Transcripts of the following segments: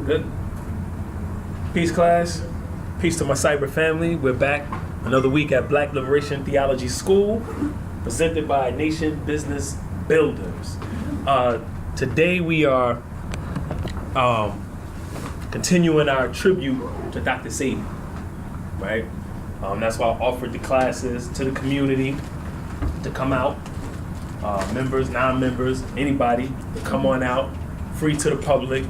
Good. Peace, class. Peace to my cyber family. We're back another week at Black Liberation Theology School, presented by Nation Business Builders. Today we are continuing our tribute to Dr. Sebi, right? That's why I offered the classes to the community to come out, members, non-members, anybody to come on out, free to the public,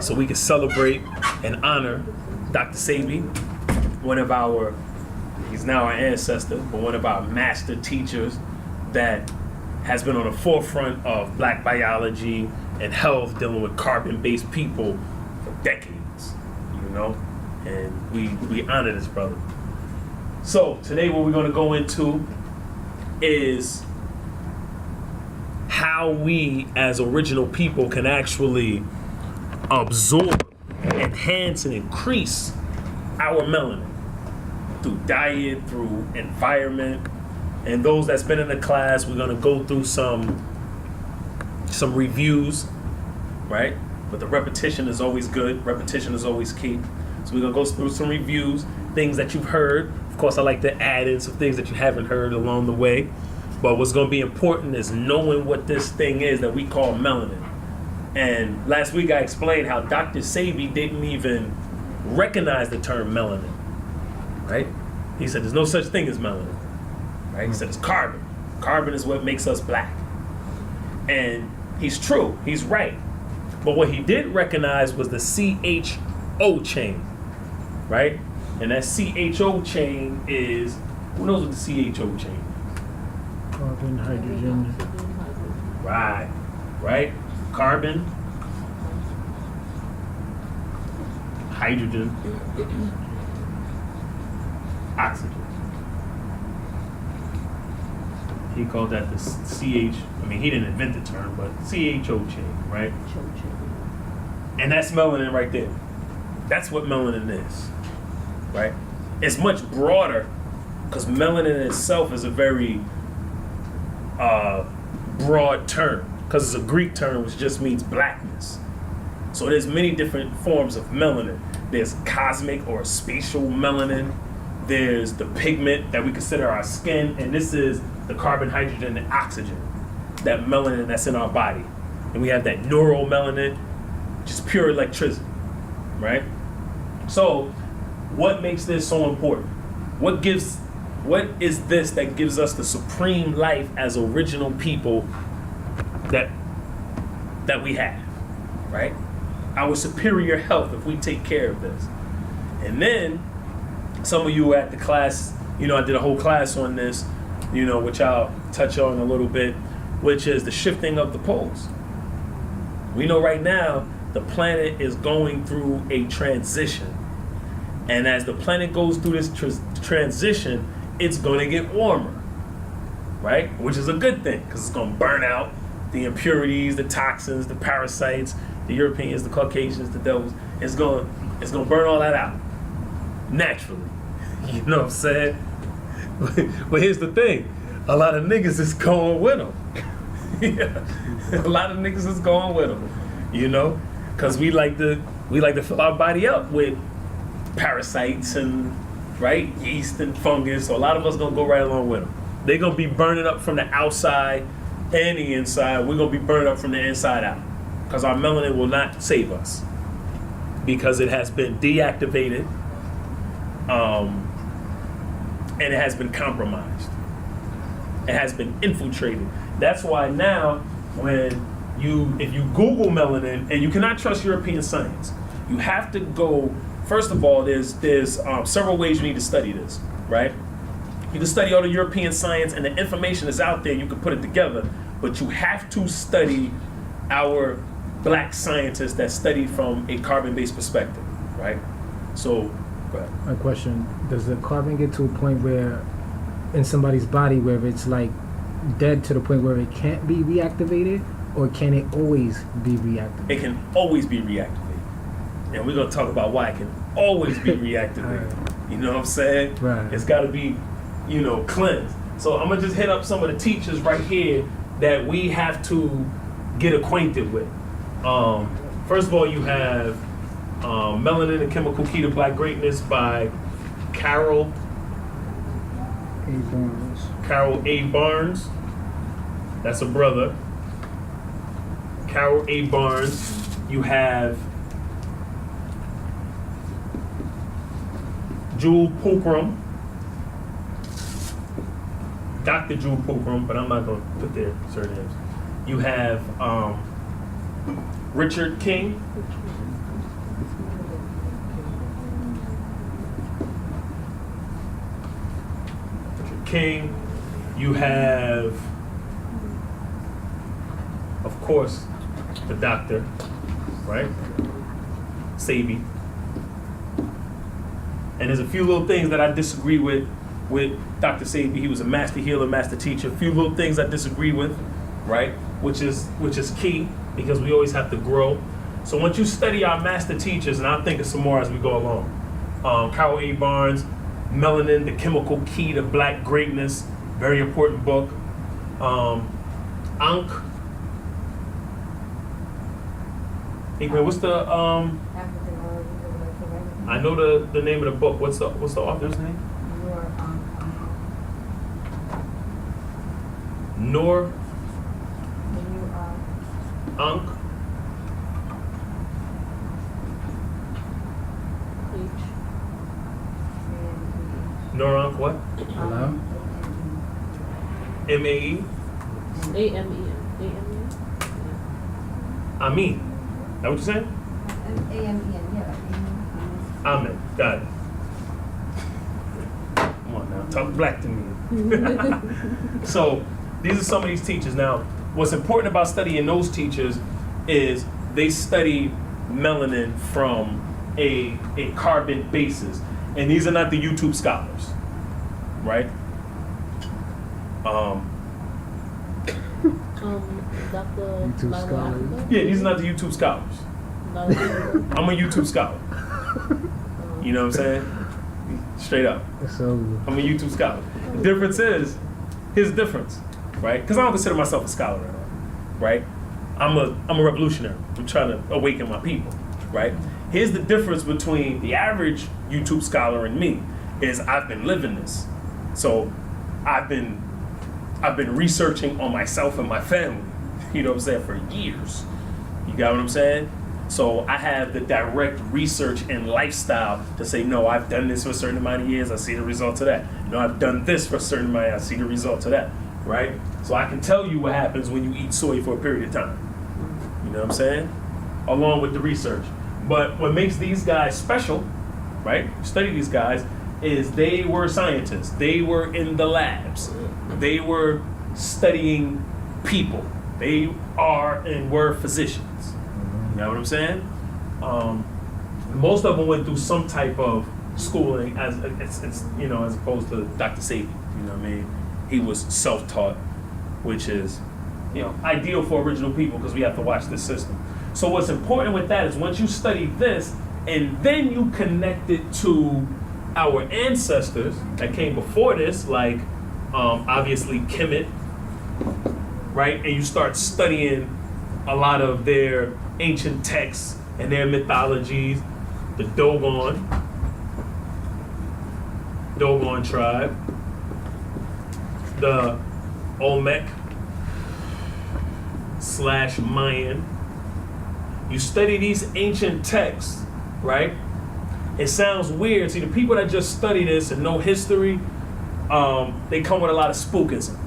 so we can celebrate and honor Dr. Sebi, he's now our ancestor, but one of our master teachers that has been on the forefront of black biology and health, dealing with carbon-based people for decades, and we honor this brother. So today what we're gonna go into is how we as original people can actually absorb, enhance, and increase our melanin through diet, through environment. And those that's been in the class, we're gonna go through some reviews, right? But the repetition is always good. Repetition is always key. So we're gonna go through some reviews, things that you've heard. Of course, I like to add in some things that you haven't heard along the way. But what's gonna be important is knowing what this thing is that we call melanin. And last week I explained how Dr. Sebi didn't even recognize the term melanin, right? He said there's no such thing as melanin, right? He said it's carbon. Carbon is what makes us black. And he's true, he's right. But what he did recognize was the CHO chain, right? And that CHO chain is, who knows what the CHO chain is? Carbon, hydrogen. Right. Carbon, hydrogen, oxygen. He called that the he didn't invent the term, but CHO chain, right? And that's melanin right there. That's what melanin is, right? It's much broader because melanin itself is a very broad term, because it's a Greek term which just means blackness. So there's many different forms of melanin. There's cosmic or spatial melanin. There's the pigment that we consider our skin, and this is the carbon, hydrogen, and oxygen, that melanin that's in our body. And we have that neuromelanin, just pure electricity, right? So what makes this so important? What is this that gives us the supreme life as original people that we have, right? Our superior health if we take care of this. And then some of you at the class, I did a whole class on this, which I'll touch on a little bit, which is the shifting of the poles. We know right now the planet is going through a transition. And as the planet goes through this transition, it's going to get warmer, right? Which is a good thing, because it's going to burn out the impurities, the toxins, the parasites, the Europeans, the Caucasians, the devils. It's going to burn all that out naturally. You know what I'm saying? But here's the thing: a lot of niggas is going with them. A lot of niggas is going with them. Because we like to fill our body up with parasites and yeast and fungus. So a lot of us gonna go right along with them. They're gonna be burning up from the outside and the inside. We're gonna be burning up from the inside out, because our melanin will not save us, because it has been deactivated, and it has been compromised. It has been infiltrated. That's why now, if you Google melanin, and you cannot trust European science, you have to go. First of all, there's several ways you need to study this, right? You can study all the European science, and the information is out there. You can put it together, but you have to study our black scientists that study from a carbon-based perspective, right? So, go ahead. My question: does the carbon get to a point where, in somebody's body, where it's like dead to the point where it can't be reactivated, or can it always be reactivated? It can always be reactivated. And we're going to talk about why it can always be reactivated. Right. You know what I'm saying? Right. It's got to be, cleansed. So I'm going to just hit up some of the teachers right here that we have to get acquainted with. First of all, you have Melanin, the Chemical Key to Black Greatness by Carol A. Barnes. That's a brother. Carol A. Barnes. You have Jewel Pookrum. Dr. Jewel Pookrum, but I'm not going to put their surnames. You have Richard King. King, you have, of course, the doctor, right? Sabi. And there's a few little things that I disagree with Dr. Sabi. He was a master healer, master teacher. A few little things I disagree with, right? Which is key, because we always have to grow. So once you study our master teachers, and I'll think of some more as we go along. Carol A. Barnes, Melanin, the Chemical Key to Black Greatness, very important book. Ankh. Hey, man, what's the I know the name of the book. What's the author's name? Noor Ankh. Noor Ankh what? Hello? M-A-E? A-M-E-N. Amin. That what you saying? A-M-E-N, yeah. Amen. Got it. Come on now. Talk black to me. So, these are some of these teachers. Now, what's important about studying those teachers is they study melanin from a carbon basis. And these are not the YouTube scholars, right? Dr. YouTube scholars. Yeah, these are not the YouTube scholars. I'm a YouTube scholar. You know what I'm saying? Straight up. So I'm a YouTube scholar. The difference is, here's the difference, right? Because I don't consider myself a scholar at all, right? I'm a revolutionary. I'm trying to awaken my people, right? Here's the difference between the average YouTube scholar and me, is I've been living this. So I've been researching on myself and my family, you know what I'm saying, for years. You got what I'm saying? So I have the direct research and lifestyle to say, no, I've done this for a certain amount of years, I see the results of that. No, I've done this for a certain amount, I see the results of that, right? So I can tell you what happens when you eat soy for a period of time. You know what I'm saying? Along with the research. But what makes these guys special, right? Study these guys, is they were scientists. They were in the labs. They were studying people. They are and were physicians. You know what I'm saying? Most of them went through some type of schooling, as opposed to Dr. Sabi. You know what I mean? He was self-taught, which is, ideal for original people, because we have to watch this system. So what's important with that is once you study this, and then you connect it to our ancestors that came before this, like obviously Kemet, right? And you start studying a lot of their ancient texts and their mythologies, the Dogon tribe, the Olmec / Mayan. You study these ancient texts, right? It sounds weird. See, the people that just study this and know history, they come with a lot of spookism.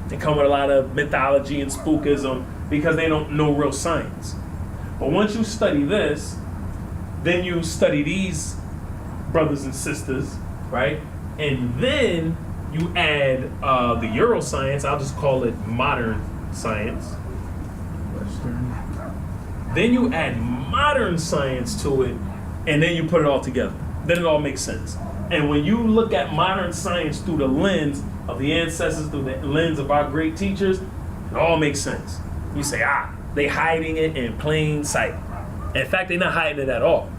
They come with a lot of mythology and spookism because they don't know real science. But once you study this, then you study these brothers and sisters, right? And then you add the Euroscience, I'll just call it modern science. Western. Then you add modern science to it, and then you put it all together. Then it all makes sense. And when you look at modern science through the lens of the ancestors, through the lens of our great teachers, it all makes sense. You say, they hiding it in plain sight. In fact, they're not hiding it at all.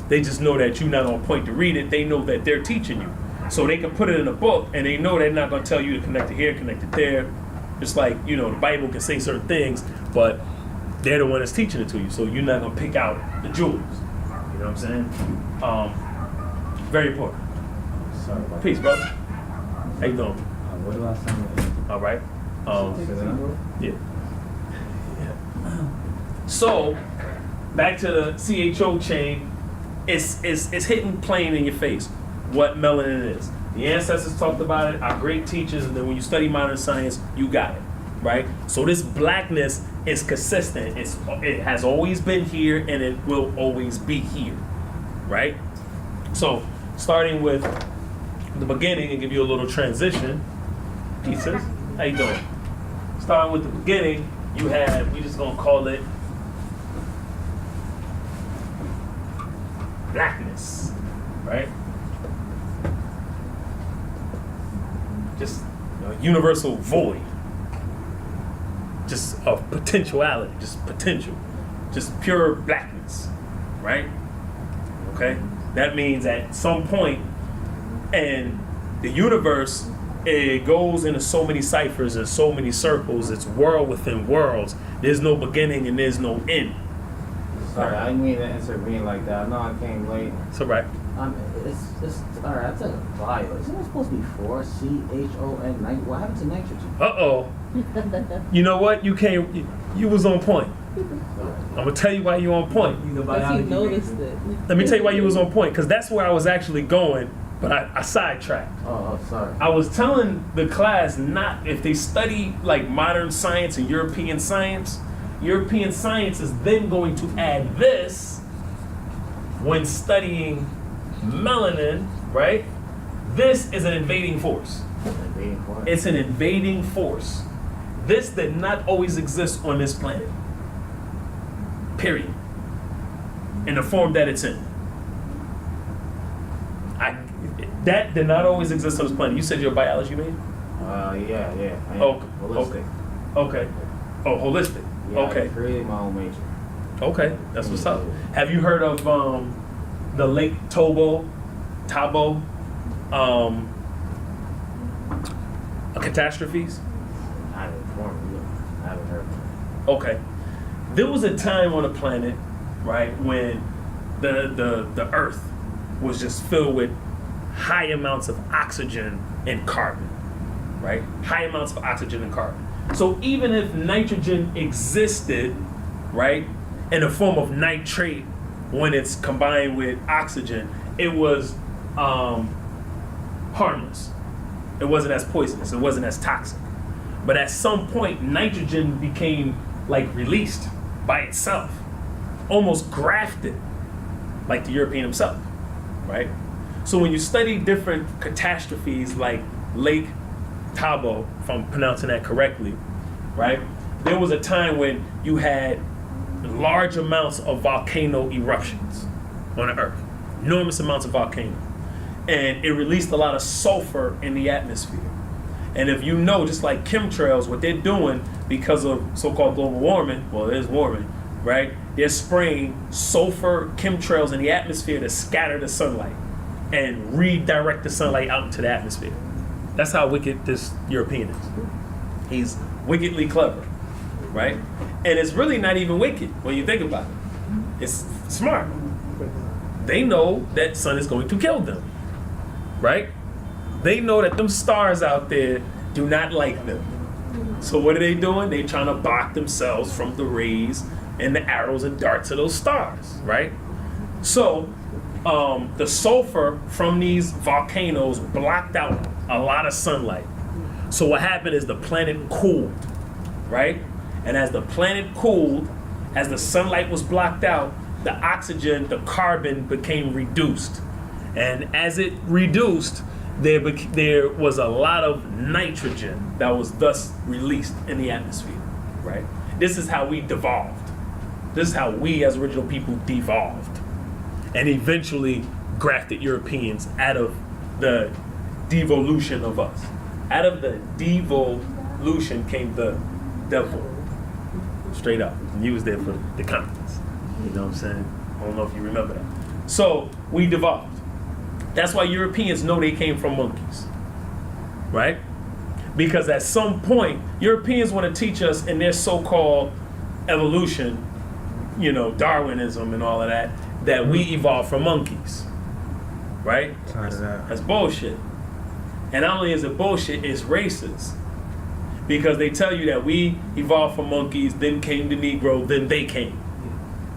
They just know that you're not on point to read it. They know that they're teaching you. So they can put it in a book, and they know they're not going to tell you to connect it here, connect it there. Just like, the Bible can say certain things, but they're the one that's teaching it to you. So you're not going to pick out the jewels. You know what I'm saying? Very important. Sorry about Peace, brother. How you doing? What do I sound like? All right. Yeah. So, back to the CHO chain, it's hitting plain in your face what melanin is. The ancestors talked about it, our great teachers, and then when you study modern science, you got it, right? So this blackness is consistent. It has always been here, and it will always be here, right? So, starting with the beginning and give you a little transition. Pieces, how you doing? Starting with the beginning, you had, we just gonna call it blackness, right? Just universal void, just of potentiality, just potential, just pure blackness, right? Okay, that means at some point, and the universe, it goes into so many ciphers and so many circles. It's world within worlds. There's no beginning and there's no end. Sorry, I didn't mean to intervene like that. I know I came late. It's all right. It's all right. I took a bio. Isn't it supposed to be 4 CHON? What happened to nitrogen? Uh-oh. You know what? You was on point. I'm gonna tell you why you on point. Because you noticed it. Let me tell you why you was on point, because that's where I was actually going, but I sidetracked. Oh, sorry. I was telling the class not, if they study like modern science and European science is then going to add this when studying melanin, right? This is an invading force. It's an invading force. This did not always exist on this planet. Period. In the form that it's in. That did not always exist on this planet. You said you're a biology man? Yeah. I am. Oh, Holistic. Okay. Oh, holistic. Yeah, Okay. I created my own major. Okay, that's what's up. Have you heard of the Lake Tabo, catastrophes? I haven't informed you. I haven't heard of it. Okay. There was a time on the planet, right, when the Earth was just filled with high amounts of oxygen and carbon, right? High amounts of oxygen and carbon. So even if nitrogen existed, right, in the form of nitrate, when it's combined with oxygen, it was harmless. It wasn't as poisonous. It wasn't as toxic. But at some point, nitrogen became like released by itself, almost grafted, like the European himself, right? So when you study different catastrophes like Lake Tabo, if I'm pronouncing that correctly, right? There was a time when you had large amounts of volcano eruptions on the Earth, enormous amounts of volcano. And it released a lot of sulfur in the atmosphere. And if you know, just like chemtrails, what they're doing because of so-called global warming, well, it is warming, right? They're spraying sulfur chemtrails in the atmosphere to scatter the sunlight and redirect the sunlight out into the atmosphere. That's how wicked this European is. He's wickedly clever, right? And it's really not even wicked when you think about it. It's smart. They know that sun is going to kill them, right? They know that them stars out there do not like them. So what are they doing? They're trying to block themselves from the rays and the arrows and darts of those stars, right? So the sulfur from these volcanoes blocked out a lot of sunlight. So what happened is the planet cooled, right? And as the planet cooled, as the sunlight was blocked out, the oxygen, the carbon became reduced. And as it reduced, there was a lot of nitrogen that was thus released in the atmosphere, right? This is how we devolved. This is how we as original people devolved and eventually grafted Europeans out of the devolution of us. Out of the devolution came the devil, straight up. And he was there for the continents. You know what I'm saying? I don't know if you remember that. So we devolved. That's why Europeans know they came from monkeys, right? Because at some point, Europeans want to teach us in their so-called evolution Darwinism and all of that we evolved from monkeys, right? Tired of that. That's bullshit. And not only is it bullshit, it's racist. Because they tell you that we evolved from monkeys, then came the Negro, then they came.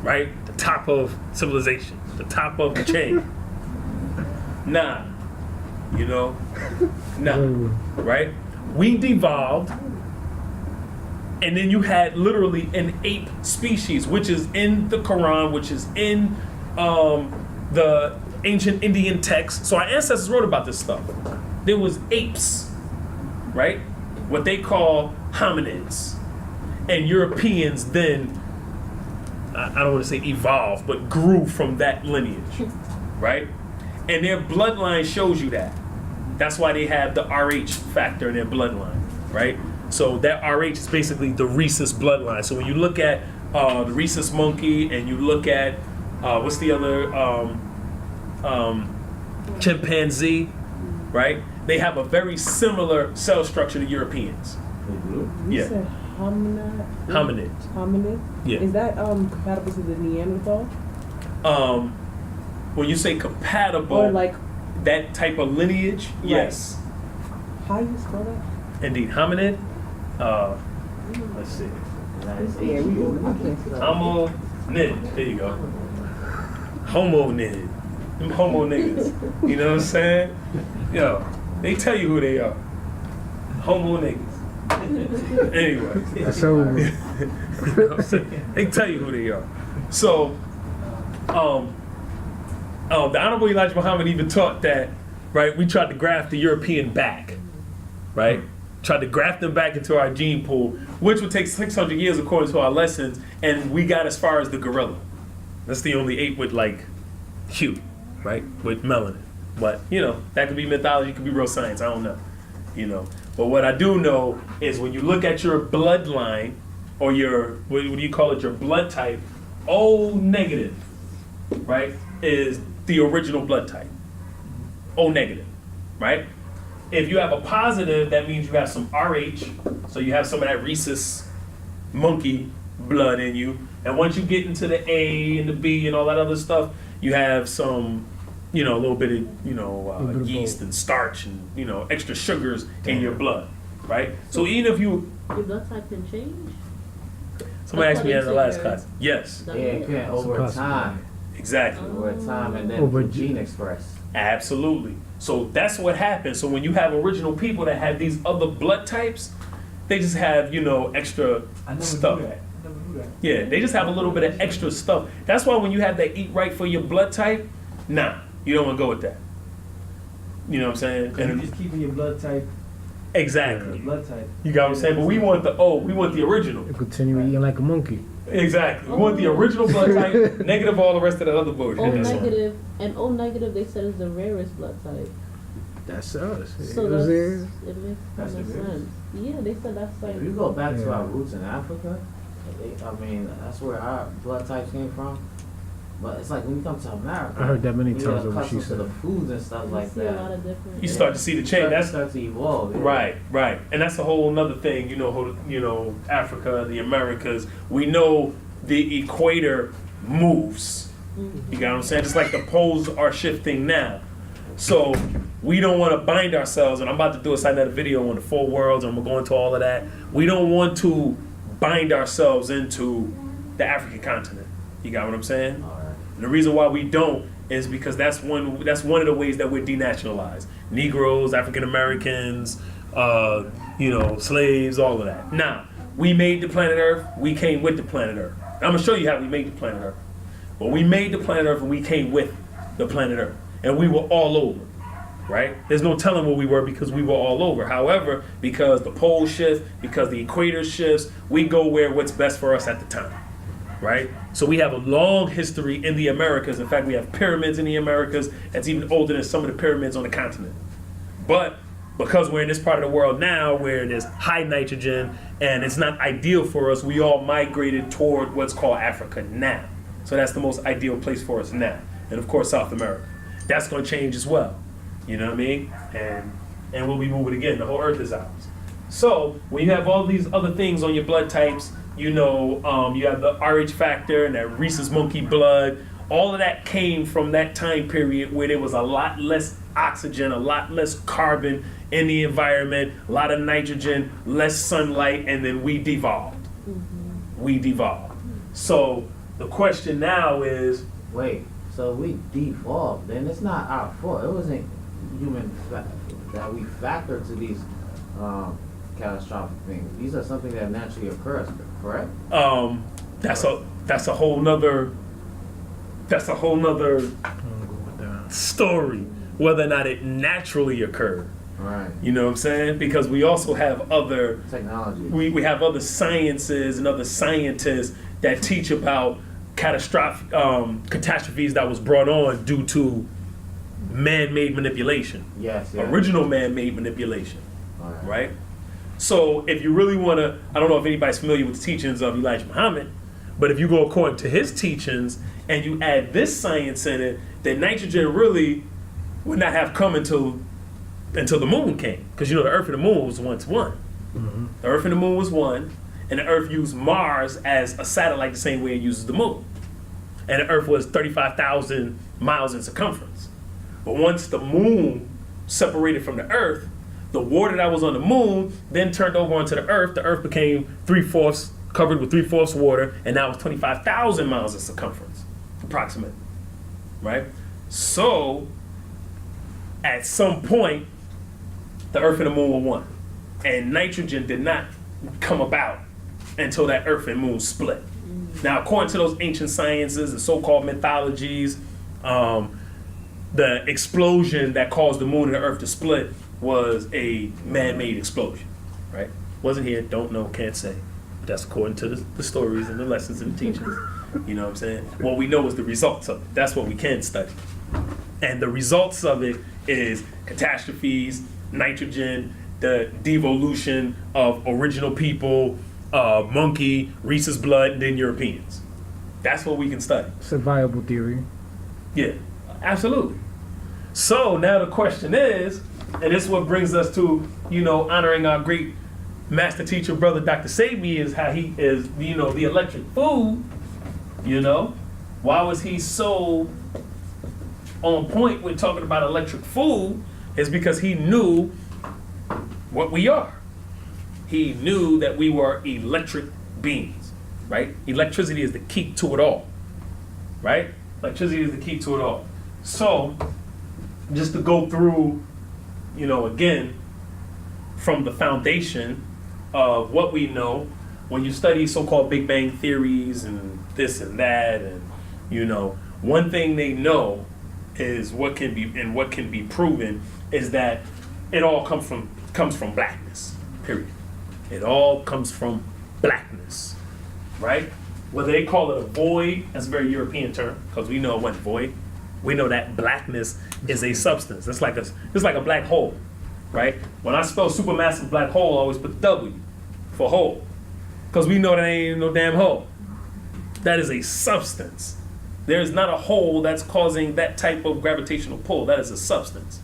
Right? The top of civilization, the top of the chain. Nah. Nah. Right? We devolved, and then you had literally an ape species, which is in the Quran, which is in the ancient Indian texts. So our ancestors wrote about this stuff. There was apes, right? What they call hominids. And Europeans then, I don't want to say evolved, but grew from that lineage, right? And their bloodline shows you that. That's why they have the RH factor in their bloodline, right? So that RH is basically the rhesus bloodline. So when you look at the rhesus monkey and you look at, what's the other, chimpanzee, right? They have a very similar cell structure to Europeans. You Yeah. said Hominids. Hominid? Yeah. Is that compatible to the Neanderthal? When you say compatible, Or like, that type of lineage, yes. how you spell that? Indeed. Hominid, let's see. Yeah, I can't spell Homo-nid. There you go. Homo-nid. Them homo niggas. You know what I'm saying? Yo, they tell you who they are. Homo niggas. Anyway. So, You know what I'm saying? They tell you who they are. So, the Honorable Elijah Muhammad even taught that, right, we tried to graft the European back, right? Tried to graft them back into our gene pool, which would take 600 years according to our lessons, and we got as far as the gorilla. That's the only ape with, like, hue, right, with melanin. But, that could be mythology, could be real science, I don't know, But what I do know is when you look at your bloodline, or your, what do you call it, your blood type, O negative, right, is the original blood type. O negative, right? If you have a positive, that means you have some RH, so you have some of that rhesus monkey blood in you. And once you get into the A and the B and all that other stuff, you have some, a little bit of, yeast and starch and, extra sugars in your blood, right? So even if you, Your blood type can change? somebody asked me that in the last Yeah. class. Yes, Yeah, it can over time. exactly. Over time, and then Over gene express. Absolutely. So that's what happens. So when you have original people that have these other blood types, they just have, extra stuff. Yeah, they just have a little bit of extra stuff. That's why when you have that eat right for your blood type, nah, you don't want to go with that. You know what I'm saying? And you're just keeping your blood type, Exactly. your blood type. You got what I'm saying? But we want the original. you continue eating like a monkey. Exactly. We want the original blood type, negative all the rest of the other bullshit. O That's all. negative, and O negative they said is the rarest blood type. That's us. So It was that's, there. it makes That's kind of the rarest. sense. Yeah, they said that's like, If you go back to Yeah. our roots in Africa, that's where our blood types came from. But it's like when you come to America, I heard that many we times get of what she accustomed to said. the foods and stuff you like see a lot that. of different. You start to see the change. That's Start to evolve. Yeah. right, and that's a whole nother thing. Africa, the Americas. We know the equator moves. You got what I'm saying? Just like the poles are shifting now. So we don't want to bind ourselves, and I'm about to do another video on the 4 worlds, and we're going to all of that. We don't want to bind ourselves into the African continent. You got what I'm saying? All right. And the reason why we don't is because that's one of the ways that we're denationalized. Negroes, African Americans, slaves, all of that. Now, we made the planet Earth, we came with the planet Earth. I'm gonna show you how we made the planet Earth. But we made the planet Earth and we came with the planet Earth. And we were all over, right? There's no telling where we were because we were all over. However, because the poles shift, because the equator shifts, we go where what's best for us at the time, right? So we have a long history in the Americas. In fact, we have pyramids in the Americas that's even older than some of the pyramids on the continent. But because we're in this part of the world now where there's high nitrogen and it's not ideal for us, we all migrated toward what's called Africa now. So that's the most ideal place for us now. And of course, South America. That's going to change as well. You know what I mean? And we'll be moving again. The whole earth is ours. So when you have all these other things on your blood types, you have the RH factor and that rhesus monkey blood. All of that came from that time period where there was a lot less oxygen, a lot less carbon in the environment, a lot of nitrogen, less sunlight, and then we devolved. We devolved. So the question now is, Wait, so we devolved, then it's not our fault. It wasn't human that we factor to these catastrophic things. These are something that naturally occurs, correct? that's a whole nother story, whether or not it naturally occurred. Right. You know what I'm saying? Because we also have other Technology. we have other sciences and other scientists that teach about catastrophes that was brought on due to man-made manipulation. Yes. Original man-made manipulation, All right? So if you really want to, I don't know if anybody's familiar with the teachings of Elijah Muhammad, but if you go according to his teachings and you add this science in it, then nitrogen really would not have come until the moon came. Because the Earth and the moon was once one. The Earth and the moon was one, and the Earth used Mars as a satellite the same way it uses the moon. And the Earth was 35,000 miles in circumference. But once the moon separated from the Earth, the water that was on the moon then turned over onto the Earth. The Earth became covered with 3/4 water, and now it's 25,000 miles in circumference, approximately, right? So, at some point, the Earth and the moon were one, and nitrogen did not come about until that Earth and moon split. Now, according to those ancient sciences, the so-called mythologies, the explosion that caused the moon and the Earth to split was a man-made explosion, right? Wasn't here, don't know, can't say. That's according to the stories and the lessons and the teachings. You know what I'm saying? What we know is the results of it. That's what we can study. And the results of it is catastrophes, nitrogen, the devolution of original people, monkey, rhesus blood, and then Europeans. That's what we can study. It's a viable theory. Yeah, absolutely. So now the question is, and this is what brings us to, honoring our great master teacher, brother Dr. Sabi, is how he is, the electric food, Why was he so on point with talking about electric food? Is because he knew what we are. He knew that we were electric beings, right? Electricity is the key to it all, right? Electricity is the key to it all. So, just to go through, again, from the foundation of what we know, when you study so-called Big Bang theories and this and that, and, one thing they know is what can be proven is that it all comes from blackness, period. It all comes from blackness, right? Whether they call it a void, that's a very European term, because we know it wasn't void. We know that blackness is a substance. It's like a black hole, right? When I spell supermassive black hole, I always put W for hole, because we know that ain't no damn hole. That is a substance. There is not a hole that's causing that type of gravitational pull. That is a substance.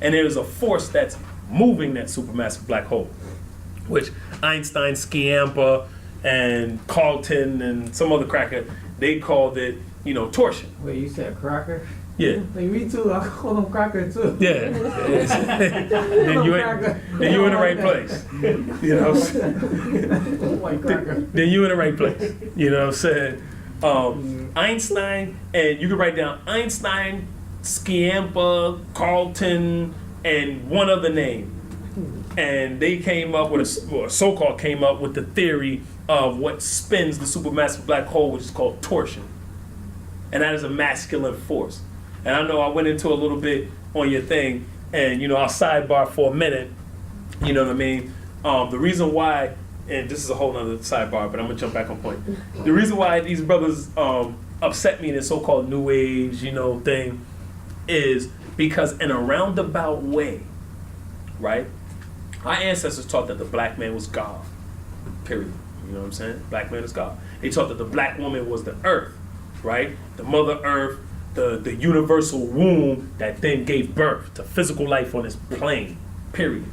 And there is a force that's moving that supermassive black hole, which Einstein, Sciampa, and Carlton, and some other cracker, they called it, torsion. Wait, you said cracker? Yeah. Like, me too. I call them cracker too. Yeah. then you in the right place. Like cracker. Then you in the right place. You know what I'm saying? Einstein, and you can write down Einstein, Sciampa, Carlton, and one other name. And they came up with so-called came up with the theory of what spins the supermassive black hole, which is called torsion. And that is a masculine force. And I know I went into a little bit on your thing, and I'll sidebar for a minute. You know what I mean? The reason why, and this is a whole nother sidebar, but I'm gonna jump back on point. The reason why these brothers upset me in this so-called New Age, thing, is because in a roundabout way, right? Our ancestors taught that the black man was God. Period. You know what I'm saying? Black man is God. They taught that the black woman was the earth, right? The mother earth, the universal womb that then gave birth to physical life on this plane, period,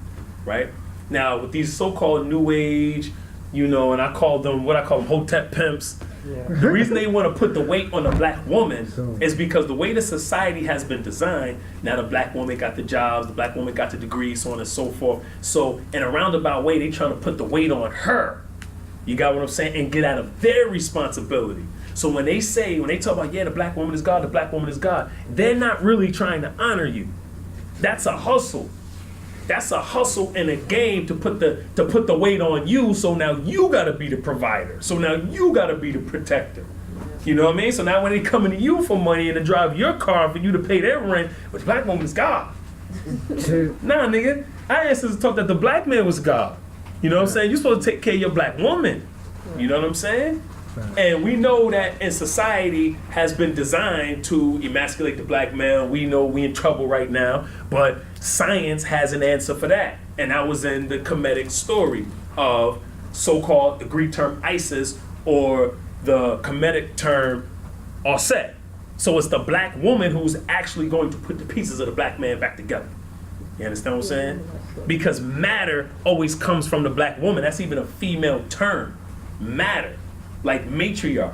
right? Now, with these so-called New Age, you know, and I call them hotep pimps. Yeah. The reason they want to put the weight on the black woman So- is because the way the society has been designed, now the black woman got the jobs, the black woman got the degrees, so on and so forth. So in a roundabout way, they trying to put the weight on her. You got what I'm saying? And get out of their responsibility. So when they talk about, yeah, the black woman is God, the black woman is God, they're not really trying to honor you. That's a hustle. That's a hustle in a game to put the weight on you. So now you gotta be the provider. So now you gotta be the protector. You know what I mean? So now when they coming to you for money and to drive your car for you to pay their rent, but the black woman is God. Nah, nigga. Our ancestors taught that the black man was God. You know what I'm saying? You're supposed to take care of your black woman. You know what I'm saying? And we know that in society has been designed to emasculate the black male. We know we in trouble right now, but science has an answer for that. And that was in the Kemetic story of so-called the Greek term Isis or the Kemetic term Auset. So it's the black woman who's actually going to put the pieces of the black man back together. You understand what I'm saying? Because matter always comes from the black woman. That's even a female term. Matter. Like matriarch,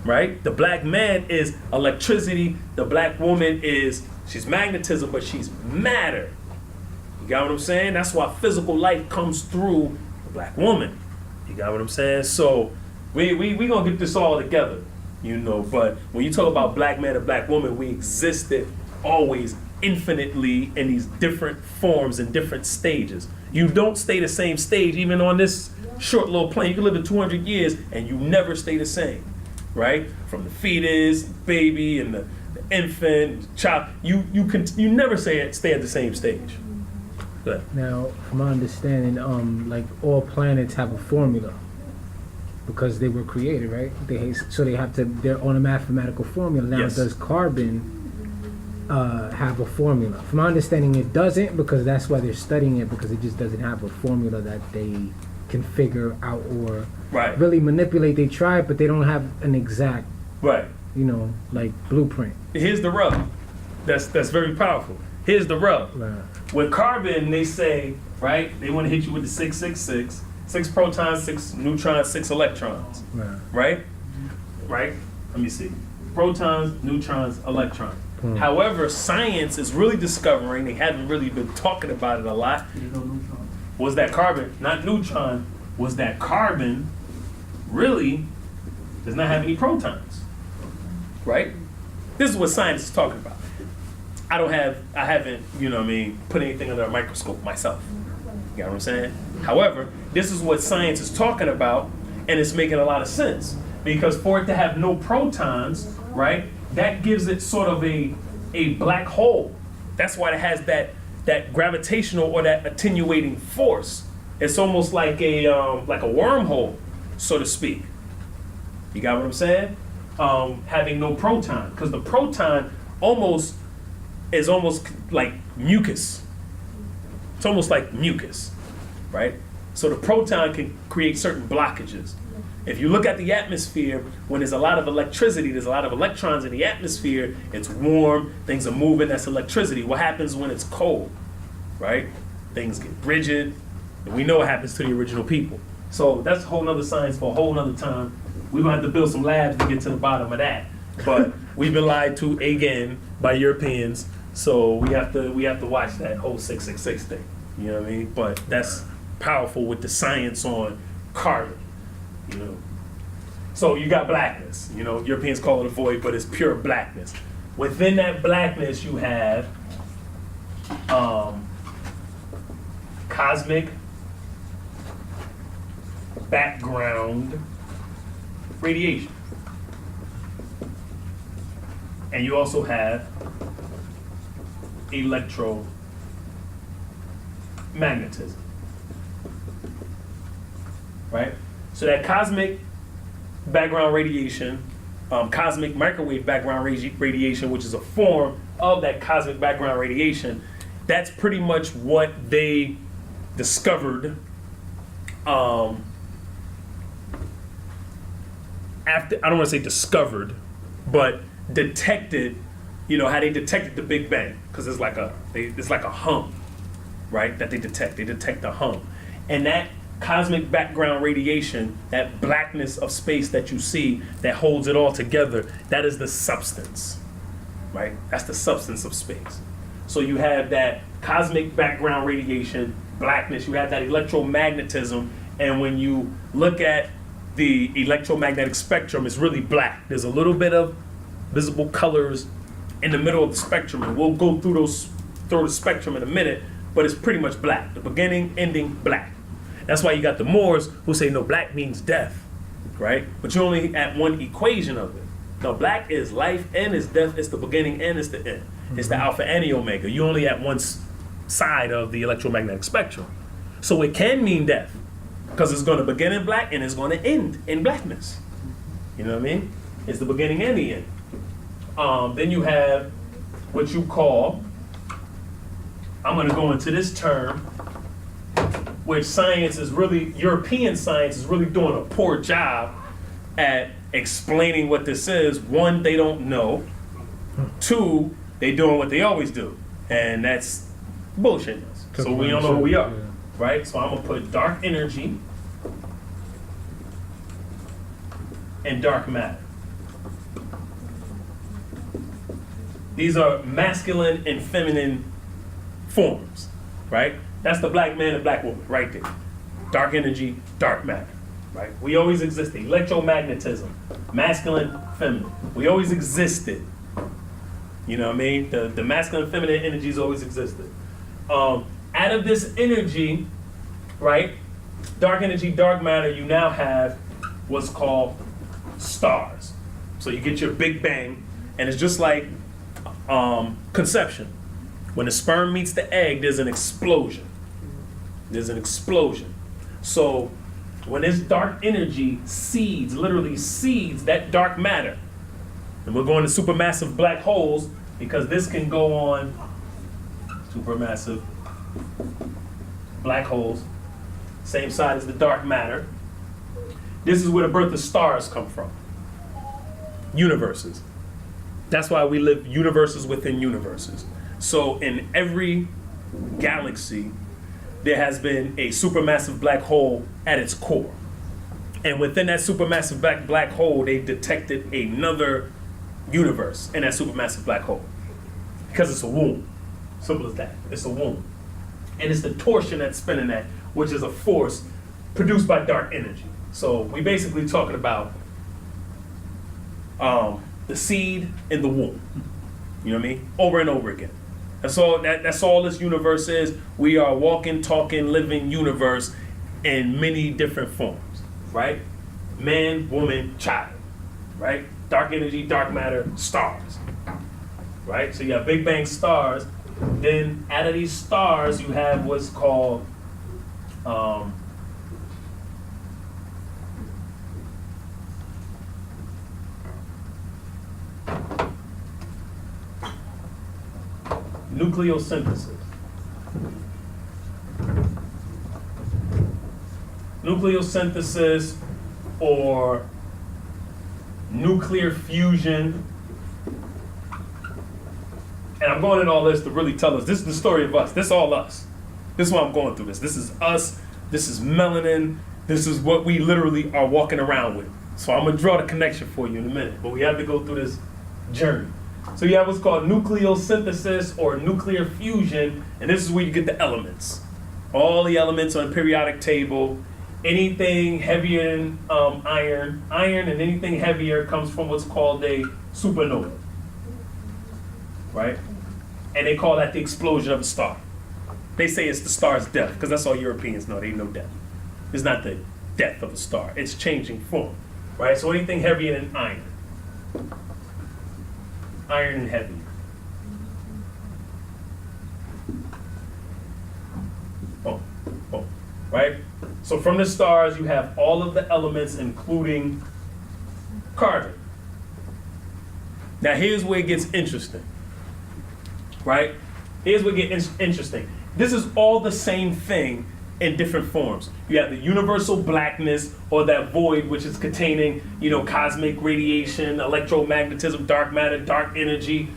right? The black man is electricity. The black woman she's magnetism, but she's matter. You got what I'm saying? That's why physical life comes through the black woman. You got what I'm saying? So we gonna get this all together, you know. But when you talk about black man and black woman, we existed always infinitely in these different forms and different stages. You don't stay the same stage even on this short little plane. You can live to 200 years and you never stay the same, right? From the fetus, baby, and the infant, child, you never stay at the same stage. Good. Now, from my understanding, like all planets have a formula because they were created, right? They're on a mathematical formula. Now, Yes. does carbon have a formula? From my understanding, it doesn't, because that's why they're studying it, because it just doesn't have a formula that they can figure out or Right. really manipulate. They try, but they don't have an exact, Right. like blueprint. Here's the rub. That's very powerful. Here's the rub. Right. With carbon, they say, right, they want to hit you with the 666, 6 protons, 6 neutrons, 6 electrons, Right. right? Right? Let me see. Protons, neutrons, electrons. Hmm. However, science is really discovering, they haven't really been talking about it a lot, was that carbon, not neutron, was that carbon really does not have any protons, right? This is what science is talking about. I haven't, put anything under a microscope myself. You know what I'm saying? However, this is what science is talking about, and it's making a lot of sense. Because for it to have no protons, right, that gives it sort of a black hole. That's why it has that gravitational or that attenuating force. It's almost like a wormhole, so to speak. You got what I'm saying? Having no proton, because the proton is almost like mucus. It's almost like mucus, right? So the proton can create certain blockages. If you look at the atmosphere, when there's a lot of electricity, there's a lot of electrons in the atmosphere, it's warm, things are moving, that's electricity. What happens when it's cold, right? Things get rigid, and we know what happens to the original people. So that's a whole nother science for a whole nother time. We're gonna have to build some labs to get to the bottom of that. But we've been lied to again by Europeans, so we have to watch that whole 666 thing. You know what I mean? But that's powerful with the science on carbon. So you got blackness. Europeans call it a void, but it's pure blackness. Within that blackness, you have cosmic background radiation. And you also have electromagnetism. Right? So that cosmic background radiation, cosmic microwave background radiation, which is a form of that cosmic background radiation, that's pretty much what they discovered after, I don't want to say discovered, but detected, how they detected the Big Bang, because it's like a hum, right, that they detect. They detect the hum. And that cosmic background radiation, that blackness of space that you see that holds it all together, that is the substance, right? That's the substance of space. So you have that cosmic background radiation, blackness, you have that electromagnetism, and when you look at the electromagnetic spectrum, it's really black. There's a little bit of visible colors in the middle of the spectrum, and we'll go through the spectrum in a minute, but it's pretty much black. The beginning, ending, black. That's why you got the Moors who say, no, black means death, right? But you're only at one equation of it. No, black is life and it's death. It's the beginning and it's the end. It's the alpha and the omega. You're only at one side of the electromagnetic spectrum. So it can mean death because it's going to begin in black and it's going to end in blackness. You know what I mean? It's the beginning and the end. Then you have what you call, I'm going to go into this term, which science is really, European science is really doing a poor job at explaining what this is. One, they don't know. Two, they doing what they always do. And that's bullshit. So we don't know who we are, right? So I'm gonna put dark energy and dark matter. These are masculine and feminine forms, right? That's the black man and black woman right there. Dark energy, dark matter, right? We always existed. Electromagnetism, masculine, feminine. We always existed. You know what I mean? The masculine and feminine energies always existed. Out of this energy, right? Dark energy, dark matter, you now have what's called stars. So you get your Big Bang, and it's just like conception. When the sperm meets the egg, there's an explosion. There's an explosion. So when this dark energy seeds, literally seeds that dark matter, and we're going to supermassive black holes because this can go on supermassive black holes, same side as the dark matter. This is where the birth of stars come from. Universes. That's why we live universes within universes. So in every galaxy, there has been a supermassive black hole at its core. And within that supermassive black hole, they detected another universe in that supermassive black hole. Because it's a womb. Simple as that. It's a womb. And it's the torsion that's spinning that, which is a force produced by dark energy. So we basically talking about the seed in the womb. You know what I mean? Over and over again. That's all this universe is. We are a walking, talking, living universe in many different forms, right? Man, woman, child, right? Dark energy, dark matter, stars, right? So you have Big Bang stars. Then out of these stars, you have what's called nucleosynthesis. Nucleosynthesis or nuclear fusion. And I'm going in all this to really tell us, this is the story of us. This is all us. This is why I'm going through this. This is us. This is melanin. This is what we literally are walking around with. So I'm going to draw the connection for you in a minute. But we have to go through this journey. So you have what's called nucleosynthesis or nuclear fusion, and this is where you get the elements. All the elements on the periodic table. Anything heavier than iron and anything heavier comes from what's called a supernova, right? And they call that the explosion of a star. They say it's the star's death, because that's all Europeans know. They know death. It's not the death of a star. It's changing form, right? So anything heavier than iron. Iron and heavy. Boom, boom, right? So from the stars, you have all of the elements, including carbon. Now here's where it gets interesting, right? Here's where it gets interesting. This is all the same thing in different forms. You have the universal blackness, or that void, which is containing, cosmic radiation, electromagnetism, dark matter, dark energy,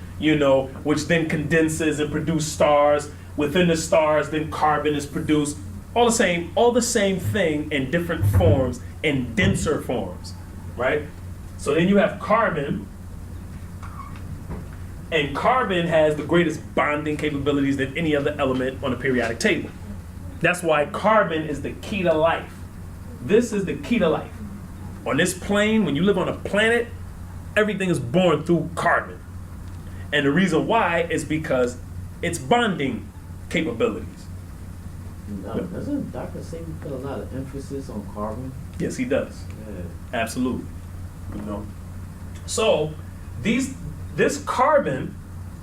which then condenses and produces stars. Within the stars, then carbon is produced. All the same thing in different forms, in denser forms, right? So then you have carbon, and carbon has the greatest bonding capabilities than any other element on the periodic table. That's why carbon is the key to life. This is the key to life. On this plane, when you live on a planet, everything is born through carbon. And the reason why is because it's bonding capabilities. Doesn't Dr. Saban put a lot of emphasis on carbon? Yes, he does. Yeah. Absolutely. You know. So this carbon,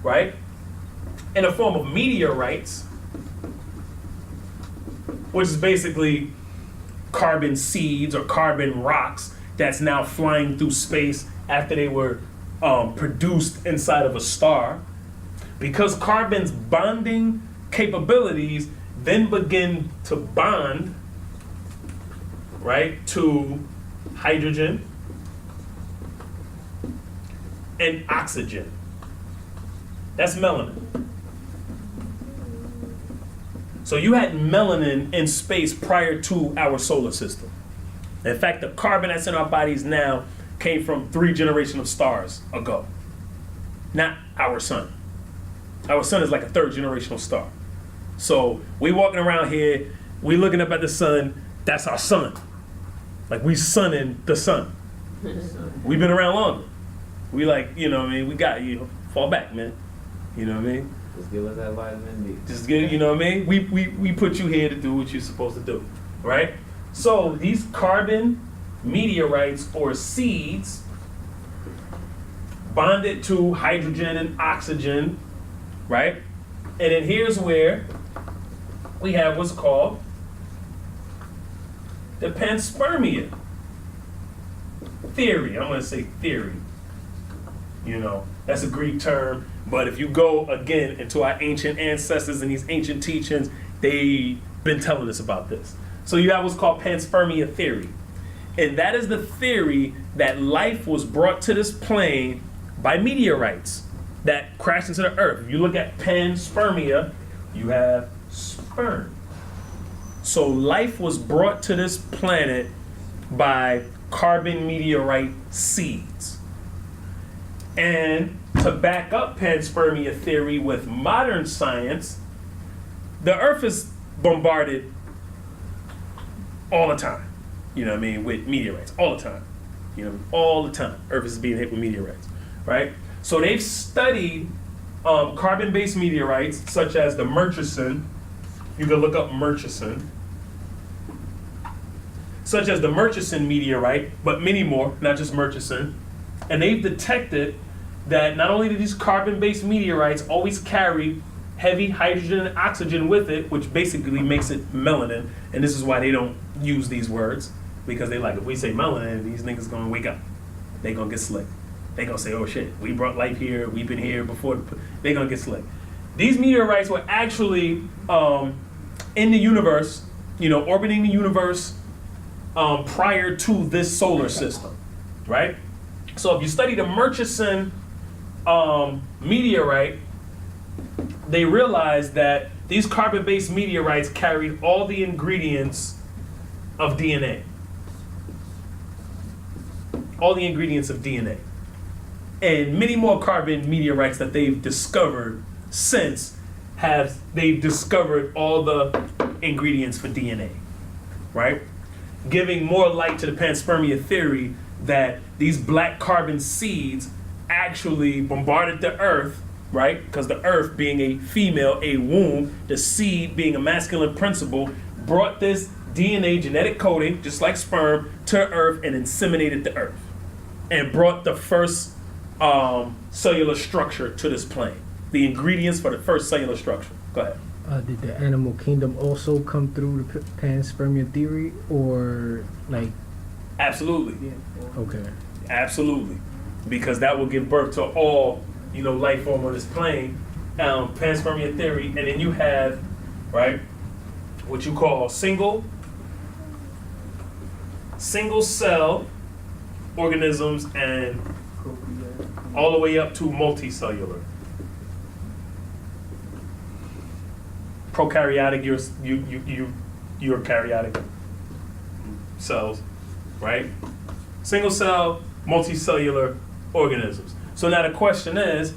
right, in the form of meteorites, which is basically carbon seeds or carbon rocks that's now flying through space after they were produced inside of a star. Because carbon's bonding capabilities then begin to bond, right, to hydrogen and oxygen. That's melanin. So you had melanin in space prior to our solar system. In fact, the carbon that's in our bodies now came from 3 generations of stars ago. Not our sun. Our sun is like a 3rd generational star. So we walking around here, we looking up at the sun, that's our sun. Like we sunning the sun. We've been around longer. We like, you know what I mean, we got, fall back, man. You know what I mean? Just give us that vitamin D. Just get, you know what I mean? We put you here to do what you're supposed to do, right? So these carbon meteorites or seeds bonded to hydrogen and oxygen, right? And then here's where we have what's called the panspermia theory. I'm going to say theory. You know, that's a Greek term. But if you go again into our ancient ancestors and these ancient teachings, they've been telling us about this. So you have what's called panspermia theory. And that is the theory that life was brought to this plane by meteorites that crashed into the earth. If you look at panspermia, you have sperm. So life was brought to this planet by carbon meteorite seeds. And to back up panspermia theory with modern science, the earth is bombarded all the time, you know what I mean, with meteorites, all the time. You know, all the time, earth is being hit with meteorites, right? So they've studied carbon-based meteorites, such as the Murchison. You can look up Murchison. Such as the Murchison meteorite, but many more, not just Murchison. And they've detected that not only do these carbon-based meteorites always carry heavy hydrogen and oxygen with it, which basically makes it melanin, and this is why they don't use these words, because they like, if we say melanin, these niggas gonna wake up. They gonna get slick. They gonna say, oh shit, we brought life here, we've been here before. They gonna get slick. These meteorites were actually in the universe, you know, orbiting the universe prior to this solar system, right? So if you study the Murchison meteorite, they realized that these carbon-based meteorites carried all the ingredients of DNA. All the ingredients of DNA. And many more carbon meteorites that they've discovered since they've discovered all the ingredients for DNA, right? Giving more light to the panspermia theory that these black carbon seeds actually bombarded the earth, right? Because the earth being a female, a womb, the seed being a masculine principle, brought this DNA genetic coding, just like sperm, to earth and inseminated the earth. And brought the first cellular structure to this plane. The ingredients for the first cellular structure. Go ahead. Did the animal kingdom also come through the panspermia theory, or like? Absolutely. Okay. Absolutely. Because that will give birth to all, you know, life form on this plane. Panspermia theory, and then you have, right, what you call single cell organisms, and all the way up to multicellular. Prokaryotic, eukaryotic cells, right? Single cell, multicellular organisms. So now the question is,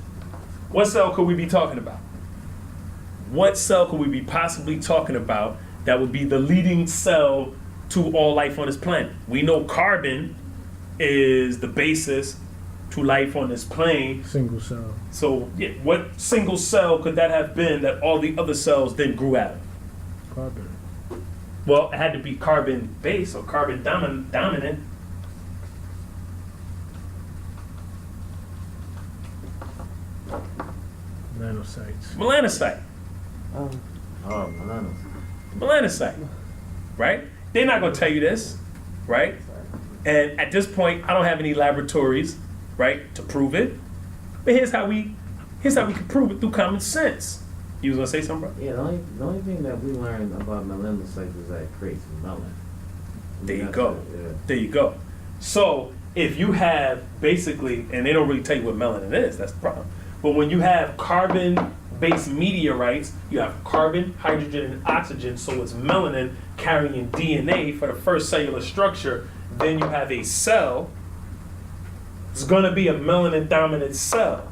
what cell could we be talking about? What cell could we be possibly talking about that would be the leading cell to all life on this planet? We know carbon is the basis to life on this plane. Single cell. So yeah, what single cell could that have been that all the other cells then grew out of? Carbon. Well, it had to be carbon based or carbon dominant. Melanocytes. Melanocyte. Oh, Melanin. Melanocyte. Right? They're not going to tell you this, right? And at this point, I don't have any laboratories, right, to prove it. But here's how we can prove it through common sense. You was gonna say something, bro? Yeah, the only thing that we learned about melanocytes is that it creates melanin. There you That's go. it, yeah. There you go. So if you have basically, and they don't really tell you what melanin is, that's the problem. But when you have carbon-based meteorites, you have carbon, hydrogen, and oxygen, so it's melanin carrying DNA for the first cellular structure. Then you have a cell. It's gonna be a melanin-dominant cell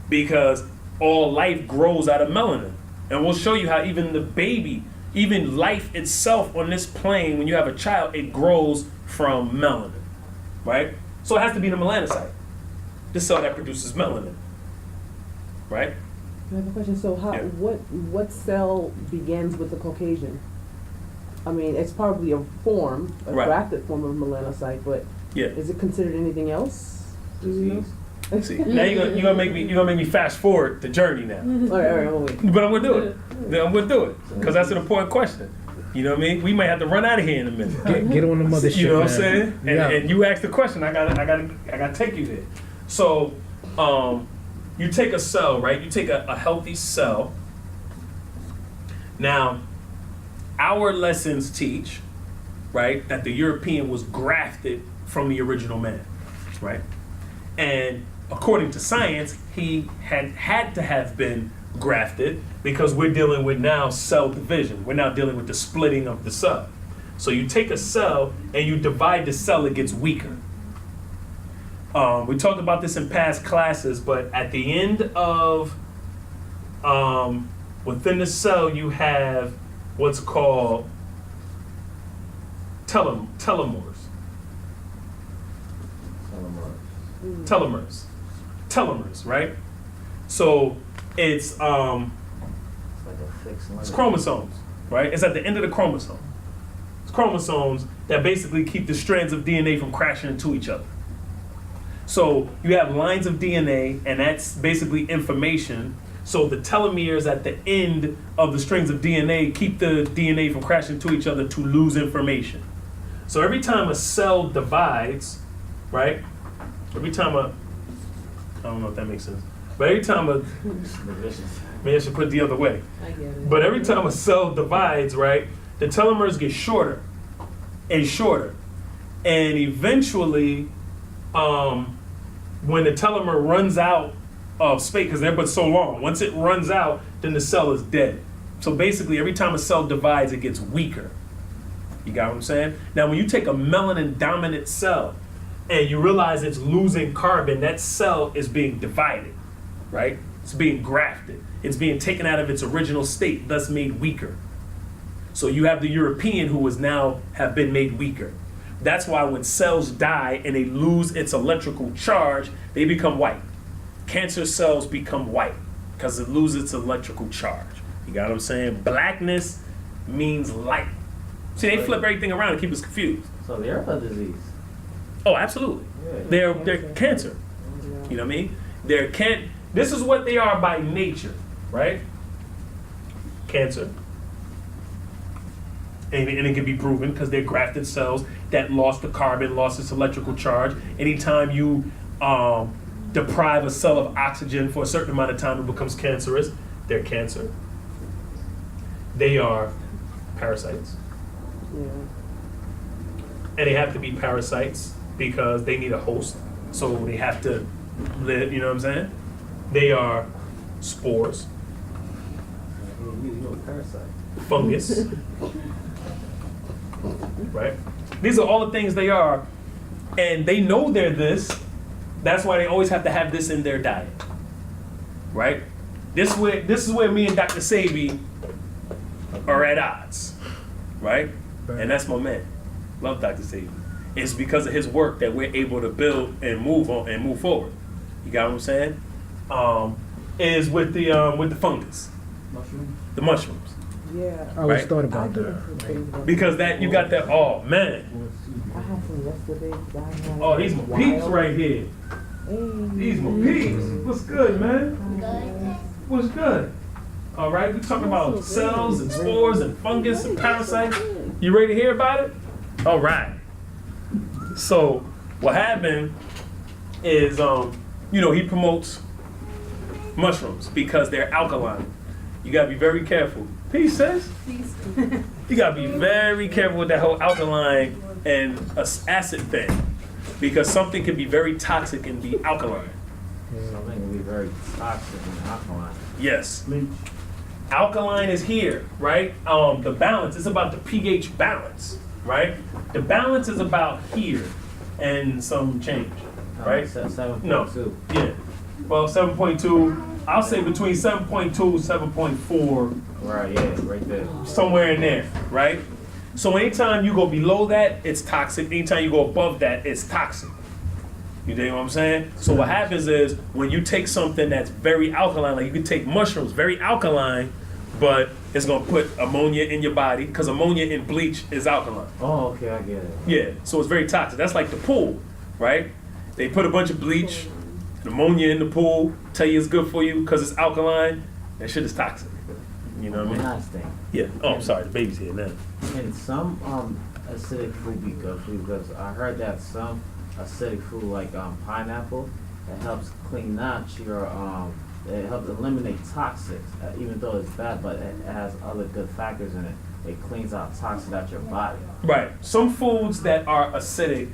because all life grows out of melanin. And we'll show you how even the baby, even life itself on this plane, when you have a child, it grows from melanin, right? So it has to be the melanocyte, the cell that produces melanin, right? I have a question. So how, Yeah. what cell begins with the Caucasian? I mean, it's probably a form, a Right. grafted form of melanocyte, but Yeah. is it considered anything else? Do you know? Disease. See, now you're gonna make me fast forward the journey now. All right, we'll wait. But I'm gonna do it. I'm gonna do it because that's an important question. You know what I mean? We might have to run out of here in a minute. Get on the mothership. You know what I'm man. saying? And, Yeah. and you asked the question. I gotta take you there. So, you take a cell, right? You take a healthy cell. Now, our lessons teach, right, that the European was grafted from the original man, right? And according to science, he had to have been grafted because we're dealing with now cell division. We're now dealing with the splitting of the cell. So you take a cell and you divide the cell, it gets weaker. We talked about this in past classes, but at the end of, within the cell, you have what's called telomeres. Telomeres, right? So it's It's like a fixed line. it's chromosomes, right? It's at the end of the chromosome. It's chromosomes that basically keep the strands of DNA from crashing into each other. So you have lines of DNA, and that's basically information. So the telomeres at the end of the strings of DNA keep the DNA from crashing into each other to lose information. So every time a cell divides, right? Every time I don't know if that makes sense, but every time maybe I should put it the other way. I get it. But every time a cell divides, right, the telomeres get shorter and shorter. And eventually, when the telomere runs out of space, because they're but so long, once it runs out, then the cell is dead. So basically, every time a cell divides, it gets weaker. You got what I'm saying? Now, when you take a melanin-dominant cell and you realize it's losing carbon, that cell is being divided, right? It's being grafted. It's being taken out of its original state, thus made weaker. So you have the European who is now have been made weaker. That's why when cells die and they lose its electrical charge, they become white. Cancer cells become white because it loses its electrical charge. You got what I'm saying? Blackness means light. See, they flip everything around and keep us confused. So they're a disease. Oh, absolutely. Yeah. They're cancer. You know what I mean? This is what they are by nature, right? Cancer. And it can be proven because they're grafted cells that lost the carbon, lost its electrical charge. Anytime you deprive a cell of oxygen for a certain amount of time, it becomes cancerous. They're cancer. They are parasites. Yeah. And they have to be parasites because they need a host. So they have to live, you know what I'm saying? They are spores, You a parasite. fungus, Right? These are all the things they are, and they know they're this. That's why they always have to have this in their diet. Right? This is where me and Dr. Sabi are at odds. Right? And that's my man. Love Dr. Sabi. It's because of his work that we're able to build and move on and move forward. You got what I'm saying? Is with the fungus, the mushrooms, Yeah. I always Right. thought I about did that. some things about because that you got that. Oh man, I had some yesterday. 'Cause I had oh these my peeps wild- right here. Hey. These my peeps. What's good, man? What's good? All right, we talking about cells and spores and fungus and parasites. You ready to hear about it? All right. So what happened is, he promotes mushrooms because they're alkaline. You gotta be very careful. Peace, sis. You gotta be very careful with that whole alkaline and acid thing, because something can be very toxic and be alkaline. Something can be very toxic and alkaline. Yes. Alkaline is here, right? The balance is about the pH balance, right? The balance is about here and some change, right? 7.2. Yeah. Well, 7.2, I'll say between 7.2 7.4, Right, yeah, right there. somewhere in there, right? So anytime you go below that, it's toxic. Anytime you go above that, it's toxic. You dig what I'm saying? So what happens is when you take something that's very alkaline, like you can take mushrooms, very alkaline, but it's gonna put ammonia in your body, because ammonia in bleach is alkaline. Oh, okay, I get it. Yeah, so it's very toxic. That's like the pool, right? They put a bunch of bleach and ammonia in the pool, tell you it's good for you because it's alkaline. That shit is toxic. You know what I One mean? last thing. Yeah. Oh, I'm sorry. The baby's here now. Can some acidic food be good for you? Because I heard that some acidic food, like pineapple, it helps clean out your it helps eliminate toxics, even though it's bad, but it has other good factors in it. It cleans out toxins out your body. Right. Some foods that are acidic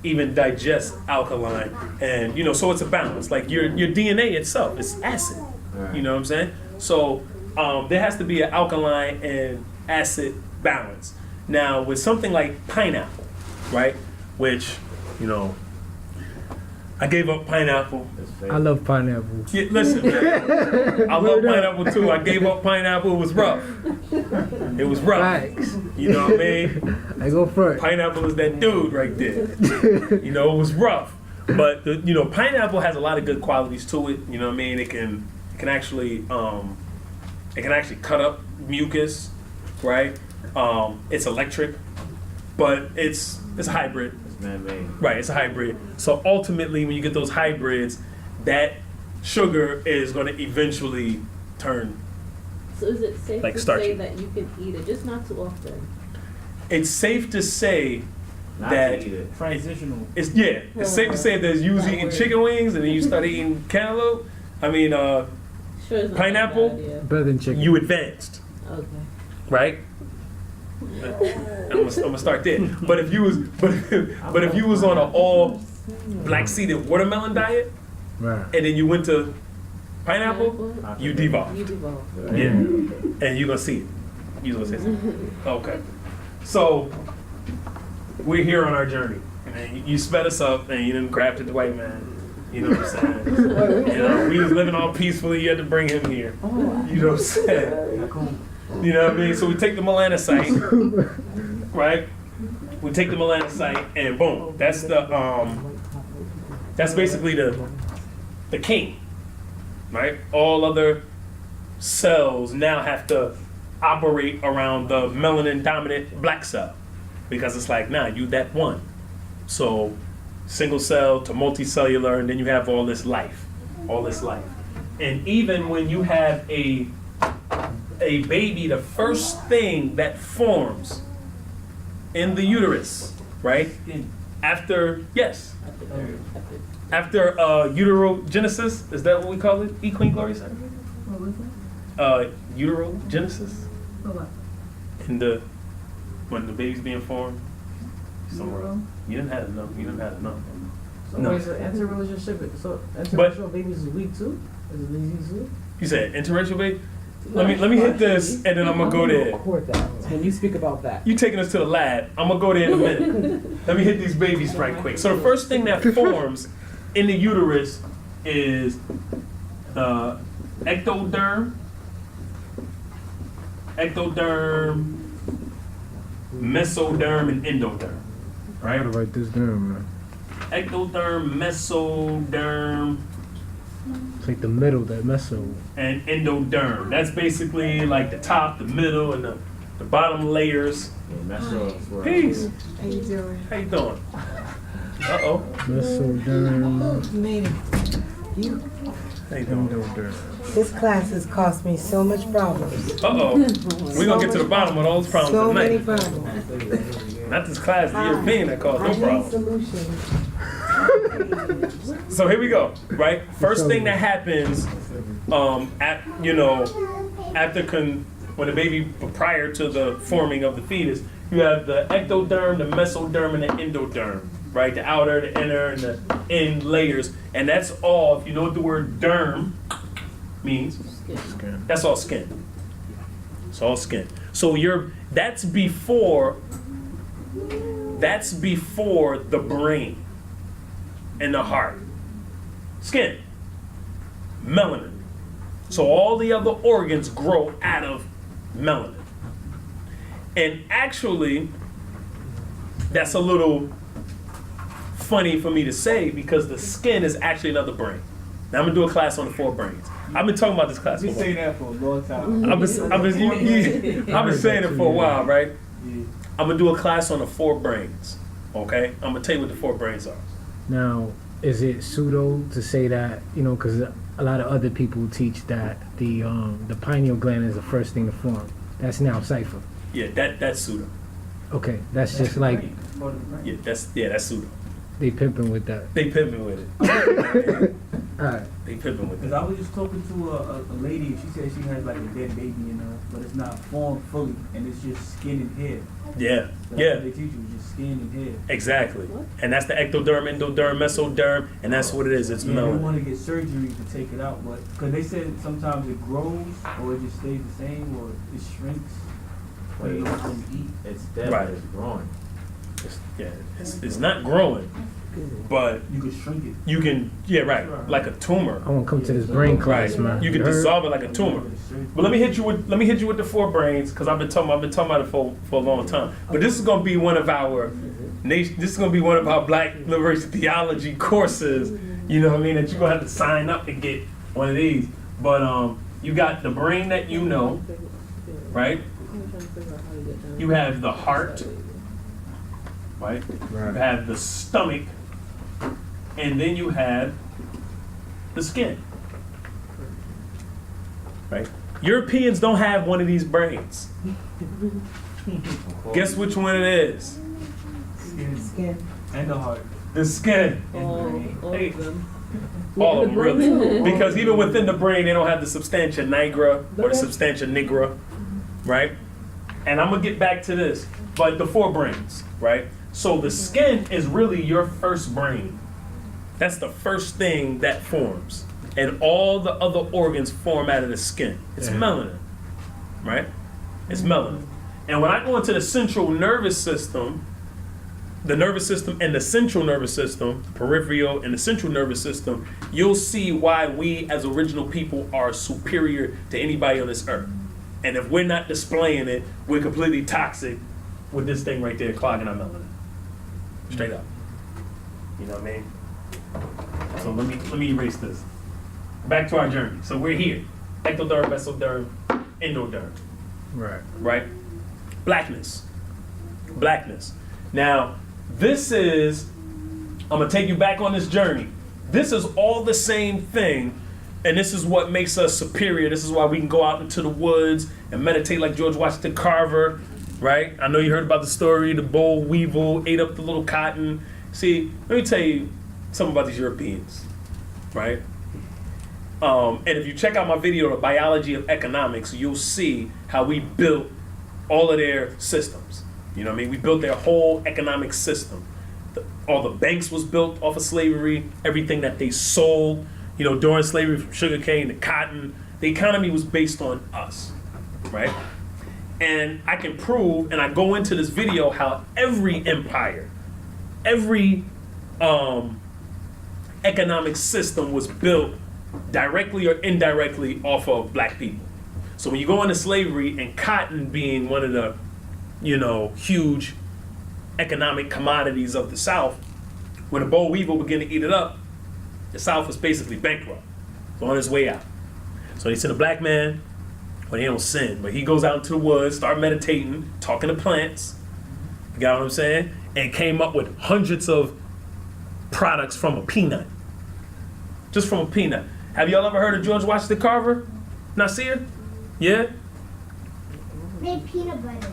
even digest alkaline, and so it's a balance. Like your DNA itself is acid. Right. You know what I'm saying? So there has to be an alkaline and acid balance. Now with something like pineapple, right? Which I gave up pineapple. It's I love pineapple. Yeah, listen, man. I love pineapple too. I gave up pineapple. It was rough. It was rough. Facts. You know what I mean? I go first. Pineapple is that dude right there. It was rough. But pineapple has a lot of good qualities to it. You know what I mean? It can actually cut up mucus, right? It's electric, but it's a hybrid. It's man-made. Right, it's a hybrid. So ultimately, when you get those hybrids, that sugar is going to eventually turn. So is it safe Like to starchy. say that you can eat it, just not too often? It's safe to say Not that to eat it. Transitional. it's safe to say that you was eating chicken wings and then you start eating cantaloupe. I mean, Sure, it's not Pineapple? a bad idea. Better than chicken. you advanced, Okay. right? I'm gonna start there. But if you was on an all black seeded watermelon diet Right. and then you went to pineapple, you devolved. You devolve. Yeah, and you're gonna see it. You're gonna say something. Okay. So we're here on our journey, and you sped us up, and you didn't grafted the white man. You know what I'm saying? We was living all peacefully. You had to bring him here. You know what I'm saying? You know what I mean? So we take the melanosite, right? We take the melanosite, and boom, that's basically the king, right? All other cells now have to operate around the melanin dominant black cell, because it's like, nah, you that one. So single cell to multicellular, and then you have all this life. And even when you have a baby, the first thing that forms in the uterus, right? After uterogenesis, is that what we call it? Queen Glory said? What was that? Uterogenesis? For what? When the baby's being formed. Somewhere else. You didn't have enough. So No. wait, so interrelationship, so interracial babies is weak too? Is it easy too? You said interracial baby? let me hit this, and then I'm gonna go there. Record that when you speak about that. You taking us to the lab. I'm gonna go there in a minute. Let me hit these babies right quick. So the first thing that forms in the uterus is the ectoderm, mesoderm, and endoderm. I Right? gotta write this down, man. Ectoderm, mesoderm, It's like the middle, that meso. and endoderm. That's basically like the top, the middle, and the bottom layers. Yeah, Metro is where- Peace. How you doing? How you doing? Uh-oh. Mesoderm, Made it. You, How you doing? endoderm. this class has cost me so much problems. Uh-oh. We're gonna get to the bottom of those problems So many tonight. problems. Not this class, the European that caused I no need problem. solutions. So here we go, right? First thing that happens, when the baby, prior to the forming of the fetus, you have the ectoderm, the mesoderm, and the endoderm, right? The outer, the inner, and the in layers. And that's all, if you know what the word derm means, that's all skin. It's all skin. So that's before the brain and the heart. Skin. Melanin. So all the other organs grow out of melanin. And actually, that's a little funny for me to say because the skin is actually another brain. Now I'm gonna do a class on the 4 brains. I've been talking about this class for a Been while. saying that for a long time. I've been saying it for a while, right? I'm gonna do a class on the 4 brains. Okay? I'm gonna tell you what the 4 brains are. Now, is it pseudo to say that, because a lot of other people teach that the pineal gland is the first thing to form. That's now cipher. Yeah, that's pseudo. Okay, that's just like Yeah, that's pseudo. they pimping with that. They pimping with it. Alright. They pimping with Because it. I was just talking to a lady, and she said she has like a dead baby in her, but it's not formed fully, and it's just skin and hair. Yeah, That's yeah, what they teach you, just skin and hair. exactly. And that's the ectoderm, endoderm, mesoderm, and that's what it is. It's Yeah, they melanin. want to get surgery to take it out, but because they said sometimes it grows, or it just stays the same, or it shrinks when you don't eat. It's dead, Right. but it's growing. It's not growing, but You could shrink it. you can, like a tumor. I want to come to this brain class, Right. man. You can heard? dissolve it like a tumor. But let me hit you with the 4 brains because I've been talking about it for a long time. But this is gonna be one of our Black Liberation Theology courses. You know what I mean? That you're gonna have to sign up and get one of these. But you got the brain that you know, right? You have the heart, right? You have the stomach, and then you have the skin. Right? Europeans don't have one of these brains. Guess which one it is? Skin. And the heart. The skin. All Hey. of them. All of the them, really. brain. Because even within the brain, they don't have the substantia nigra or the substantia nigra, right? And I'm gonna get back to this, but the 4 brains, right? So the skin is really your first brain. That's the first thing that forms. And all the other organs form out of the skin. It's melanin, right? It's melanin. And when I go into the central nervous system, the nervous system and the central nervous system, peripheral and the central nervous system, you'll see why we as original people are superior to anybody on this earth. And if we're not displaying it, we're completely toxic with this thing right there clogging our melanin. Straight up. You know what I mean? So let me erase this. Back to our journey. So we're here. Ectoderm, mesoderm, endoderm. Right? Blackness. Now, this is, I'm gonna take you back on this journey. This is all the same thing, and this is what makes us superior. This is why we can go out into the woods and meditate like George Washington Carver, right? I know you heard about the story, the boll weevil ate up the little cotton. See, let me tell you something about these Europeans, right? And if you check out my video, The Biology of Economics, you'll see how we built all of their systems. You know what I mean? We built their whole economic system. All the banks was built off of slavery, everything that they sold, during slavery, from sugarcane to cotton, the economy was based on us, right? And I can prove, and I go into this video, how every empire, every economic system was built directly or indirectly off of black people. So when you go into slavery, and cotton being one of the, huge economic commodities of the South, when the boll weevil began to eat it up, the South was basically bankrupt, on his way out. So they sent a black man, well, he don't sin, but he goes out into the woods, start meditating, talking to plants, you got what I'm saying? And came up with hundreds of products from a peanut. Just from a peanut. Have y'all ever heard of George Washington Carver? Nasir? Yeah? Made peanut butter.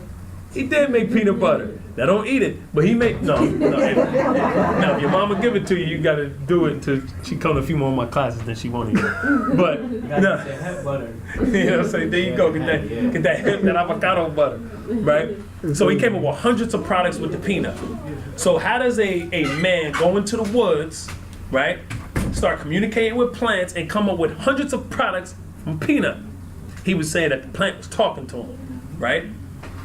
He did make peanut butter. Now don't eat it, but he made, no. Now if your mama give it to you, you gotta do it until she come to a few more of my classes, then she won't eat it. But, You gotta no. get that hemp butter. You know what I'm saying? There you go, get that hemp, that avocado butter, right? So he came up with hundreds of products with the peanut. So how does a man go into the woods, right, start communicating with plants and come up with hundreds of products from peanut? He was saying that the plant was talking to him, right?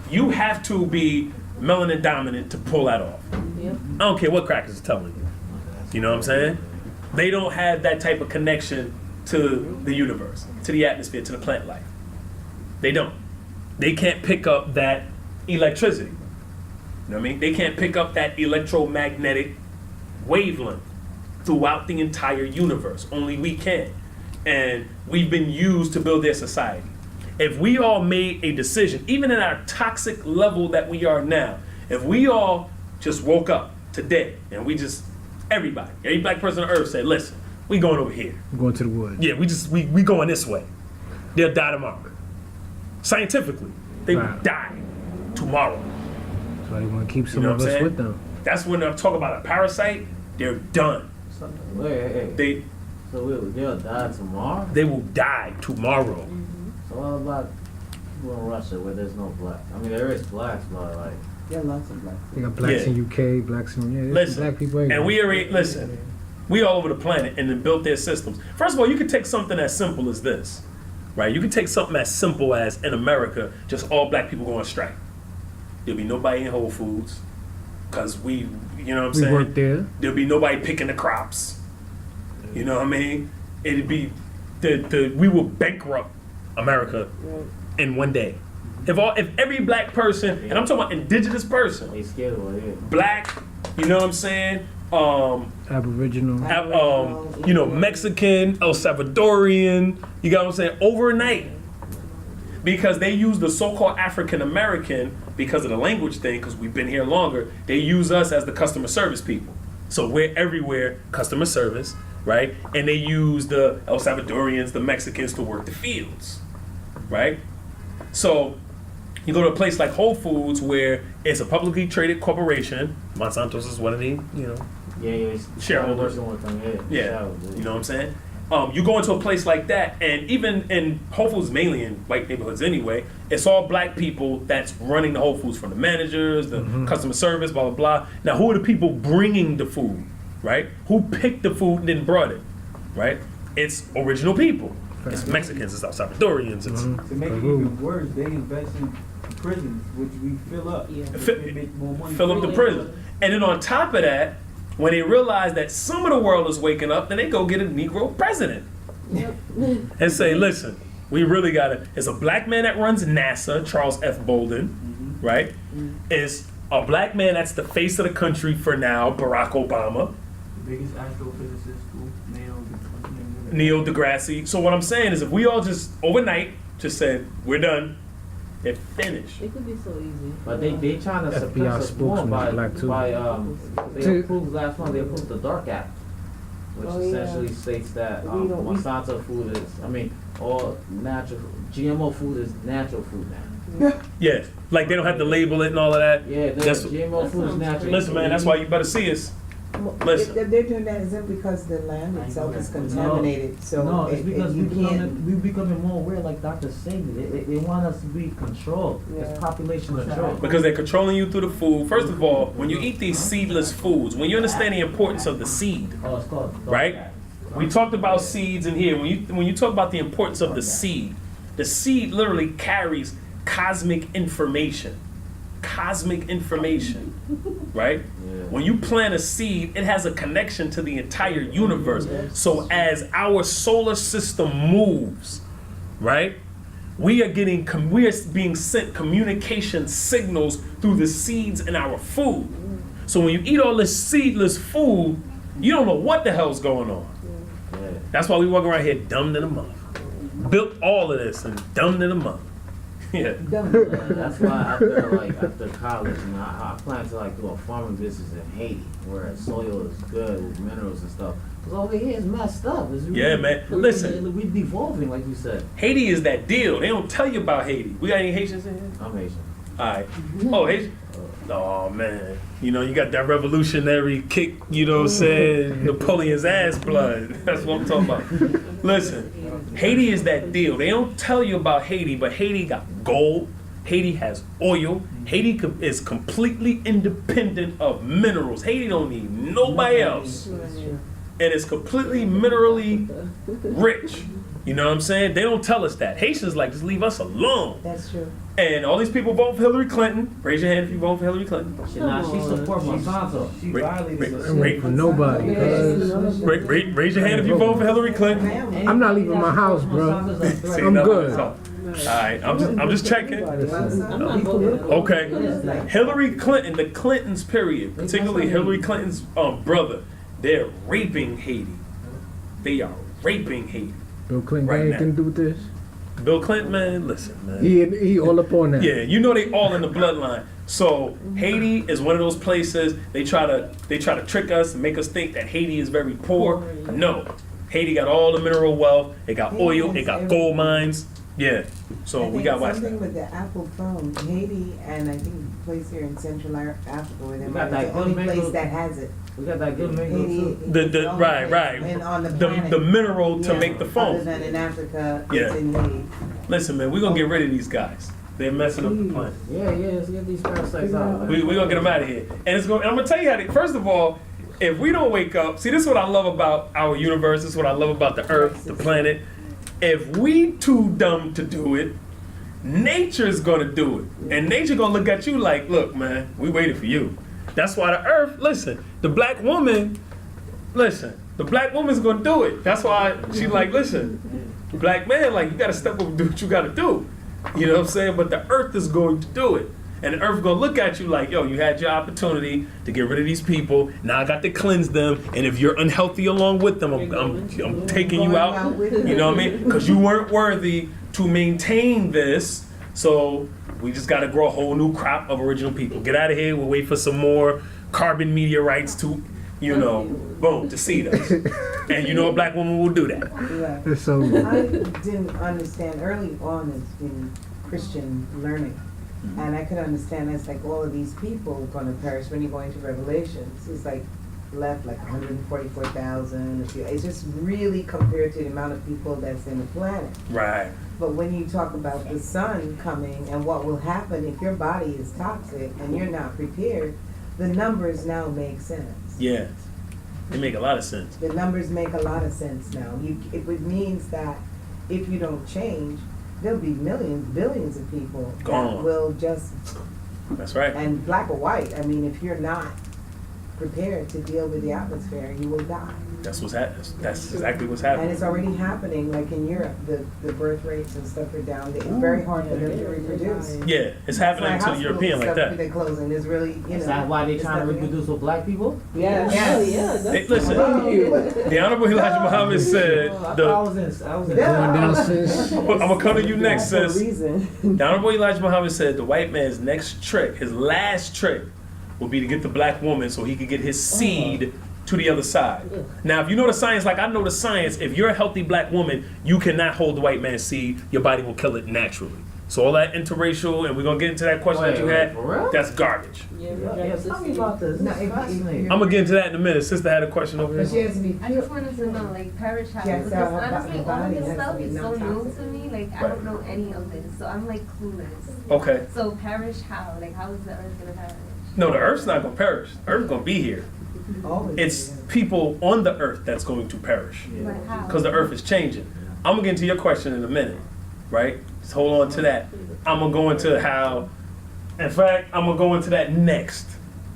You have to be melanin dominant to pull that off. Yep. I don't care what crackers is telling you. You know what I'm saying? They don't have that type of connection to the universe, to the atmosphere, to the plant life. They don't. They can't pick up that electricity. You know what I mean? They can't pick up that electromagnetic wavelength throughout the entire universe. Only we can. And we've been used to build their society. If we all made a decision, even at our toxic level that we are now, if we all just woke up today and we just, every black person on earth said, listen, we going over here. I'm going to the woods. Yeah, we going this way. They'll die tomorrow. Scientifically, they will die tomorrow. That's why they want to keep some You know of what I'm us saying? with them. That's when I'm talking about a parasite, they're done. Wait. So they'll die tomorrow? They will die tomorrow. So what about people in Russia where there's no black? I mean, there is blacks, but like... There are lots of blacks. They got blacks Yeah. in UK, blacks in there's Listen, black people everywhere. and we already, listen, we all over the planet and then built their systems. First of all, you could take something as simple as this, right? You could take something as simple as, in America, just all black people go on strike. There'll be nobody in Whole Foods, because you know what I'm we saying? work there. There'll be nobody picking the crops. You know what I mean? It'd be, we will bankrupt America in one day. If every black person, and I'm talking about indigenous person, They scared of it. black, you know what I'm saying? Aboriginal. Mexican, El Salvadorian, you got what I'm saying? Overnight. Because they use the so-called African American, because of the language thing, because we've been here longer, they use us as the customer service people. So we're everywhere, customer service, right? And they use the El Salvadorians, the Mexicans to work the fields, right? So you go to a place like Whole Foods where it's a publicly traded corporation. Monsanto's is one of the, Yeah, shareholders. Working with them, Yeah, shareholders. you know what I'm saying? You go into a place like that, and even in Whole Foods, mainly in white neighborhoods anyway, it's all black people that's running the Whole Foods, from the managers, the customer service, blah, blah, blah. Now, who are the people bringing the food, right? Who picked the food and then brought it, right? It's original people. It's Mexicans, it's El Salvadorians, it's... To make it even worse, they invest in prisons, which we fill up. Yeah. Which they make more money. Fill up the prison. And then on top of that, when they realize that some of the world is waking up, then they go get a Negro president. Yep. And say, listen, we really gotta, it's a black man that runs NASA, Charles F. Bolden, right? It's a black man that's the face of the country for now, Barack Obama, The biggest astrophysicist, Neil deGrasse. So what I'm saying is, if we all just overnight just said, we're done, it finished. It could be so easy. But they trying to FBI suppress us more spokesman is black, too. they approved last month, they approved the Dark Act, which Oh, yeah. essentially states that We don't- we- Monsanto food is, all natural, GMO food is natural food now. Yeah, like they don't have to label it and all of that. Yeah, That's- GMO that food is sounds natural. crazy. Listen, man, that's why you better see us. Listen. They're doing that, is it because the land itself is contaminated, so No, it's because you can't. we're becoming more aware, like Dr. said, they want us to be controlled. Yeah. It's population control. Because they're controlling you through the food. First of all, when you eat these seedless foods, when you understand the importance of the seed, Oh, it's called Dark right? Act. We talked about seeds in here. When you talk about the importance of the seed literally carries cosmic information. Cosmic information, right? When you plant a seed, it has a connection to the entire universe. So as our solar system moves, right? We are being sent communication signals through the seeds in our food. So when you eat all this seedless food, you don't know what the hell's going on. That's why we walk around here dumb to the mother. Built all of this and dumb to the mother. Yeah. That's why after college, I plan to do a farming business in Haiti, where soil is good with minerals and stuff. Cause over here it's messed up. It's really, man. Listen, we're devolving, like you said. Haiti is that deal. They don't tell you about Haiti. We got any Haitians in here? I'm Haitian. All right. Oh, Haitian. Oh man, you got that revolutionary kick, what I'm saying, Napoleon's ass blood. That's what I'm talking about. Listen, Haiti is that deal. They don't tell you about Haiti, but Haiti got gold. Haiti has oil. Haiti is completely independent of minerals. Haiti don't need nobody else. And it's completely minerally rich. You know what I'm saying? They don't tell us that. Haitians just leave us alone. That's true. And all these people vote for Hillary Clinton. Raise your hand if you vote for Hillary Clinton. She supports Monsanto. She violated us. Ain't for nobody. Raise your hand if you vote for Hillary Clinton. I'm not leaving my house, bro. See, I'm no, good. so- all right, I'm just checking. I'm not voting. Okay, Hillary Clinton, the Clintons, period, particularly Hillary Clinton's brother, they're raping Haiti. They are raping Haiti. Bill Clinton Right got anything now. to do with this? Bill Clinton, man, listen, man. He all up on that. Yeah, they all in the bloodline. So Haiti is one of those places they try to trick us and make us think that Haiti is very poor. No, Haiti got all the mineral wealth. It got oil. It got gold mines. Yeah. So we got to watch something that. with the Apple phone, Haiti, and I think a place here in Central Africa where We they're got that the only good place mango. that has it. We got that good mango Haiti, too. it's The the only right. place on the planet. The mineral to Yeah, make the Other phone. than in Africa, Yeah. it's in Haiti. Listen, man, we're gonna get rid of these guys. They're messing up the planet. Yeah, let's get these parasites out. We're gonna get them out of here. And I'm gonna tell you first of all, if we don't wake up, see, this is what I love about our universe, this is what I love about the earth, the planet. If we too dumb to do it, nature's gonna do it. And nature gonna look at you like, look, man, we waited for you. That's why the earth, listen, the black woman's gonna do it. That's why she listen, black man, you gotta step up and do what you gotta do. You know what I'm saying? But the earth is going to do it. And the earth gonna look at you like, yo, you had your opportunity to get rid of these people. Now I got to cleanse them. And if you're unhealthy along with them, I'm taking you out. You know what I mean? Because you weren't worthy to maintain this. So we just got to grow a whole new crop of original people. Get out of here. We'll wait for some more carbon meteorites to, boom, to seed us. And a black woman will do that. Yeah. It's so I didn't understand early on in Christian learning. And I could understand it's all of these people going to perish when you go into Revelations. It's left 144,000. It's just really compared to the amount of people that's in the planet. Right. But when you talk about the sun coming and what will happen if your body is toxic and you're not prepared, the numbers now make sense. Yeah. They make a lot of sense. The numbers make a lot of sense now. It means that if you don't change, there'll be millions, billions of people Gone. that will just, That's right. and black or white, I mean, if you're not prepared to deal with the atmosphere, you will die. That's what's happening. That's exactly what's And happening. it's already happening, like in Europe, the birth rates and stuff are down. It's very hard for them to reproduce. Yeah, it's happening to the European like that. They're closing. There's really, Is that why they trying to reproduce with black people? Yes. Yes. Hey, listen, the Honorable Elijah Muhammad said, I the, was in. going down, sis. I'm going to come to you next, For a sis. reason. The Honorable Elijah Muhammad said the white man's next trick, his last trick, will be to get the black woman so he could get his seed to the other side. Now, if you know the science, like I know the science, if you're a healthy black woman, you cannot hold the white man's seed. Your body will kill it naturally. So all that interracial, and we're going to get into that question that you had, for real? that's garbage. Yeah, Tell me about this. No, This is fascinating. I'm going to get into that in a minute. Sister had a question over But she here. has to be I just wanted to know, parish house, Yes, because her honestly, all body this has to stuff be is so new non-toxic. to me, I Right. don't know any of this, so I'm clueless. Okay. So parish how? How is the earth gonna perish? No, the earth's not going to perish. The earth's going to be here. Always. It's people on the earth that's going to perish But how? because the earth is changing. I'm gonna get into your question in a minute, right? Just hold on to that. I'm gonna go into how, in fact, I'm gonna go into that next,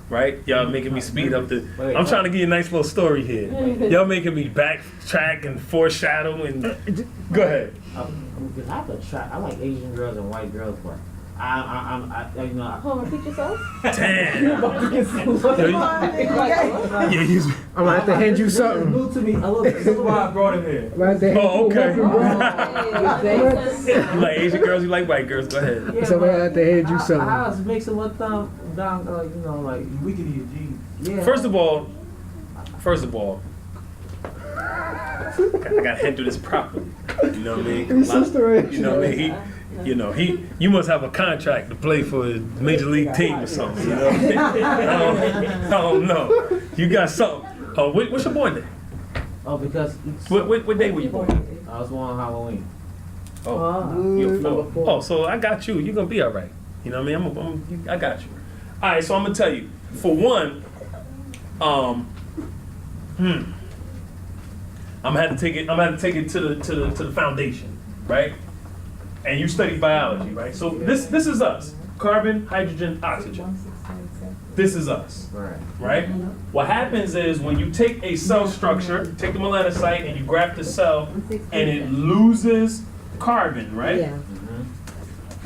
right? Y'all making me speed up the, I'm trying to give you a nice little story here. Y'all making me backtrack and foreshadow and, go ahead. Because I have to try. I like Asian girls and white girls, but you know. Hold on, repeat yourself. Damn. I'm gonna have to hand you something. New to me. This is why I brought him here. I'm gonna have to hand Oh, you a okay. weapon, bro. You like Asian girls, you like white girls, go ahead. Yeah, So I'm gonna have to hand you I something. was mixing with them down, you know, like We could eat jeans. yeah. First of all, I gotta handle this properly. You know what I mean? Your sister is. You know what I mean? You must have a contract to play for a major league team or something. You know? I don't know. You got something. Oh, what's your born day? Oh, because What day were you born? I was born on Halloween. Oh, you're Number 4. four. Oh, so I got you. You're gonna be all right. You know what I mean? I got you. All right, so I'm gonna tell you. For one, I'm gonna have to take it. I'm gonna have to take it to the foundation, right? And you study biology, right? So this is us: carbon, hydrogen, oxygen. This is us, Right. right? What happens is when you take a cell structure, take the melanocyte, and you graft the cell, and it loses carbon, right? Yeah.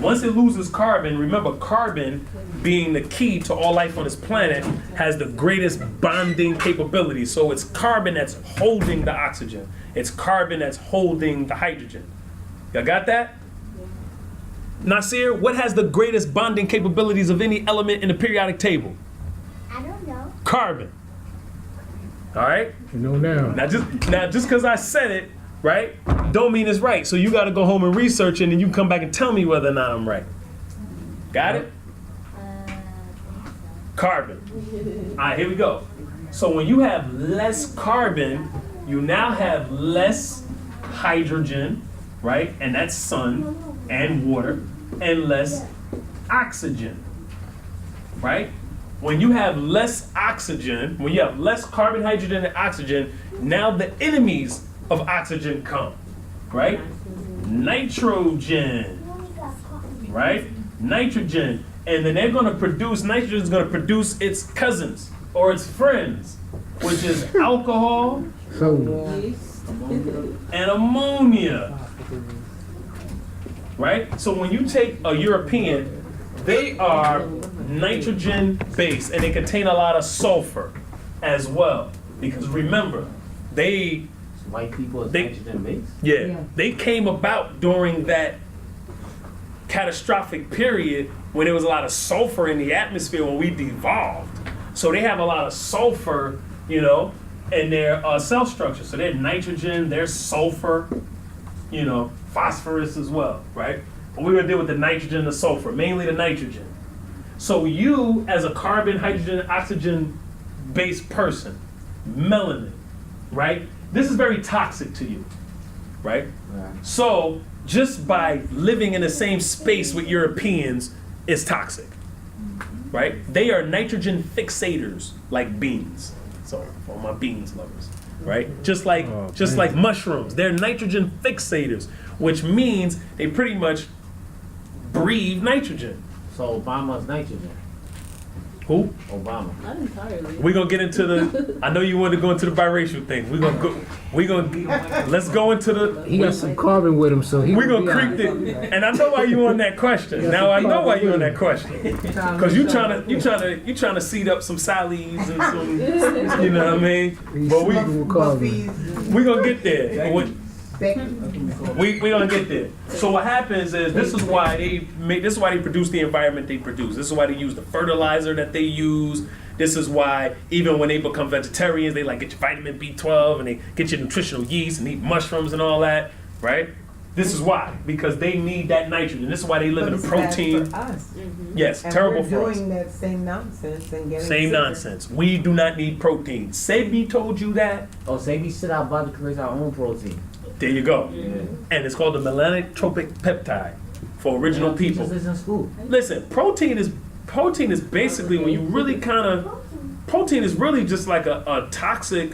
Once it loses carbon, remember carbon being the key to all life on this planet has the greatest bonding capability. So it's carbon that's holding the oxygen. It's carbon that's holding the hydrogen. Y'all got that? Nasir, what has the greatest bonding capabilities of any element in the periodic table? I don't know. Carbon. All right? You know now. Now just because I said it, right, don't mean it's right. So you got to go home and research it, and then you come back and tell me whether or not I'm right. Got it? Carbon. All right, here we go. So when you have less carbon, you now have less hydrogen, right? And that's sun and water, and less oxygen, right? When you have less oxygen, when you have less carbon, hydrogen, and oxygen, now the enemies of oxygen come, right? Nitrogen, right? Nitrogen. And then they're gonna produce, nitrogen is gonna produce its cousins or its friends, which is alcohol So and ammonia, right? So when you take a European, they are nitrogen based and they contain a lot of sulfur as well. Because remember, White people is They- nitrogen based. they came about during that catastrophic period when there was a lot of sulfur in the atmosphere when we devolved. So they have a lot of sulfur, you know, in their cell structure. So they're nitrogen, they're sulfur, you know, phosphorus as well, right? But we're gonna deal with the nitrogen, the sulfur, mainly the nitrogen. So you, as a carbon, hydrogen, oxygen-based person, melanin, right? This is very toxic to you, right? Right. So just by living in the same space with Europeans is toxic, right? They are nitrogen fixators like beans. So for all my beans lovers, right? Just like mushrooms, they're nitrogen fixators, which means they pretty much breathe nitrogen. So Obama's nitrogen. Who? Obama. Not entirely. We're gonna get into the. I know you wanted to go into the biracial thing. Let's go into the. he got some carbon with him, so he. We're gonna gonna creep it, and I know why you on that question. Now I know why you on that question, because you trying to seed up some Sally's and some, you know what I mean. But we gonna get there. We gonna get there. So what happens is this is why they produce the environment they produce. This is why they use the fertilizer that they use. This is why even when they become vegetarians, they like get your vitamin B12 and they get your nutritional yeast and eat mushrooms and all that, right? This is why, because they need that nitrogen. This is why they live in a protein. For us. Yes, And terrible we're for us. doing that same nonsense and getting Same sicker. nonsense. We do not need protein. Sebi told you that. Oh, say we sit our body to create our own protein. There you go. Yeah. And it's called the melanotropic peptide for original people. Teachers this in school. Listen, protein is basically when you really kind of protein is really just like a toxic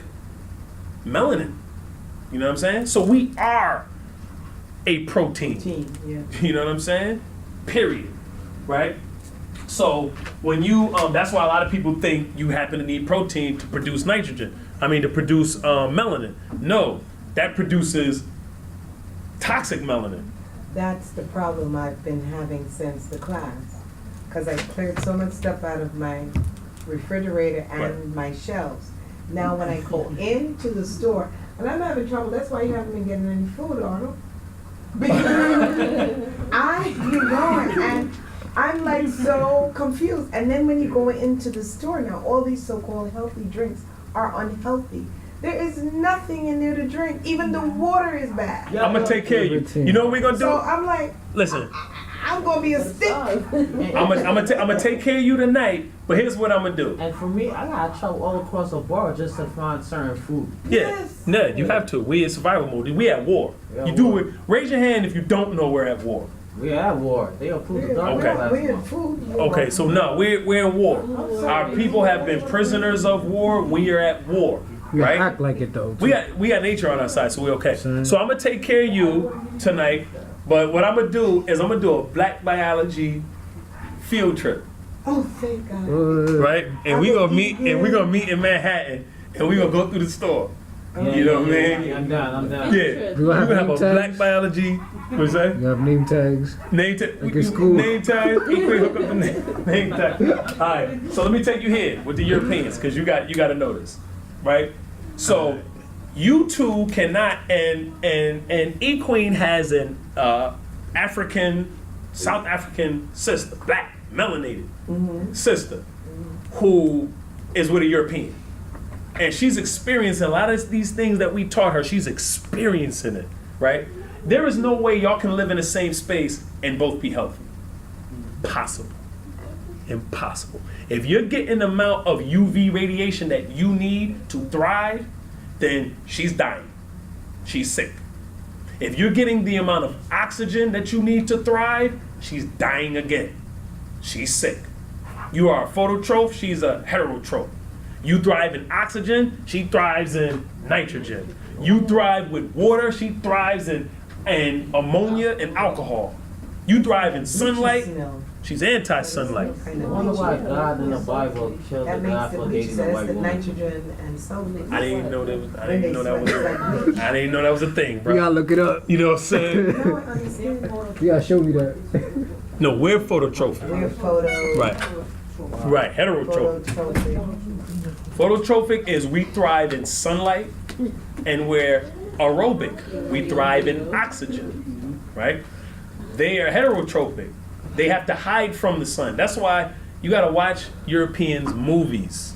melanin. You know what I'm saying? So we are a protein. Yeah. You know what I'm saying? Period. Right? So when you, that's why a lot of people think you happen to need protein to produce nitrogen. To produce melanin. No, that produces toxic melanin. That's the problem I've been having since the class. Because I cleared so much stuff out of my refrigerator and my shelves. Now when I go into the store, and I'm having trouble, that's why you haven't been getting any food, Arnold. Because and I'm like so confused. And then when you go into the store now, all these so-called healthy drinks are unhealthy. There is nothing in there to drink. Even the water is bad. I'm gonna take care of you. You know what we're gonna do? So I'm like, listen, I'm gonna be a stick. I'm gonna take care of you tonight, but here's what I'm gonna do. And for me, I gotta travel all across the board just to find certain food. Yes. Yeah, you have to. We in survival mode. We at war. Yeah, You do war. it. Raise your hand if you don't know we're at war. We're at war. They approved the dark Okay. last We're in month. food. Okay, so no, we're in war. Our people have been prisoners of war. We are at war. We gotta Right? act like it though. We got nature on our side, so we're okay. Sure. So I'm gonna take care of you tonight, but what I'm gonna do is I'm gonna do a black biology field trip, Oh, thank God. right? And we gonna meet in Manhattan, and we gonna go through the store. You know what I mean? I'm down. I'm down. Yeah, We we're gonna have gonna have name a black tags? biology. What's that? You have name tags. Name tag. Like in school. Name tag. Equally hook up the name tag. All right. So let me take you here with the Europeans, because you got to know this, right? So you two cannot, and E Queen has an South African sister, black melanated sister, who is with a European, and she's experiencing a lot of these things that we taught her. She's experiencing it, right? There is no way y'all can live in the same space and both be healthy. Impossible. If you're getting the amount of UV radiation that you need to thrive, then she's dying. She's sick. If you're getting the amount of oxygen that you need to thrive, she's dying again. She's sick. You are a phototroph, she's a heterotroph. You thrive in oxygen, she thrives in nitrogen. You thrive with water, she thrives in ammonia and alcohol. You thrive in sunlight, Smell. she's anti-sunlight. Kind I of wonder why God in the Bible killed the that guy makes for the bleach dating a says white the woman. nitrogen and sulfur. I didn't even know that was. I When didn't they even know that was. sweat, it's like bleach. I didn't even know that was a thing, We bro. gotta look it up. You know what I'm saying? No, I understand. You gotta show me that. No, we're phototrophic. We're photo. Right. Right. Heterotrophic. Phototrophic. Phototrophic is we thrive in sunlight, and we're aerobic. We thrive in oxygen. Right? They are heterotrophic. They have to hide from the sun. That's why you gotta watch Europeans' movies.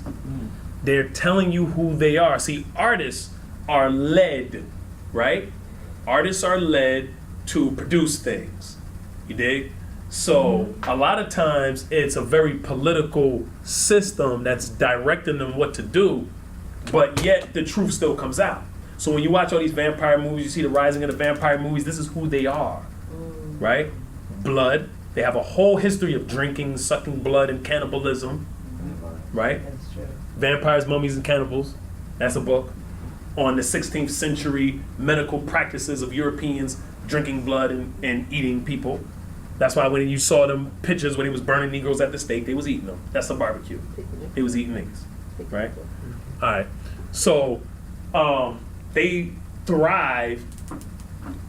They're telling you who they are. See, artists are led, right? Artists are led to produce things. You dig? So a lot of times it's a very political system that's directing them what to do, but yet the truth still comes out. So when you watch all these vampire movies, you see the rising of the vampire movies, this is who they are, right? Blood. They have a whole history of drinking, sucking blood, and cannibalism, right? That's true. Vampires, Mummies, and Cannibals. That's a book on the 16th century medical practices of Europeans drinking blood and eating people. That's why when you saw them pictures when he was burning Negroes at the stake, they was eating them. That's a barbecue. They was eating niggas, right? All right. So they thrive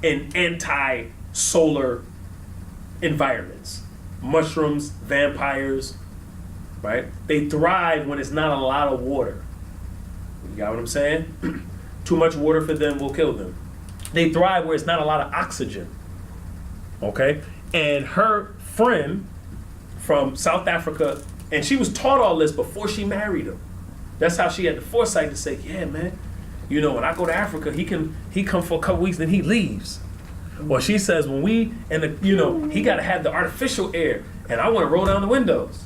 in anti-solar environments. Mushrooms, vampires, right? They thrive when it's not a lot of water. You got what I'm saying? Too much water for them will kill them. They thrive where it's not a lot of oxygen. Okay? And her friend from South Africa, and she was taught all this before she married him. That's how she had the foresight to say, yeah, man, you know, when I go to Africa, he come for a couple weeks, then he leaves. Or she says, when we, he got to have the artificial air, and I want to roll down the windows.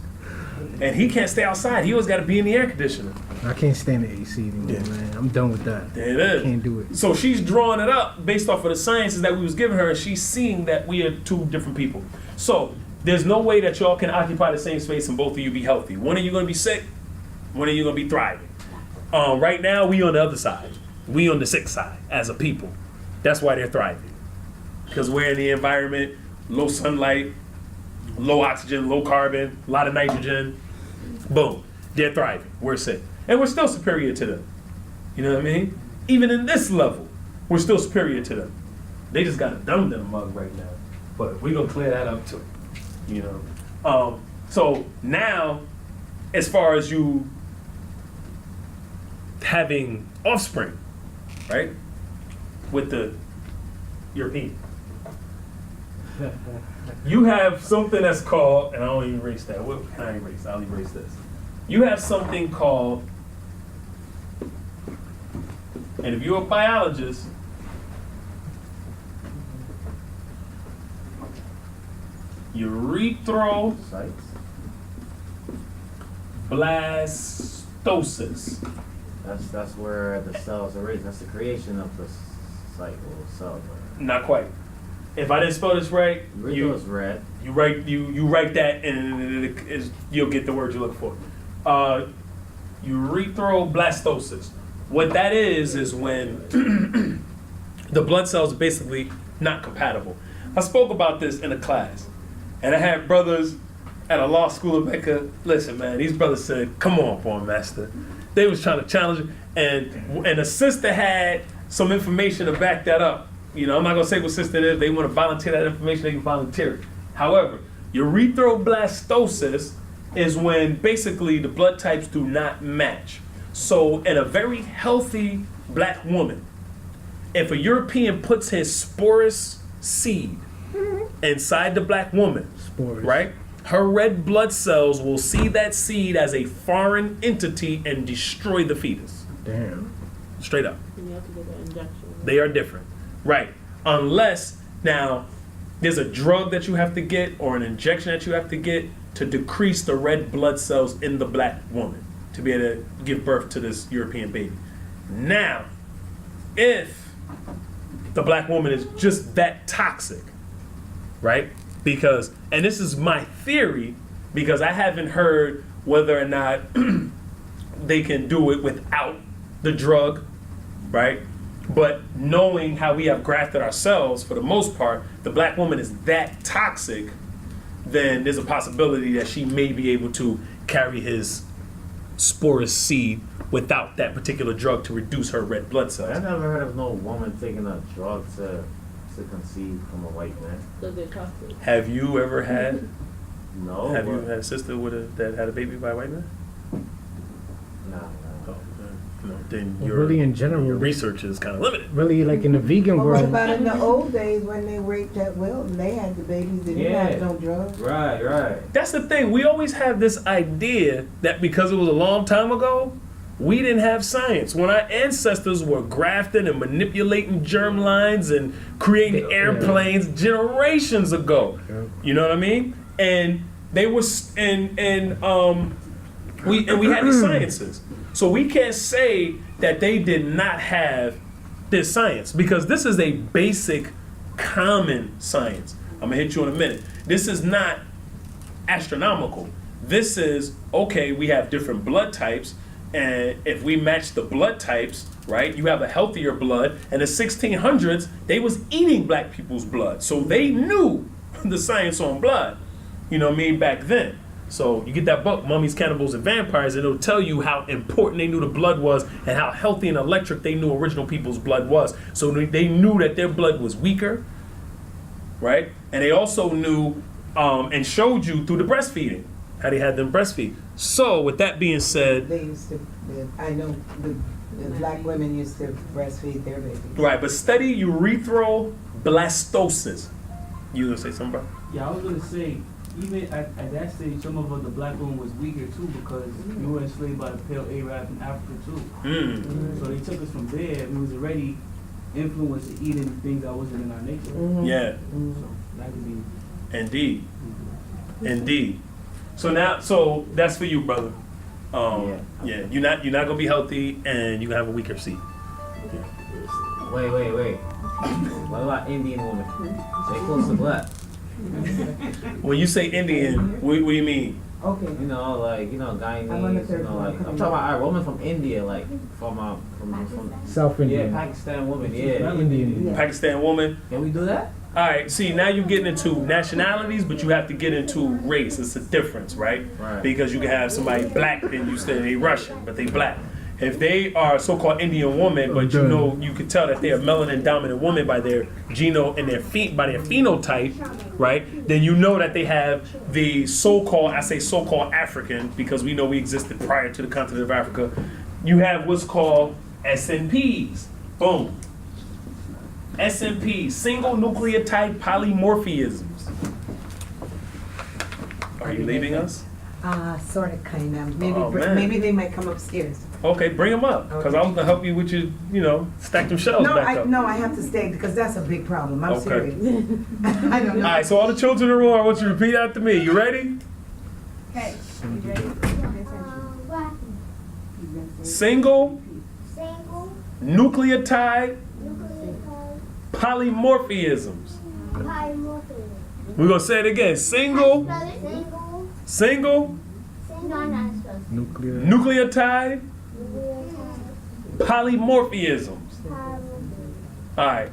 And he can't stay outside. He always got to be in the air conditioner. I can't stand the AC anymore, man. I'm done with that. There it is. Can't do it. So she's drawing it up based off of the sciences that we was giving her, and she's seeing that we are two different people. So there's no way that y'all can occupy the same space and both of you be healthy. One of you going to be sick, When are you gonna be thriving? Right now, we on the other side. We on the sick side as a people. That's why they're thriving. Because we're in the environment, low sunlight, low oxygen, low carbon, a lot of nitrogen. Boom, they're thriving. We're sick. And we're still superior to them. You know what I mean? Even in this level, we're still superior to them. They just got a dumb mug right now. But we're going to clear that up too. You know? So now, as far as you having offspring, right? With the European. You have something that's called, and I don't erase that. What can I erase? I'll erase this. You have something called, and if you're a biologist, erythroblastosis. That's where the cells are raised. That's the creation of the cycle of cells. Not quite. If I didn't spell this right, Urethra is red. you write that, and you'll get the word you're looking for. Erythroblastosis. What that is when the blood cells are basically not compatible. I spoke about this in a class, and I had brothers at a law school in Mecca. Listen, man, these brothers said, "Come on, Born Master." They was trying to challenge it, and a sister had some information to back that up. You know, I'm not gonna say what sister it is. They want to volunteer that information, they can volunteer it. However, erythroblastosis is when basically the blood types do not match. So in a very healthy black woman, if a European puts his sporous seed inside the black woman, right? Her red blood cells will see that seed as a foreign entity and destroy the fetus. Damn. Straight up. And you have to get an injection. They are different. Right. Unless now there's a drug that you have to get or an injection that you have to get to decrease the red blood cells in the black woman to be able to give birth to this European baby. Now, if the black woman is just that toxic, right? Because, and this is my theory, because I haven't heard whether or not they can do it without the drug, right? But knowing how we have grafted ourselves, for the most part, the black woman is that toxic, then there's a possibility that she may be able to carry his sporous seed without that particular drug to reduce her red blood I cells. never heard of no woman taking a drug to conceive from a white man. So they're toxic. Have you ever had, No. have you but- had a sister that had a baby by a white man? Nah. Oh, no, then Well, your, really in general, your research is kind of limited. Really, like in the vegan Well, what world, about in the old days when they raped at will and they had the babies, they didn't have Yeah. no drugs? Right. That's the thing. We always have this idea that because it was a long time ago, we didn't have science. When our ancestors were grafting and manipulating germ lines and creating Yeah. airplanes generations ago. Yeah. You know what I mean? And they were we had the sciences. So we can't say that they did not have this science, because this is a basic common science. I'm gonna hit you in a minute. This is not astronomical. This is, okay, we have different blood types, and if we match the blood types, right, you have a healthier blood. In the 1600s, they was eating black people's blood. So they knew the science on blood, you know what I mean, back then. So you get that book, Mummies, Cannibals, and Vampires, and it'll tell you how important they knew the blood was and how healthy and electric they knew original people's blood was. So they knew that their blood was weaker, right? And they also knew and showed you through the breastfeeding, how they had them breastfeed. So with that being said, They used to, I know the black women used to breastfeed their babies. right, but study erythroblastosis. You gonna say something, bro? Yeah, I was gonna say, even at that stage, some of the black woman was weaker too, because we were enslaved by the pale Arab in Africa too. So they took us from there. We was already influenced to eating things that wasn't in our nature. Yeah, So that could be. indeed. Indeed. So that's for you, brother. Yeah, you're not gonna be healthy, and you're gonna have a weaker seed. Wait. What about Indian woman? They close to black. When you say Indian, what do you mean? Okay. You know, like, you know, I'm on the Guyanese, third you know, one, like, I'm coming talking about up. a woman from India, like, from South yeah, Indian. Pakistan woman, yeah. Indian. Yeah. Pakistan woman. Can we do that? All right, see, now you're getting into nationalities, but you have to get into race. It's a difference, right? Right. Because you can have somebody black, then you say they Russian, but they black. If they are a so-called Indian woman, but you know, you can tell that they're a melanin dominant woman by their geno and by their phenotype, right? Then you know that they have the so-called, I say so-called African, because we know we existed prior to the continent of Africa. You have what's called SNPs. Boom. SNPs, single nucleotide polymorphisms. Are you leaving us? Sort of, kind of. Maybe, Oh, man. maybe they might come upstairs. Okay, bring them up, because I want to help you with your, stack them shelves No, back up. I have to stay because that's a big problem. I'm Okay. serious. I don't All know. right, so all the children in the room, I want you to repeat after me. You ready? Okay, you ready? Pay attention. What? Single Single nucleotide nucleotide polymorphisms. polymorphism. We're going to say it again. Single Single. No, not supposed Nuclear. nucleotide to. polymorphisms. All right.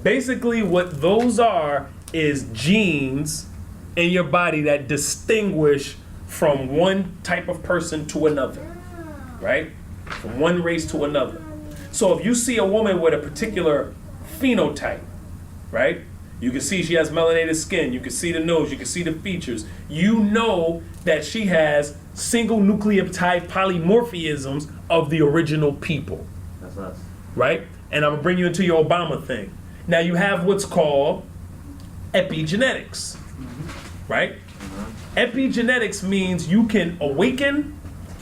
Basically, what those are is genes in your body that distinguish from one type of person to another, right? From one race to another. So if you see a woman with a particular phenotype, right? You can see she has melanated skin. You can see the nose. You can see the features. You know that she has single nucleotide polymorphisms of the original people, That's us. right? And I'm gonna bring you into your Obama thing. Now you have what's called epigenetics, right? Epigenetics means you can awaken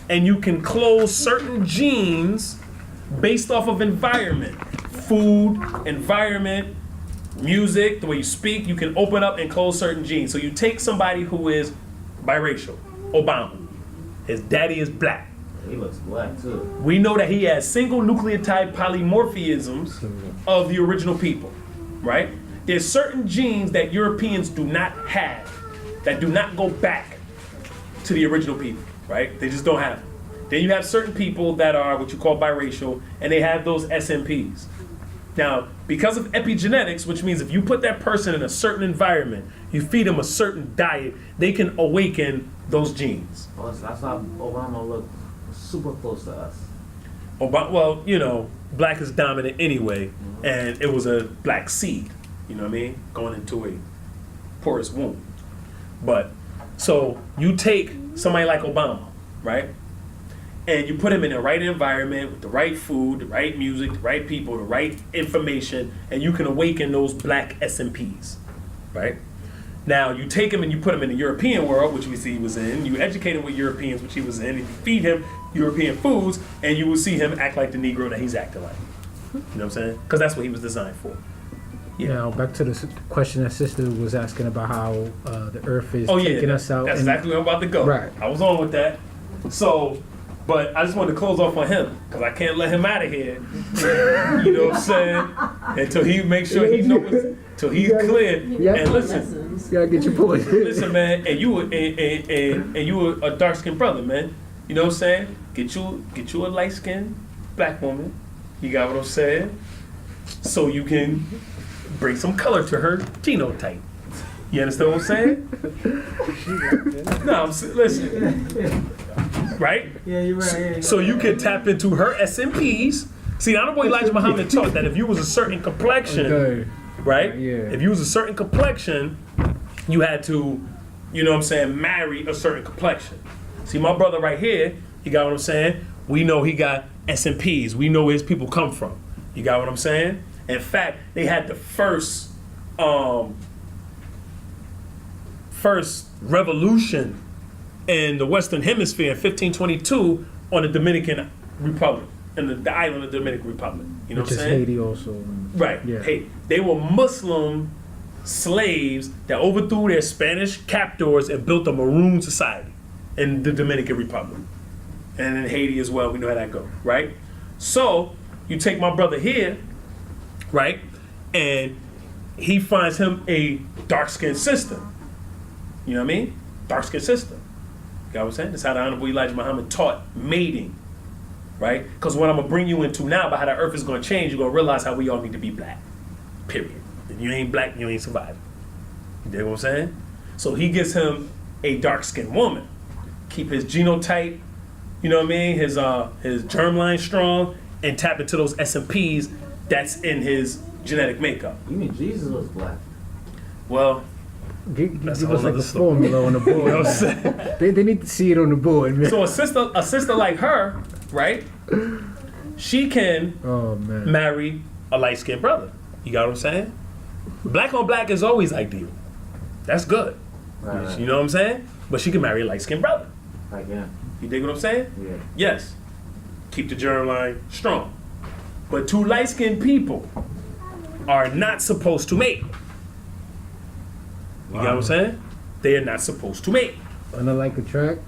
and you can close certain genes based off of environment, food, environment, music, the way you speak. You can open up and close certain genes. So you take somebody who is biracial, Obama. His daddy is black. He looks black, too. We know that he has single nucleotide polymorphisms of the original people, right? There's certain genes that Europeans do not have, that do not go back to the original people, right? They just don't have them. Then you have certain people that are what you call biracial, and they have those SNPs. Now, because of epigenetics, which means if you put that person in a certain environment, you feed them a certain diet, they can awaken those genes. Oh, so that's why Obama looked super close to us. Well, black is dominant anyway, and it was a black seed, you know what I mean, going into a porous womb. But, so you take somebody like Obama, right? And you put him in the right environment with the right food, the right music, the right people, the right information, and you can awaken those black SNPs, right? Now, you take him and you put him in the European world, which we see he was in, you educate him with Europeans, which he was in, and you feed him European foods, and you will see him act like the Negro that he's acting like. You know what I'm saying? Because that's what he was designed for. Yeah. Now, back to the question that sister was asking about how the earth is Oh, yeah. taking us out. That's and- exactly where I'm about to go. Right. I was on with that. So, but I just wanted to close off on him, because I can't let him out of here. You know what I'm saying? Until he makes sure he knows, till he's clear. Yeah. And listen, Lessons. You gotta get your point. listen, man, and you were a dark skinned brother, man. You know what I'm saying? Get you a light skinned black woman. You got what I'm saying? So you can bring some color to her genotype. You understand what I'm saying? No, listen. Right? Yeah, you're right. So you can tap into her SNPs. See, Honorable Elijah Muhammad taught that if you was a certain complexion, Okay. right? Yeah. If you was a certain complexion, you had to, you know what I'm saying, marry a certain complexion. See, my brother right here, you got what I'm saying? We know he got SNPs. We know where his people come from. You got what I'm saying? In fact, they had the first revolution in the Western Hemisphere in 1522 on the Dominican Republic, in the island of the Dominican Republic. You know Which what I'm is saying? Haiti also. Right. Yeah. Hey, they were Muslim slaves that overthrew their Spanish captors and built a maroon society in the Dominican Republic. And in Haiti as well, we know how that goes, right? So, you take my brother here, right? And he finds him a dark-skinned sister. You know what I mean? Dark-skinned sister. You know what I'm saying? That's how the Honorable Elijah Muhammad taught mating, right? Because what I'm going to bring you into now about how the earth is going to change, you're going to realize how we all need to be black, period. If you ain't black, you ain't surviving. You dig what I'm saying? So he gets him a dark-skinned woman. Keep his genotype, you know what I mean, his germline strong, and tap into those SMPs that's in his genetic makeup. You mean Jesus was black? Well, Give That's us a whole like nother a story. formula on the board. you know what I'm saying? They need to see it on the board, man. So a sister like her, right? She can Oh man. marry a light-skinned brother. You got what I'm saying? Black on black is always ideal. That's good. Right. You know what I'm saying? But she can marry a light-skinned brother. Like, yeah. You dig what I'm saying? Yeah. Yes. Keep the germline strong. But two light-skinned people are not supposed to mate. You got what I'm saying? They are not supposed to mate. Unlike attract,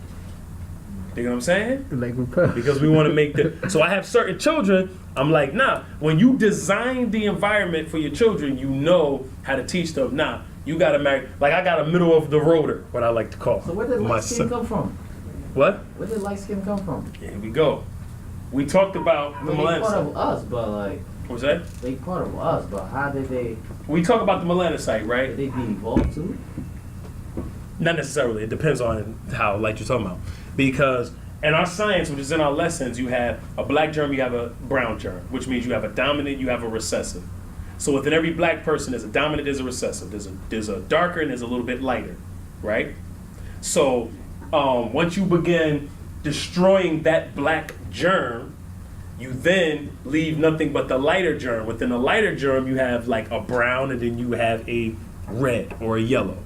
You know what I'm saying? like repel. Because we want to make the. So I have certain children. I'm like, nah. When you design the environment for your children, you know how to teach them. Nah, you gotta marry. Like I got a middle of the roader, what I like to call. So where did my light skin son. come from? What? Where did light skin come from? Here we go. We talked about I the mean, they part melanocyte. of us, but like, What's that? they part of us, but how did they We talk about the melanocyte, right? be evolved too? Not necessarily. It depends on how, like you're talking about. Because in our science, which is in our lessons, you have a black germ, you have a brown germ, which means you have a dominant, you have a recessive. So within every black person, there's a dominant, there's a recessive. There's a darker and there's a little bit lighter, right? So once you begin destroying that black germ, you then leave nothing but the lighter germ. Within the lighter germ, you have like a brown and then you have a red or a yellow.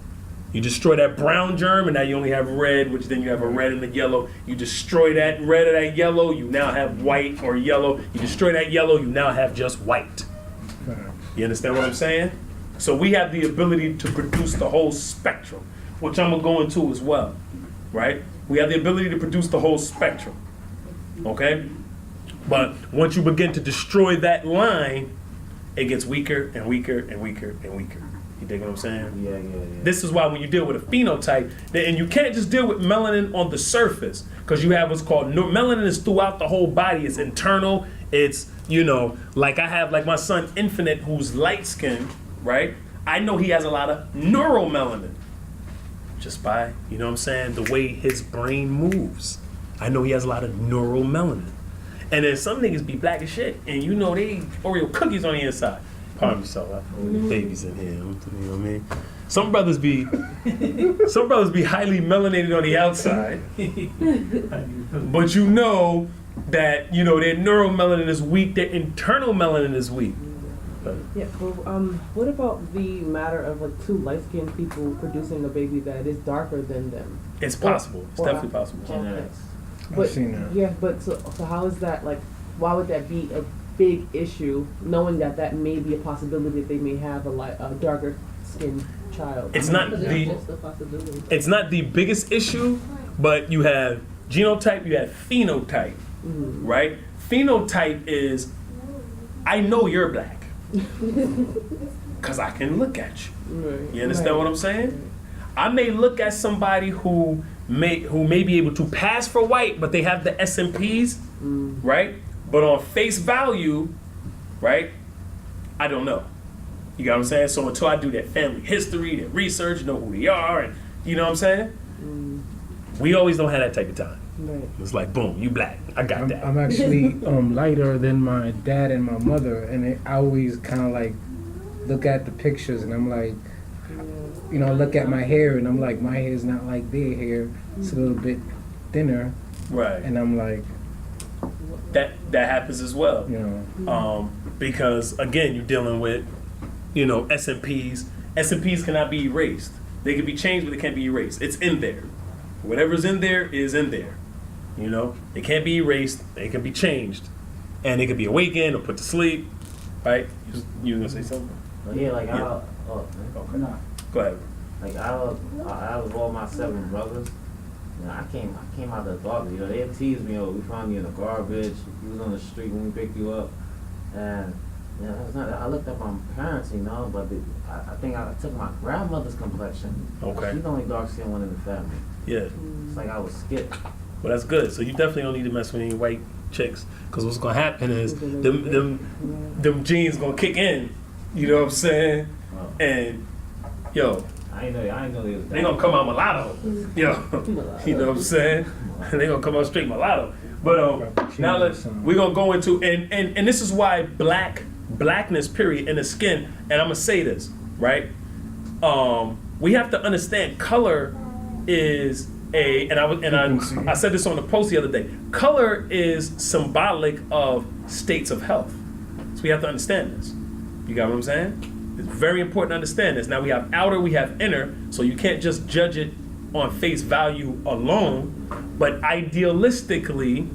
You destroy that brown germ and now you only have red, which then you have a red and a yellow. You destroy that red or that yellow, you now have white or yellow. You destroy that yellow, you now have just white. You understand what I'm saying? So we have the ability to produce the whole spectrum, which I'm gonna go into as well, right? We have the ability to produce the whole spectrum, okay? But once you begin to destroy that line, it gets weaker and weaker and weaker and weaker. You dig what I'm saying? Yeah. This is why when you deal with a phenotype, and you can't just deal with melanin on the surface, because you have what's called melanin is throughout the whole body. It's internal. It's, you know, like I have like my son Infinite, who's light skinned, right? I know he has a lot of neuromelanin just by, you know what I'm saying, the way his brain moves. I know he has a lot of neuromelanin. And then some niggas be black as shit, and you know they Oreo cookies on the inside. Pardon yourself, I babies in here. You know what I mean? Some brothers be highly melanated on the outside, but you know that their neuromelanin is weak, their internal melanin is weak. Yeah, but what about the matter of like two light-skinned people producing a baby that is darker than them? It's possible. It's definitely possible. Genetics. But I've seen that. yeah, but so how is that like? Why would that be a big issue, knowing that may be a possibility that they may have a darker skinned child? It's not Because the it's just a possibility. it's not the biggest issue, but you have genotype, you have phenotype, right? Phenotype is, I know you're black, because I can look at you. Right. You understand what I'm saying? I may look at somebody who may be able to pass for white, but they have the SMPs, right? But on face value, right, I don't know. You got what I'm saying? So until I do that family history, that research, know who they are, and you know what I'm saying? We always don't have that type of time. Right. It's like, boom, you black. I got that. I'm actually lighter than my dad and my mother, and I always kind of like look at the pictures, and I'm like, look at my hair, and I'm like, my hair's not like their hair. It's a little bit thinner, Right. and I'm like, That happens as well. Because again, you're dealing with, SMPs. SMPs cannot be erased. They can be changed, but they can't be erased. It's in there. Whatever's in there is in there. It can't be erased. It can be changed, and it can be awakened or put to sleep. Right? You were gonna say something? But yeah, like Yeah. okay. Go ahead. Like I was all my 7 brothers. I came out the dark. They teased me. We found you in the garbage. You was on the street when we picked you up, and I looked at my parents, but I think I took my grandmother's complexion. Okay. She's the only dark skinned one in the family. Yeah. It's like I was skipped. Well, that's good. So you definitely don't need to mess with any white chicks, because what's gonna happen is them genes gonna kick in. You know what I'm saying? Oh. And yo, I ain't know they was they gonna come out mulatto. Yo, you know what I'm saying? They gonna come out straight mulatto. But now we're gonna go into and this is why blackness period in the skin. And I'm gonna say this right. We have to understand color is I said this on the post the other day. Color is symbolic of states of health. So we have to understand this. You got what I'm saying? It's very important to understand this. Now we have outer, we have inner, so you can't just judge it on face value alone, but idealistically,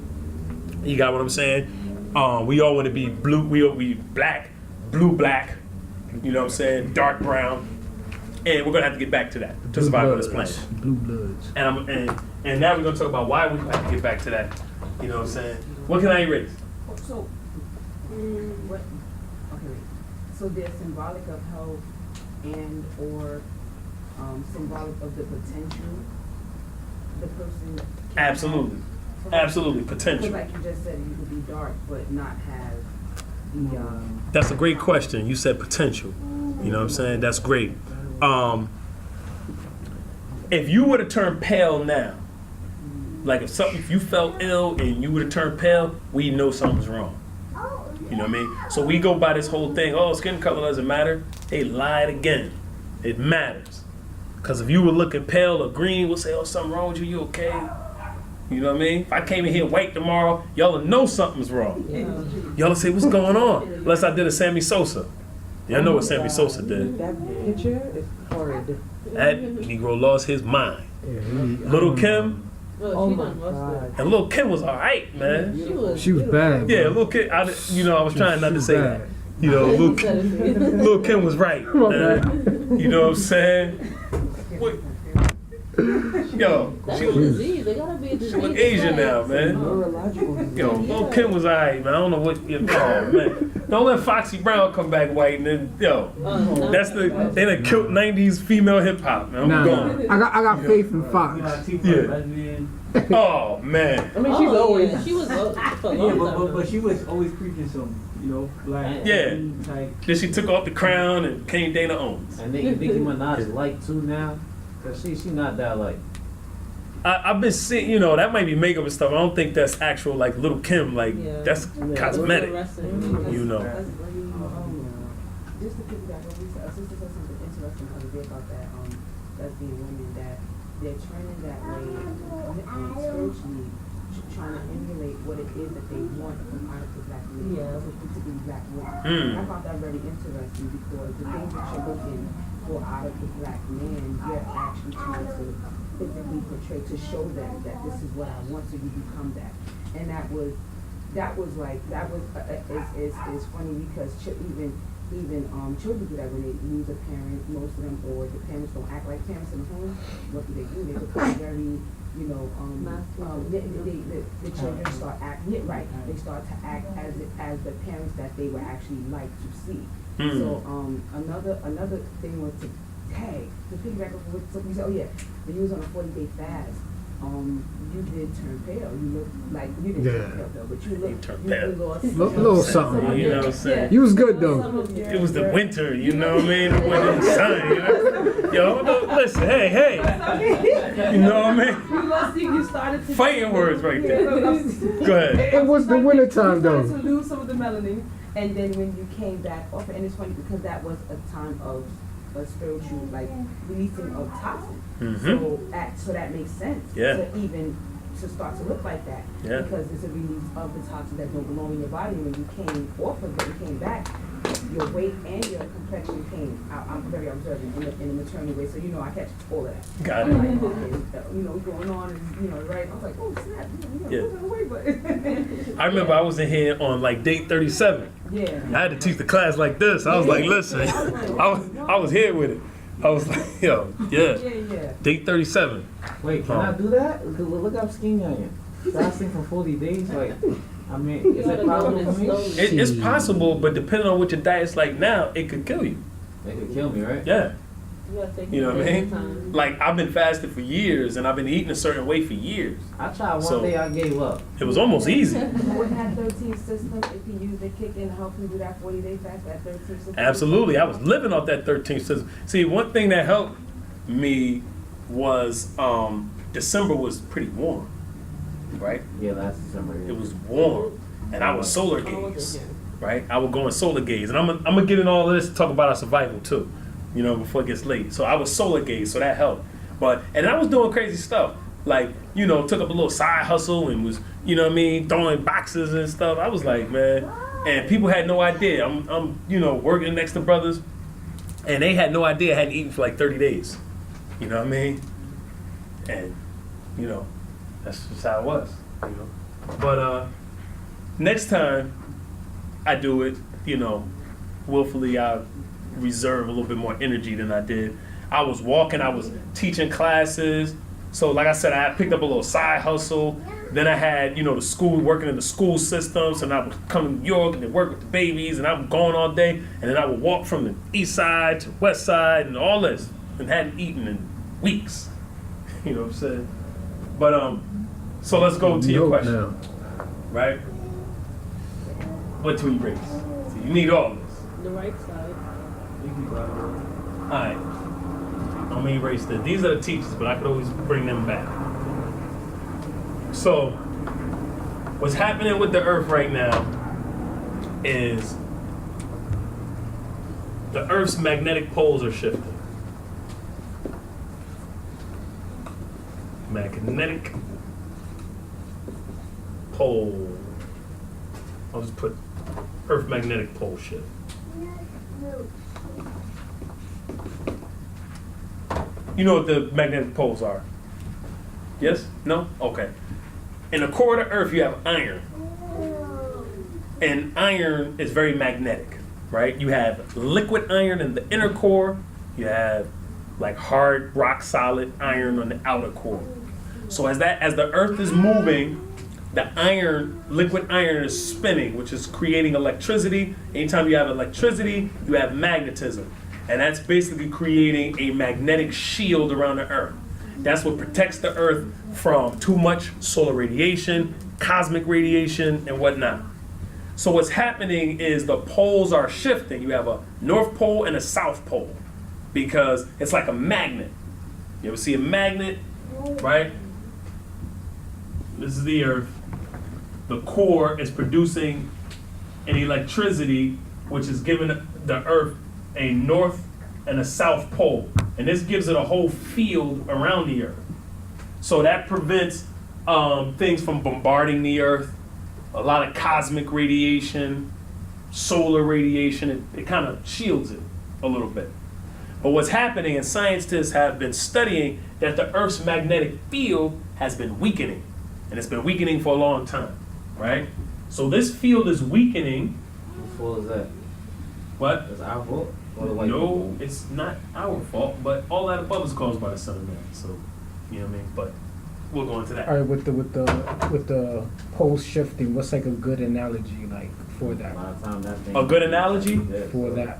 you got what I'm saying? We all want to be blue, we black, blue black, you know what I'm saying, dark brown, and we're gonna have to get back to that to survive on this planet. Blue bloods. And now we're gonna talk about why we have to get back to that. You know what I'm saying? What can I erase? So, what? Okay, so they're symbolic of health and or symbolic of the potential the person can Absolutely. have. Absolutely, potential. Because like you just said, you could be dark but not have the That's a great question. You said potential. You know what I'm saying? That's great. If you were to turn pale now, like if you felt ill and you were to turn pale, we know something's wrong. You know what I mean? So we go by this whole thing, oh, skin color doesn't matter. They lied again. It matters. Because if you were looking pale or green, we'll say, oh, something wrong with you, you okay? You know what I mean? If I came in here white tomorrow, y'all will know something's wrong. Y'all will say, what's going on? Unless I did a Sammy Sosa. Y'all know what Sammy Sosa did. That picture is horrid. That Negro lost his mind. Little Kim, Oh my God. and Little Kim was all right, man. She was bad. Yeah, bro. Little Kim, I was trying not to say that. bad. You know, Little Kim was right. Man. You know what I'm saying? What? Yo, That's she a was, disease. They gotta be a disease. she look Asian now, man. Yo, Lil' Kim was alright, man. I don't know what. Oh man, don't let Foxy Brown come back white and then that's they done killed '90s female hip hop, man. I'm gone. I got faith in Fox. Oh man. I mean, she's always. Yeah, she was for a Yeah, long time. but she was always preaching some, black. Yeah. Type. Then she took off the crown and became Dana Owens. And Nicki Minaj light too now, cause she not that light. I've been seeing, that might be makeup and stuff. I don't think that's actual like Little Kim. Like that's cosmetic. You know. Just to piggyback on Lisa, a sister said something interesting the other day about that lesbian women that they're training that way spiritually, trying to emulate what it is that they want from out of the black women, particularly black women. I found that very interesting because the things that you're looking for out of the black man, you're actually trying to physically portray to show them that this is what I want, so you become that. And that was it's funny because even children do that when they lose a parent, most of them, or the parents don't act like parents in the home. What do? They become very, the children start acting right. They start to act as the parents that they would actually like to see. So another thing was to piggyback off what somebody said. Oh yeah, when you was on a 40-day fast, you did turn pale. You look like you didn't turn pale though, but you lost Little something. You know what I'm saying? You was good though. It was the winter, you know what I mean? The winter and sun, Yo, listen, hey. You know what I mean? You started to Fighting words right there. Go ahead. It was the winter time You though. started to lose some of the melanin, and then when you came back off, and it's funny because that was a time of a spiritual, like, releasing of toxins. So that makes sense. To start to look like that. Yeah. Because it's a release of the toxins that don't belong in your body. When you came off of it and came back, your weight and your complexion came. I'm very observant in a maternal way, so I catch all of that. Got I'm it. like, okay, what's going on, and right? I was like, oh snap, losing the weight, but I remember I was in here on like date 37. yeah. I had to teach the class like this. I was like, listen, I was here with it. I was like, Yeah. date 37. Wait, can I do that? Look how skinny I am. Fasting for 40 days, is it possible for me? It's possible, but depending on what your diet's like now, it could kill you. They could kill me, right? Yeah. You gotta take You know it what I day at a mean? time. Like, I've been fasting for years, and I've been eating a certain way for years. I tried one So- day, I gave up. It was almost easy. With that 13 system, if you use the kick in to help you do that 40-day fast, that 13 system. Absolutely. I was living off that 13 system. See, one thing that helped me was December was pretty warm, right? Yeah, last December. It was warm, and I was solar gaze, right? I would go in solar gaze, and I'm gonna get in all of this to talk about our survival too, you know, before it gets late. So I was solar gaze, so that helped. And I was doing crazy stuff, like, you know, took up a little side hustle and was, you know what I mean, throwing boxes and stuff. I was like, man, and people had no idea. I'm you know, working next to brothers, and they had no idea I hadn't eaten for like 30 days. You know what I mean? And, you know, that's just how it was, you know. But next time I do it, you know, willfully I reserve a little bit more energy than I did. I was walking, I was teaching classes. So like I said, I picked up a little side hustle. Then I had, you know, the school, working in the school systems, and I would come to New York and then work with the babies, and I was gone all day. And then I would walk from the east side to west side and all this, and hadn't eaten in weeks. You know what I'm saying? But so let's go to your question, Now. right? What to erase? So you need all this. The right side. All right. I'm gonna erase this. These are the teachers, but I could always bring them back. So, what's happening with the Earth right now is the Earth's magnetic poles are shifting. Magnetic pole. I'll just put Earth magnetic pole shift. You know what the magnetic poles are? Yes? No? Okay. In the core of the Earth, you have iron. And iron is very magnetic, right? You have liquid iron in the inner core. You have like hard, rock solid iron on the outer core. So as the Earth is moving, the iron, liquid iron is spinning, which is creating electricity. Anytime you have electricity, you have magnetism. And that's basically creating a magnetic shield around the Earth. That's what protects the Earth from too much solar radiation, cosmic radiation, and whatnot. So what's happening is the poles are shifting. You have a North Pole and a South Pole because it's like a magnet. You ever see a magnet, right? This is the Earth. The core is producing an electricity which is giving the Earth a north and a south pole. And this gives it a whole field around the Earth. So that prevents things from bombarding the Earth, a lot of cosmic radiation, solar radiation. It kind of shields it a little bit. But what's happening, and scientists have been studying, that the Earth's magnetic field has been weakening. And it's been weakening for a long time, right? So this field is weakening. Whose fault is that? What? It's our fault? Or the white No, people? it's not our fault, but all that above is caused by the sun and man. So, you know what I mean? But we'll go into that. All right, with the pole shifting, what's like a good analogy like for A that? lot of time that thing. A good analogy? Yeah. For that,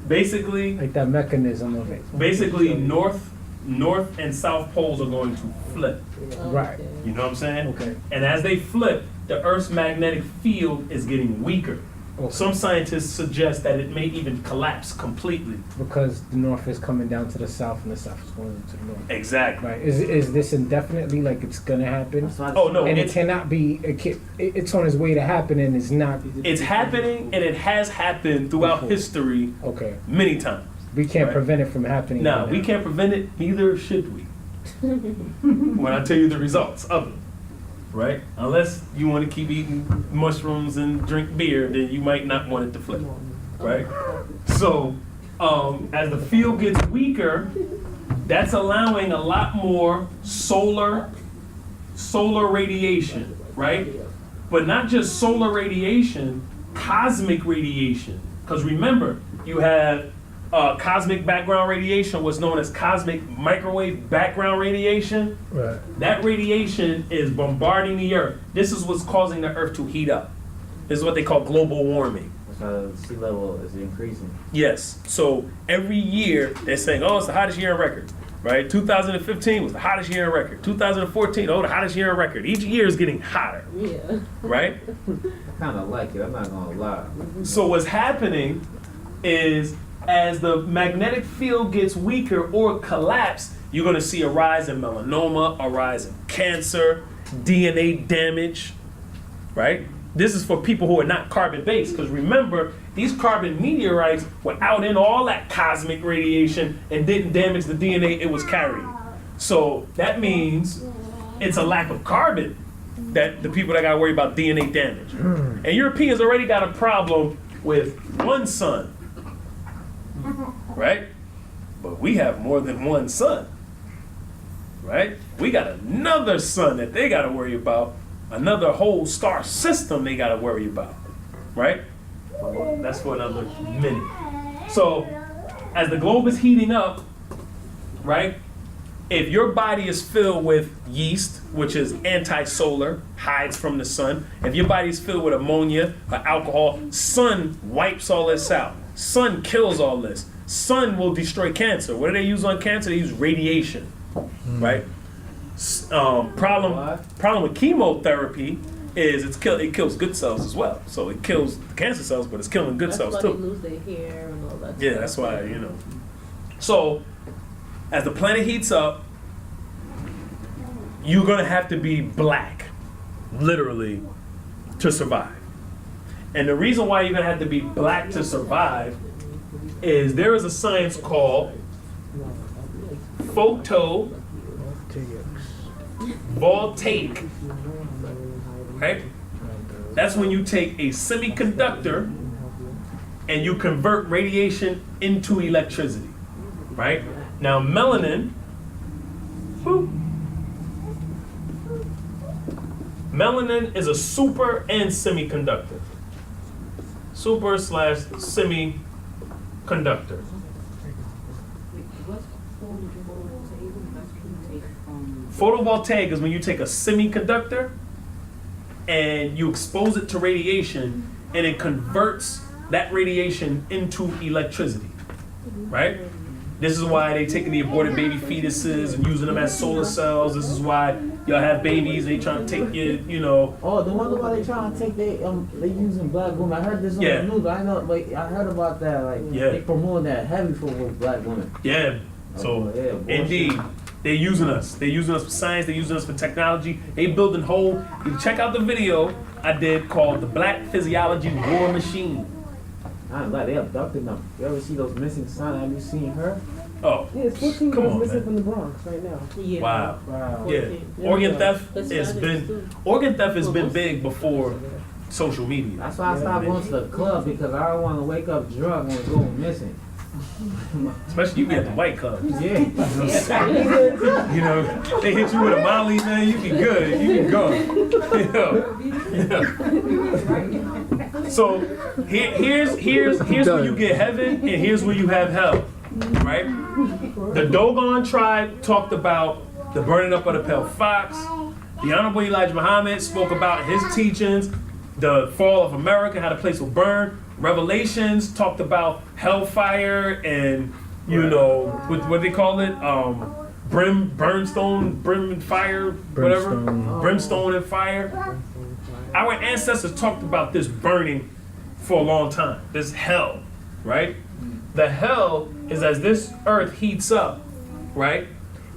Basically, like that mechanism of it. north and south poles are going to flip. Right. You know what I'm saying? Okay. And as they flip, the Earth's magnetic field is getting weaker. Okay. Some scientists suggest that it may even collapse completely. Because the north is coming down to the south and the south is going to the north. Exactly. Right. Is this indefinitely like it's gonna happen? That's why Oh, no. And it It's- cannot be. It's on its way to happen, and it's not. It's happening, and it has happened throughout history Okay. many times. We can't Right. prevent it from happening. Now, right we can't prevent it, neither should we. When I tell you the results of it, right? Unless you want to keep eating mushrooms and drink beer, then you might not want it to flip, right? So, as the field gets weaker, that's allowing a lot more solar radiation, right? But not just solar radiation, cosmic radiation. Because remember, you have cosmic background radiation, what's known as cosmic microwave background radiation. Right. That radiation is bombarding the Earth. This is what's causing the Earth to heat up. This is what they call global warming. sea level is increasing. Yes. So every year they're saying, oh, it's the hottest year on record, right? 2015 was the hottest year on record. 2014, oh, the hottest year on record. Each year is getting hotter, Yeah. right? I kind of like it. I'm not gonna lie. So what's happening is as the magnetic field gets weaker or collapse, you're going to see a rise in melanoma, a rise in cancer, DNA damage, right? This is for people who are not carbon-based, because remember, these carbon meteorites were out in all that cosmic radiation and didn't damage the DNA it was carrying. So that means it's a lack of carbon that the people that got to worry about DNA damage. And Europeans already got a problem with one sun, right? But we have more than one sun, right? We got another sun that they got to worry about, another whole star system they got to worry about, right? Well, that's for another minute. So, as the globe is heating up, right? If your body is filled with yeast, which is anti-solar, hides from the sun, if your body is filled with ammonia or alcohol, sun wipes all this out. Sun kills all this. Sun will destroy cancer. What do they use on cancer? They use radiation, right? Problem with chemotherapy is it kills good cells as well. So it kills cancer cells, but it's killing good cells That's too. why they lose their hair and all that Yeah, stuff. that's why, you know. So, as the planet heats up, you're gonna have to be black, literally, to survive. And the reason why you're gonna have to be black to survive is there is a science called photovoltaic, right? That's when you take a semiconductor and you convert radiation into electricity, right? Now melanin, melanin is a super and semiconductor. Super / semiconductor. Photovoltaic is when you take a semiconductor and you expose it to radiation and it converts that radiation into electricity, right? This is why they taking the aborted baby fetuses and using them as solar cells. This is why y'all have babies and they trying to take you know. Oh, the wonder why they trying to take they using black women. I heard this on Yeah. the news. I know, like I heard about that. Like Yeah. they promoting that heavy for black women. Yeah. So Yeah, abortion. indeed, they're using us. They're using us for science. They're using us for technology. They building whole. You check out the video I did called "The Black Physiology War Machine." I ain't like they abducted them. You ever see those missing signs? Have you seen her? Oh, Yeah, it's 14 come girls on, missing man. from the Bronx right now. Yeah. Wow. Wow. Yeah, 14. organ Yeah. theft That's has Spanish, been too. organ theft has been big before social media. That's why I stopped going to the club because I don't want to wake up drunk and go missing. Especially you be at the white club. Yeah. You know, they hit you with a Molly, man. You be good. You be gone. Yeah. So here's where you get heaven, and here's where you have hell. Right? The Dogon tribe talked about the burning up of the pale fox. The Honorable Elijah Muhammad spoke about his teachings, the fall of America, how the place will burn. Revelations talked about hellfire and, you know, what they call it? Brimstone and fire, whatever. Brimstone and fire. Our ancestors talked about this burning for a long time, this hell, right? The hell is as this earth heats up, right?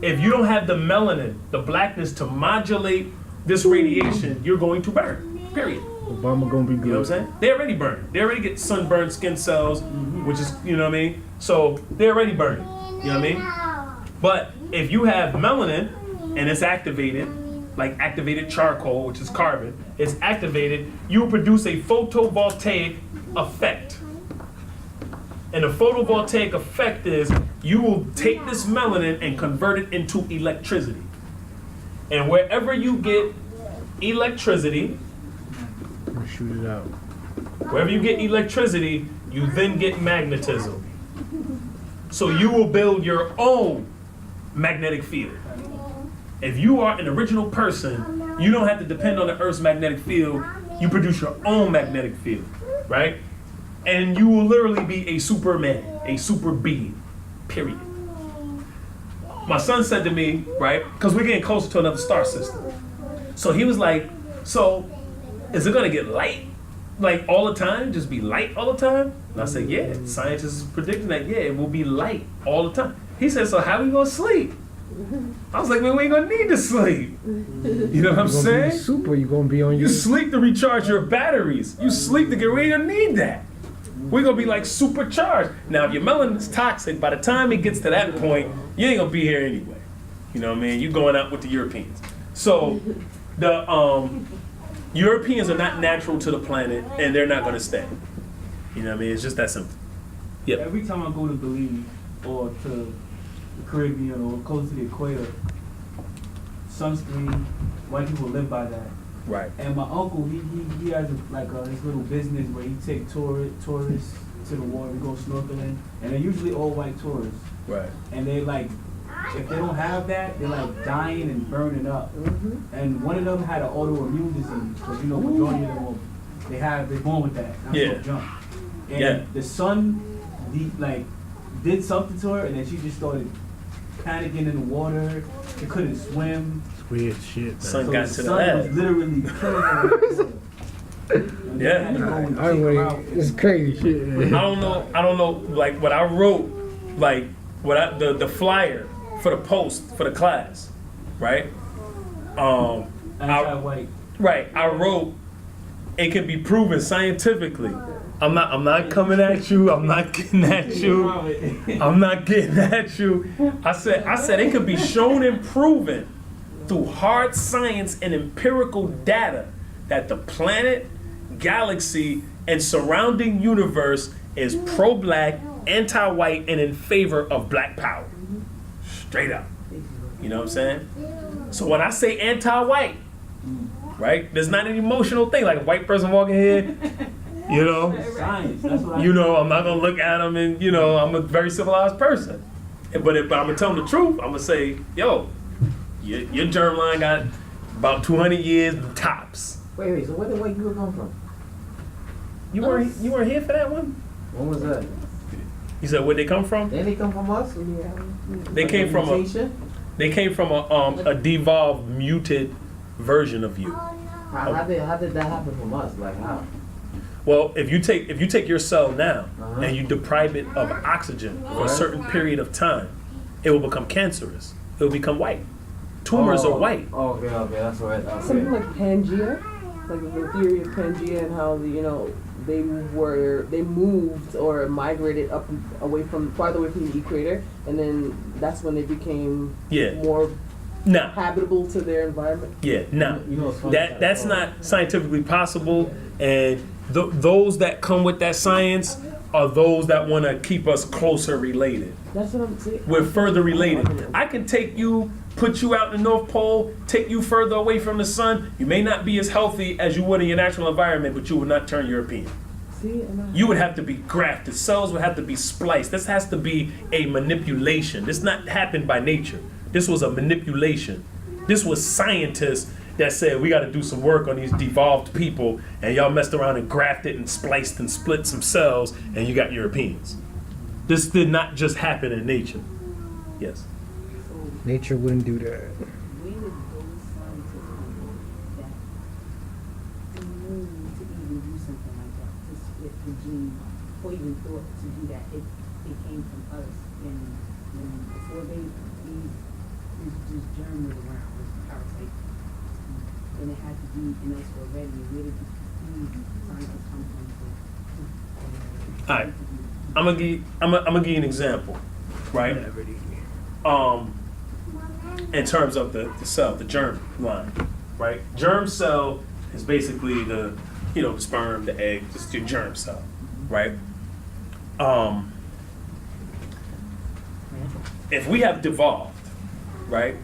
If you don't have the melanin, the blackness to modulate this radiation, you're going to burn, period. Obama gonna be good. You know what I'm saying? They already burn. They already get sunburned skin cells, which is, you know what I mean? So they're already burning, you know what I mean? But if you have melanin and it's activated, like activated charcoal, which is carbon, it's activated, you produce a photovoltaic effect. And the photovoltaic effect is you will take this melanin and convert it into electricity. And wherever you get electricity, Shoot it out. wherever you get electricity, you then get magnetism. So you will build your own magnetic field. If you are an original person, you don't have to depend on the Earth's magnetic field. You produce your own magnetic field, right? and you will literally be a superman, a super being, period. My son said to me, right, because we're getting closer to another star system. So he was like, so is it gonna get light like all the time? Just be light all the time? And I said, yeah, scientists is predicting that, yeah, it will be light all the time. He said, so how we gonna sleep? I was like, man, we ain't gonna need to sleep. You know what I'm You're gonna saying? be super. You're gonna be on You your. sleep to recharge your batteries. You sleep to get, we ain't gonna need that. We're gonna be like supercharged. Now, if your melanin is toxic, by the time it gets to that point, you ain't gonna be here anyway. You know what I mean? You going out with the Europeans. So the Europeans are not natural to the planet, and they're not gonna stay. You know what I mean? It's just that simple. Yeah. Every time I go to Belize or to the Caribbean or close to the equator, sunscreen, white people live by that. Right. And my uncle, he has his little business where he take tourists to the water, we go snorkeling, and they're usually all white tourists. Right. And they like, if they don't have that, they're like dying and burning up. And one of them had an autoimmune disease, because you know majority of them they're born with that. That's Yeah. no jump. And Yeah. the sun did something to her, and then she just started panicking in the water. She couldn't swim. Weird shit, man. Sun So got the to the sun was head. literally killing her. And they Yeah. had to go and I take her really, out. it's crazy shit. Man. I don't know, like what I wrote, like the flyer for the post for the class, right? Anti-white. I wrote, it can be proven scientifically. I'm not coming at you. I'm not getting at you. I'm not getting at you. I said it could be shown and proven through hard science and empirical data that the planet, galaxy, and surrounding universe is pro-black, anti-white, and in favor of black power. Straight up. You know what I'm saying? So when I say anti-white, right, there's not an emotional thing. Like a white person walking here, you know, Science. That's what I'm not gonna look at them and, you know, I'm a very civilized person. But if I'm gonna tell them the truth, I'm gonna say, yo, your germline got about 200 years tops. Wait, so where the white people come from? You weren't here for that one? When was that? You said where'd they come from? Didn't they come from us? They came from a devolved, muted version of you. How did that happen from us? Like how? Well, if you take your cell now Uh-huh. and you deprive it of oxygen for a certain period of time, it will become cancerous. It will become white. Tumors are white. Oh, okay, that's right. Okay. Something like Pangea, like the theory of Pangea and how they moved or migrated up farther away from the equator, and then that's when they became more Nah. habitable to their environment. Yeah, nah. You know what's funny? That's not scientifically possible, and those that come with that science are those that want to keep us closer related. That's what I'm saying. We're further related. I can take you, put you out in the North Pole, take you further away from the sun. You may not be as healthy as you would in your natural environment, but you would not turn European. See, You would have to be grafted. Cells would have to be spliced. This has to be a manipulation. This not happened by nature. This was a manipulation. This was scientists that said we got to do some work on these devolved people, and y'all messed around and grafted and spliced and split some cells, and you got Europeans. This did not just happen in nature. Yes. Nature wouldn't do that. When did those scientists that knew to even do something like that, to split the gene, or even thought to do that? It came from us, and before this germ was around, this parasite, and it had to be in us already. Where did these scientists come from? All right. I'm gonna give you an example, right? In terms of the cell, the germ line, right? Germ cell is basically the sperm, the egg, just your germ cell, right? If we have devolved, right?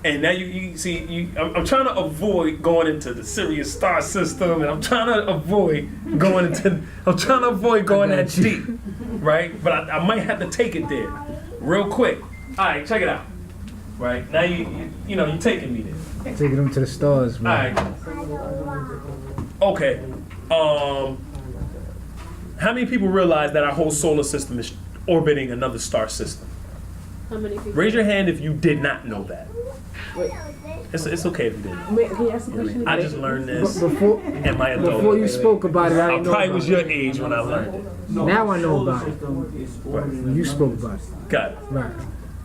And now you see, I'm trying to avoid going into the Sirius star system, and I'm trying to avoid going that deep, right? But I might have to take it there, real quick. All right, check it out. Right now, you're taking me there. Taking them to the stars, man. All right. Okay. How many people realize that our whole solar system is orbiting another star system? How many people? Raise your hand if you did not know that. Wait. It's okay if you didn't. Wait, can you ask the You know what I question mean? I again? just learned this Before, in my adult. before you spoke about it, I I didn't know probably about was it. your age when I learned it. Now I know solar about it. system is Right. orbiting You another spoke about it. Got it. Right.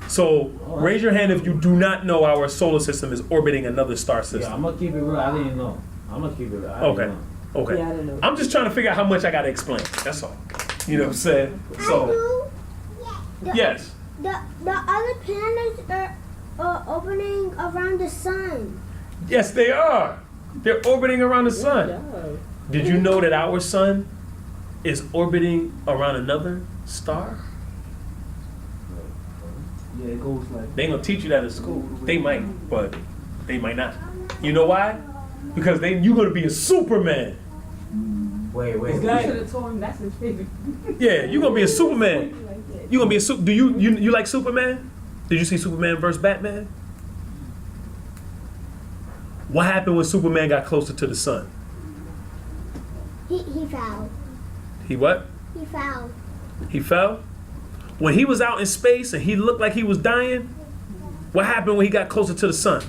So raise your hand if you do not know our solar system is orbiting another star Yeah, system. I'm gonna keep it real. I didn't know. I'm gonna keep it real. I didn't Okay. know. Okay. Yeah, I didn't know. I'm just trying to figure out how much I gotta explain. That's all. You know what I'm saying? So yes. The other planets are orbiting around the sun. Yes, they are. They're orbiting around the sun. Yeah. Did you know that our sun is orbiting around another star? Yeah, it goes like. They ain't gonna teach you that in school. They might, but they might not. You know why? Because you're gonna be a Superman. Wait. It's You like- should have told him that's his favorite. Yeah, you're gonna be a Superman. You gonna be a Do you like Superman? Did you see Superman versus Batman? What happened when Superman got closer to the sun? He fell. He what? He fell. He fell? When he was out in space and he looked like he was dying, what happened when he got closer to the sun?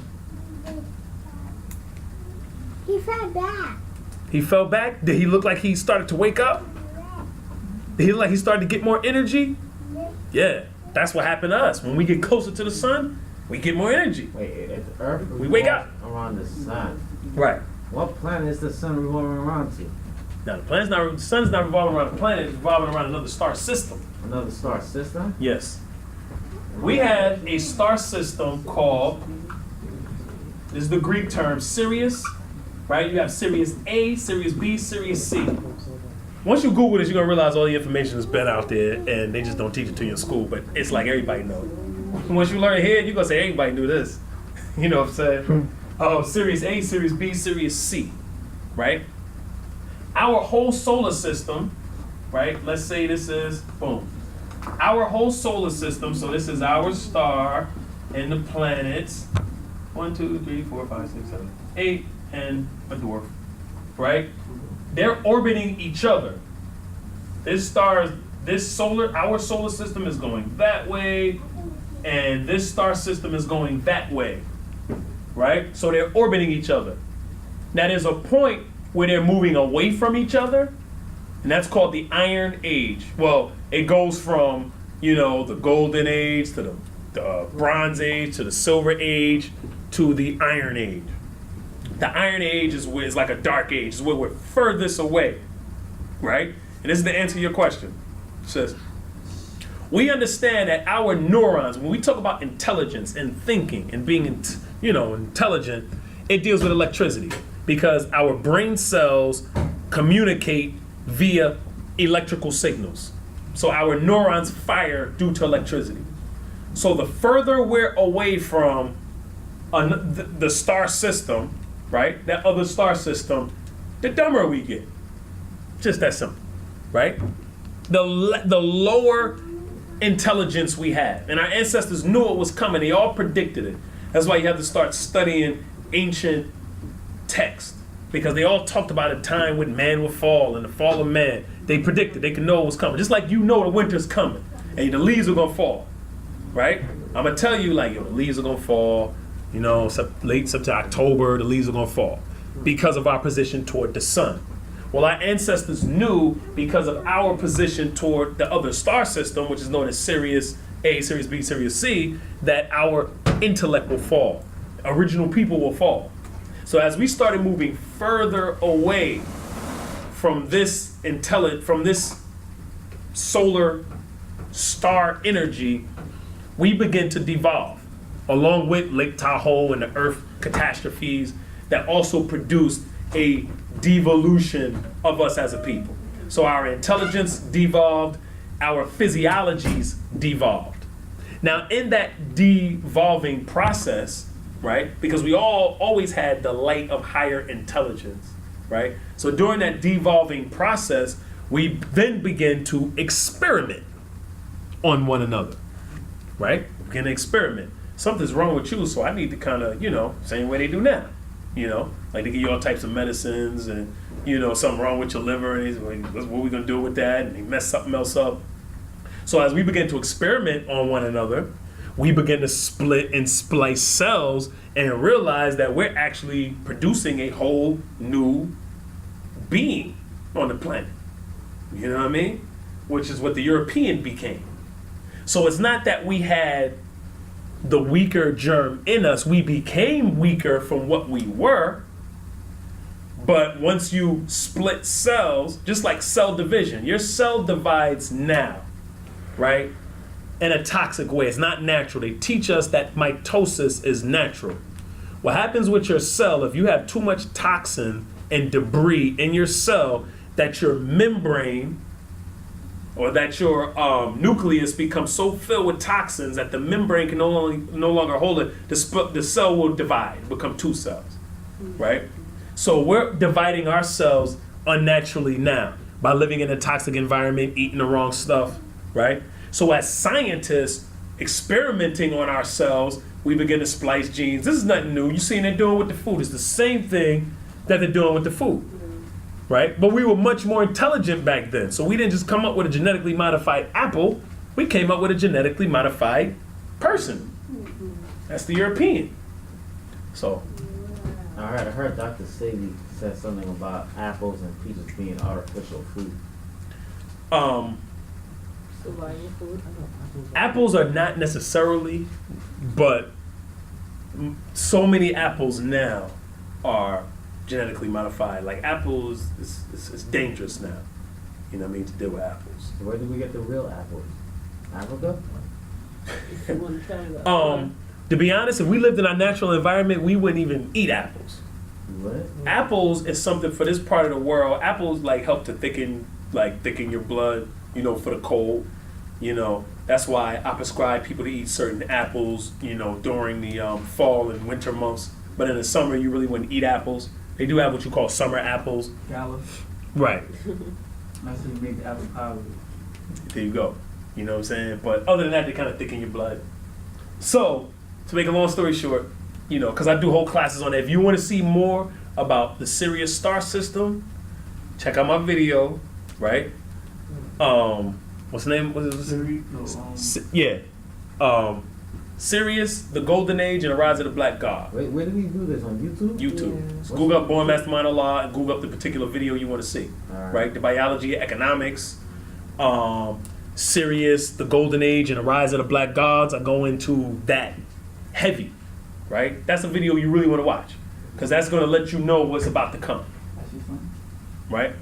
He fell back. He fell back? Did he look like he started to wake up? Did he look like he started to get more energy? Yeah, that's what happened to us. When we get closer to the sun, we get more energy. Wait, if the Earth We wake up. around the sun, Right. what planet is the sun revolving around to? Now the sun's not revolving around a planet, it's revolving around another star system. Another star system? Yes. We have a star system called, this is the Greek term, Sirius, right? You have Sirius A, Sirius B, Sirius C. Once you Google this, you're gonna realize all the information has been out there and they just don't teach it to you in school, but it's like everybody knows. Once you learn here, you're gonna say everybody knew this. You know what I'm saying? Sirius A, Sirius B, Sirius C, right? Our whole solar system, right? Let's say this is, boom. Our whole solar system, so this is our star and the planets, 1, 2, 3, 4, 5, 6, 7, 8, and a dwarf, right? They're orbiting each other. Our solar system is going that way, and this star system is going that way, right? So they're orbiting each other. Now there's a point where they're moving away from each other, and that's called the Iron Age. Well, it goes from, the Golden Age to the Bronze Age to the Silver Age to the Iron Age. The Iron Age is like a dark age. It's where we're furthest away, right? And this is the answer to your question. It says, we understand that our neurons, when we talk about intelligence and thinking and being, intelligent, it deals with electricity because our brain cells communicate via electrical signals. So our neurons fire due to electricity. So the further we're away from the star system, right? That other star system, the dumber we get. Just that simple, right? The lower intelligence we have. And our ancestors knew it was coming. They all predicted it. That's why you have to start studying ancient texts. Because they all talked about a time when man would fall and the fall of man. They predicted, they could know it was coming. Just like the winter's coming and the leaves are gonna fall, right? I'm gonna tell you the leaves are gonna fall, late September, October, the leaves are gonna fall because of our position toward the sun. Well, our ancestors knew because of our position toward the other star system, which is known as Sirius A, Sirius B, Sirius C, that our intellect will fall. Original people will fall. So as we started moving further away from this solar star energy, we begin to devolve, along with Lake Tahoe and the Earth catastrophes that also produced a devolution of us as a people. So our intelligence devolved, our physiologies devolved. Now in that devolving process, right, because we all always had the light of higher intelligence, right? So during that devolving process, we then begin to experiment on one another, right? We can experiment. Something's wrong with you, so I need to kind of, same way they do now, like they give you all types of medicines and, you know, something wrong with your liver, and he's like, what are we gonna do with that? And he messed something else up. So as we begin to experiment on one another, we begin to split and splice cells and realize that we're actually producing a whole new being on the planet. You know what I mean? Which is what the European became. So it's not that we had the weaker germ in us, we became weaker from what we were. But once you split cells, just like cell division, your cell divides now, right? In a toxic way. It's not natural. They teach us that mitosis is natural. What happens with your cell, if you have too much toxin and debris in your cell, that your membrane or that your nucleus becomes so filled with toxins that the membrane can no longer hold it, the cell will divide, become two cells, right? So we're dividing our cells unnaturally now by living in a toxic environment, eating the wrong stuff, right? So as scientists experimenting on our cells, we begin to splice genes. This is nothing new. You've seen they're doing with the food. It's the same thing that they're doing with the food, right? But we were much more intelligent back then. So we didn't just come up with a genetically modified apple. We came up with a genetically modified person. That's the European. So. All right, I heard Dr. Seeley said something about apples and peaches being artificial fruit. Survival food. Apples are not necessarily, but so many apples now are genetically modified. Like apples is dangerous now. You know what I mean, to deal with apples. So where do we get the real apples? Africa? To be honest, if we lived in our natural environment, we wouldn't even eat apples. What? Apples is something for this part of the world. Apples like help to thicken your blood, you know, for the cold. You know, that's why I prescribe people to eat certain apples, you know, during the fall and winter months. But in the summer, you really wouldn't eat apples. They do have what you call summer apples. Gala. Right. That's how you make the apple powder. There you go. You know what I'm saying? But other than that, they kind of thicken your blood. So, to make a long story short, you know, because I do whole classes on it. If you want to see more about the Sirius star system, check out my video, right? What's the name? Sirius, the Golden Age, and the Rise of the Black God. Wait, where did we do this? On YouTube? YouTube. Yeah. So Google up Born Mastermind of Law and Google up the particular video you want to see. Right? The biology, economics, Sirius, the Golden Age, and the Rise of the Black Gods. I go into that heavy. Right? That's a video you really want to watch. Because that's going to let you know what's about to come. Right?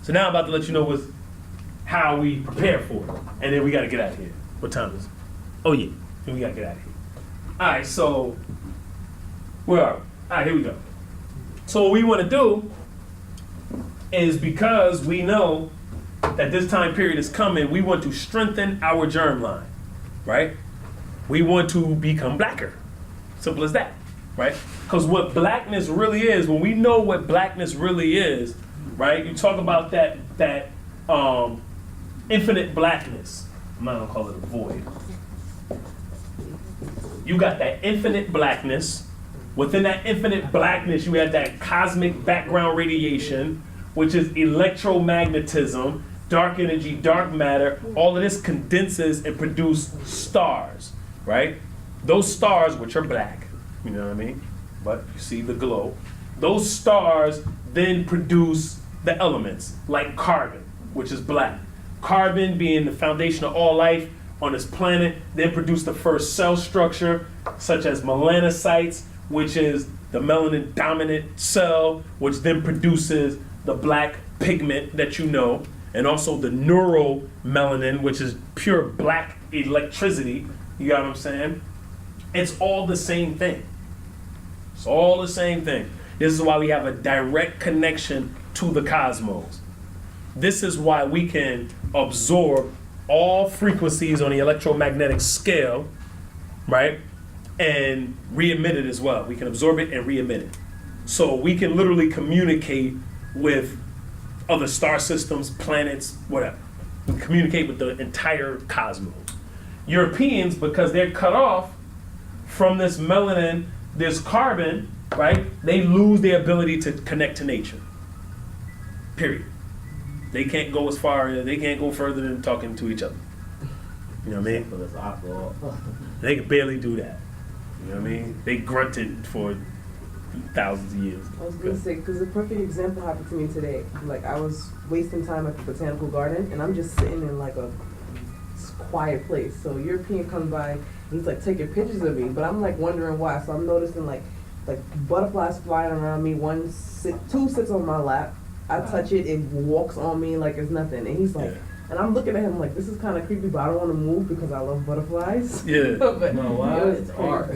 So now I'm about to let you know how we prepare for it. And then we got to get out of here. What time is it? Oh, yeah. We got to get out of here. All right, so where are we? All right, here we go. So what we want to do is, because we know that this time period is coming, we want to strengthen our germline, right? We want to become blacker. Simple as that, right? Because what blackness really is, when we know what blackness really is, right? You talk about that infinite blackness. I'm not gonna call it a void. You got that infinite blackness. Within that infinite blackness, you have that cosmic background radiation, which is electromagnetism, dark energy, dark matter. All of this condenses and produces stars, right? Those stars, which are black, you know what I mean? But you see the glow. Those stars then produce the elements, like carbon, which is black. Carbon being the foundation of all life on this planet, then produce the first cell structure, such as melanocytes, which is the melanin dominant cell, which then produces the black pigment that you know, and also the neuromelanin, which is pure black electricity. You got what I'm saying? It's all the same thing. It's all the same thing. This is why we have a direct connection to the cosmos. This is why we can absorb all frequencies on the electromagnetic scale, right? And re-emit it as well. We can absorb it and re-emit it. So we can literally communicate with other star systems, planets, whatever. We can communicate with the entire cosmos. Europeans, because they're cut off from this melanin, this carbon, right? They lose their ability to connect to nature. Period. They can't go as far. They can't go further than talking to each other. You know what I mean? For this alcohol. They can barely do that. You know what I mean? They grunted for thousands of years. I was gonna say, because a perfect example happened to me today. Like, I was wasting time at the botanical garden, and I'm just sitting in like a quiet place. So a European comes by, and he's like taking pictures of me, but I'm like wondering why. So I'm noticing like butterflies flying around me. Two sits on my lap. I touch it, it walks on me like it's nothing. And he's like, and I'm looking at him like, this is kind of creepy, but I don't want to move because I love butterflies. Yeah. But No, why? it was It's crazy. art.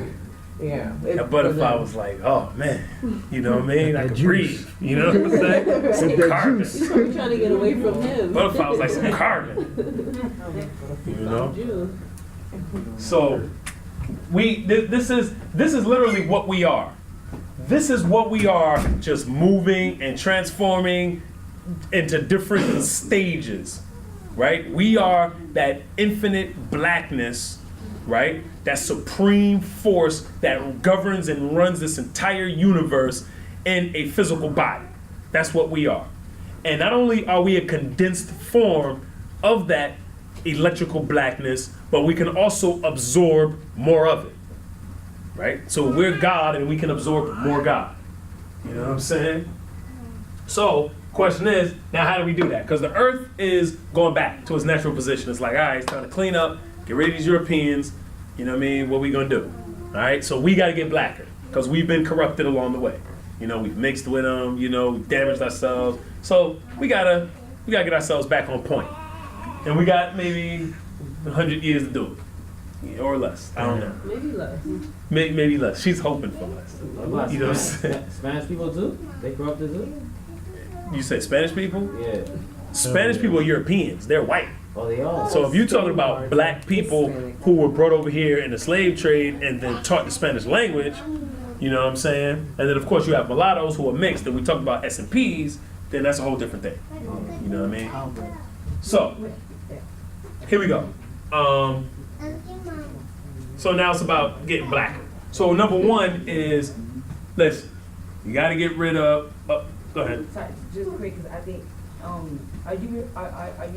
Yeah. That butterfly was like, oh man, you know what I mean? I That can juice. breathe. You know what I'm saying? Some That carbon. juice. He's probably trying to get away from him. Butterfly was like some carbon. You know? Juice. So this is literally what we are. This is what we are, just moving and transforming into different stages, right? We are that infinite blackness, right? That supreme force that governs and runs this entire universe in a physical body. That's what we are. And not only are we a condensed form of that electrical blackness, but we can also absorb more of it, right? So we're God and we can absorb more God. You know what I'm saying? So, question is, now how do we do that? Because the earth is going back to its natural position. It's like, all right, it's time to clean up, get rid of these Europeans. You know what I mean? What we gonna do? All right, so we gotta get blacker because we've been corrupted along the way. You know, we've mixed with them, you know, we've damaged ourselves. So we gotta get ourselves back on point. And we got maybe 100 years to do it. Or less. I don't know. Maybe less. Maybe less. She's hoping for less. What about You know what I'm Spanish, saying? Spanish people too? They corrupted too? You say Spanish people? Yeah. Spanish people are Europeans. They're white. Oh, they are. So if you're talking about black people who were brought over here in the slave trade and then taught the Spanish language, you know what I'm saying? And then of course you have mulattoes who are mixed, and we talk about S&Ps, then that's a whole different thing. You know what I mean? So, here we go. So now it's about getting blacker. So number one is, listen, you gotta get rid of, go ahead. Sorry, just quick, because I think, are you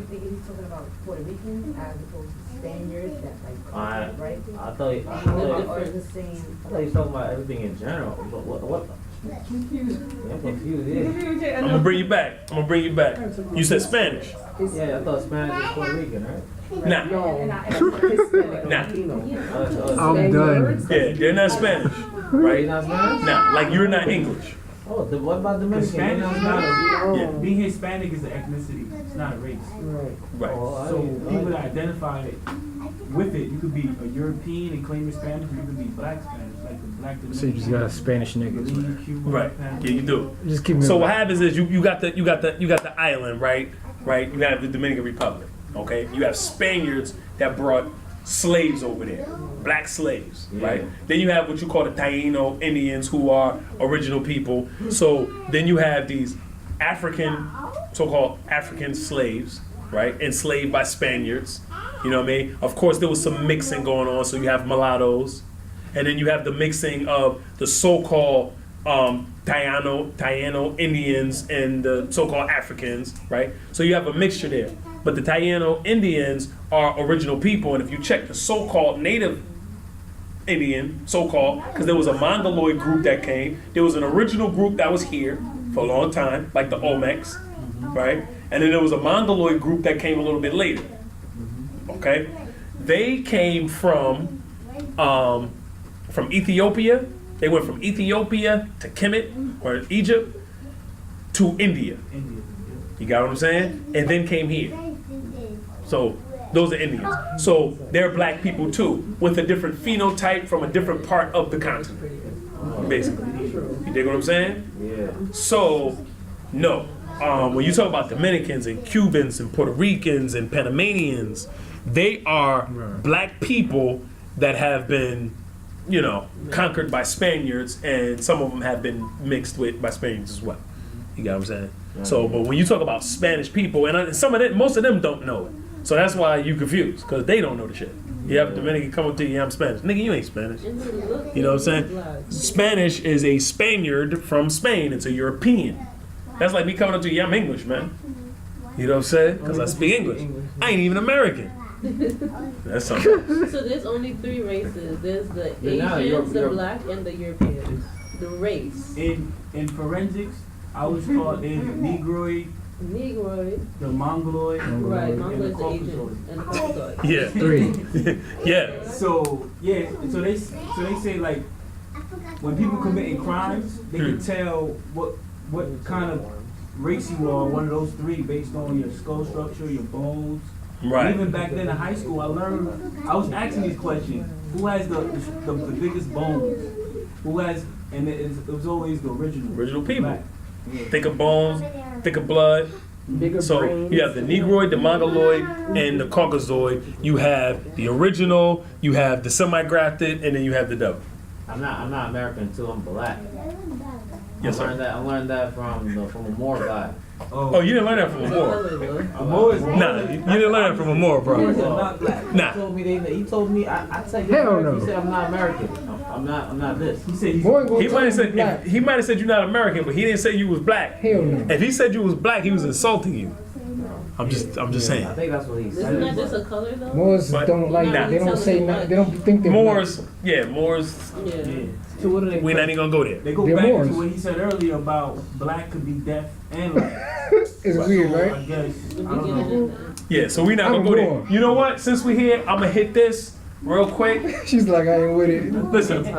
thinking he's talking about Puerto Ricans as opposed to Spaniards that like, right? I thought he Or the same. was talking about everything in general. But what the? Yeah, I'm confused. Yeah. I'm gonna bring you back. You said Spanish. Yeah, I thought Spanish is Puerto Rican, right? Nah. Nah. I'm done. Yeah, they're not Spanish, Right? right? Not Spanish? Nah, like you're not English. Oh, what about Dominican? Spanish They're is not not Yeah. being Hispanic is an ethnicity. It's not a race. Right. Oh, So I people that identify with it, you could be a European and claim you're Spanish, or you could be black Spanish, like the black So you just got a Spanish niggas. Dominican, Cuban, Right. Spanish. Yeah, you do. Just keep me. So what happens is you got the island, right? Right? You have the Dominican Republic. Okay? You have Spaniards that brought slaves over there. Black slaves, right? Then you have what you call the Taino Indians, who are original people. So then you have these African, so-called African slaves, right? Enslaved by Spaniards. You know what I mean? Of course, there was some mixing going on. So you have mulattoes. And then you have the mixing of the so-called Taino Indians and the so-called Africans, right? So you have a mixture there. But the Taino Indians are original people, and if you check the so-called native Indian, so-called, because there was a Mongoloid group that came, there was an original group that was here for a long time, like the Olmecs, right? And then there was a Mongoloid group that came a little bit later, okay? They came from Ethiopia. They went from Ethiopia to Kemet, or Egypt, to India. You got what I'm saying? And then came here. So those are Indians. So they're black people too, with a different phenotype from a different part of the continent, basically. You dig what I'm saying? Yeah. So, no. When you talk about Dominicans and Cubans and Puerto Ricans and Panamanians, they are black people that have been, you know, conquered by Spaniards, and some of them have been mixed with by Spaniards as well. You got what I'm saying? So, but when you talk about Spanish people, and some of them, most of them don't know it. So that's why you confused, because they don't know the shit. You have a Dominican come up to you, yeah, I'm Spanish. Nigga, you ain't Spanish. You know what I'm saying? Spanish is a Spaniard from Spain. It's a European. That's like me coming up to you, yeah, I'm English, man. You know what I'm saying? Because I speak English. I ain't even American. That's something. So there's only 3 races. There's the Yeah, now Asians, the you're- black, and the Europeans. The race. In forensics, I was taught in Negroid, Negroid. the Mongoloid, Right, and Mongol the is the Asian. Caucasoid. And the Caucasoid. Yeah. 3. Yeah. So yeah, so they say like when people committing crimes, they can tell what kind of race you are, one of those 3 based on your skull structure, your bones. Right. Even back then in high school, I was asking these questions: who has the biggest bones? Who has? And it was always the original people. Black. Thicker bones, thicker blood. Bigger So brains. you have the Negroid, the Mongoloid, and the Caucasoid. You have the original, you have the semi-grafted, and then you have the double. I'm not American too. I'm black. Yes, I sir. learned that from a Moor guy. Oh, you didn't learn that from a Moor. Moor is Nah, you didn't learn that from a Moor, Moors bro. are not black. Nah. He told me I said Hell you're no. American. He said I'm not American. I'm not this. He said he's Boy, gonna He tell might have you said black. he might have said you're not American, but he didn't say you was black. Hell no. If he said you was black, he was insulting you. I'm just I saying. think that's what he Isn't said. that just a color though? Moors But- don't like Nah. it. They don't say nothing. They don't think they're Moors, yeah, Moors. Yeah. So what do they? We're not even gonna go there. They go They're back Moors. to what he said earlier about black could be deaf and light. It's So weird, I right? guess The I don't beginning know. and the Yeah, so we not I'm gonna go Moor. there. You know what? Since we're here, I'm gonna hit this real quick. She's like, I ain't with it. Listen. You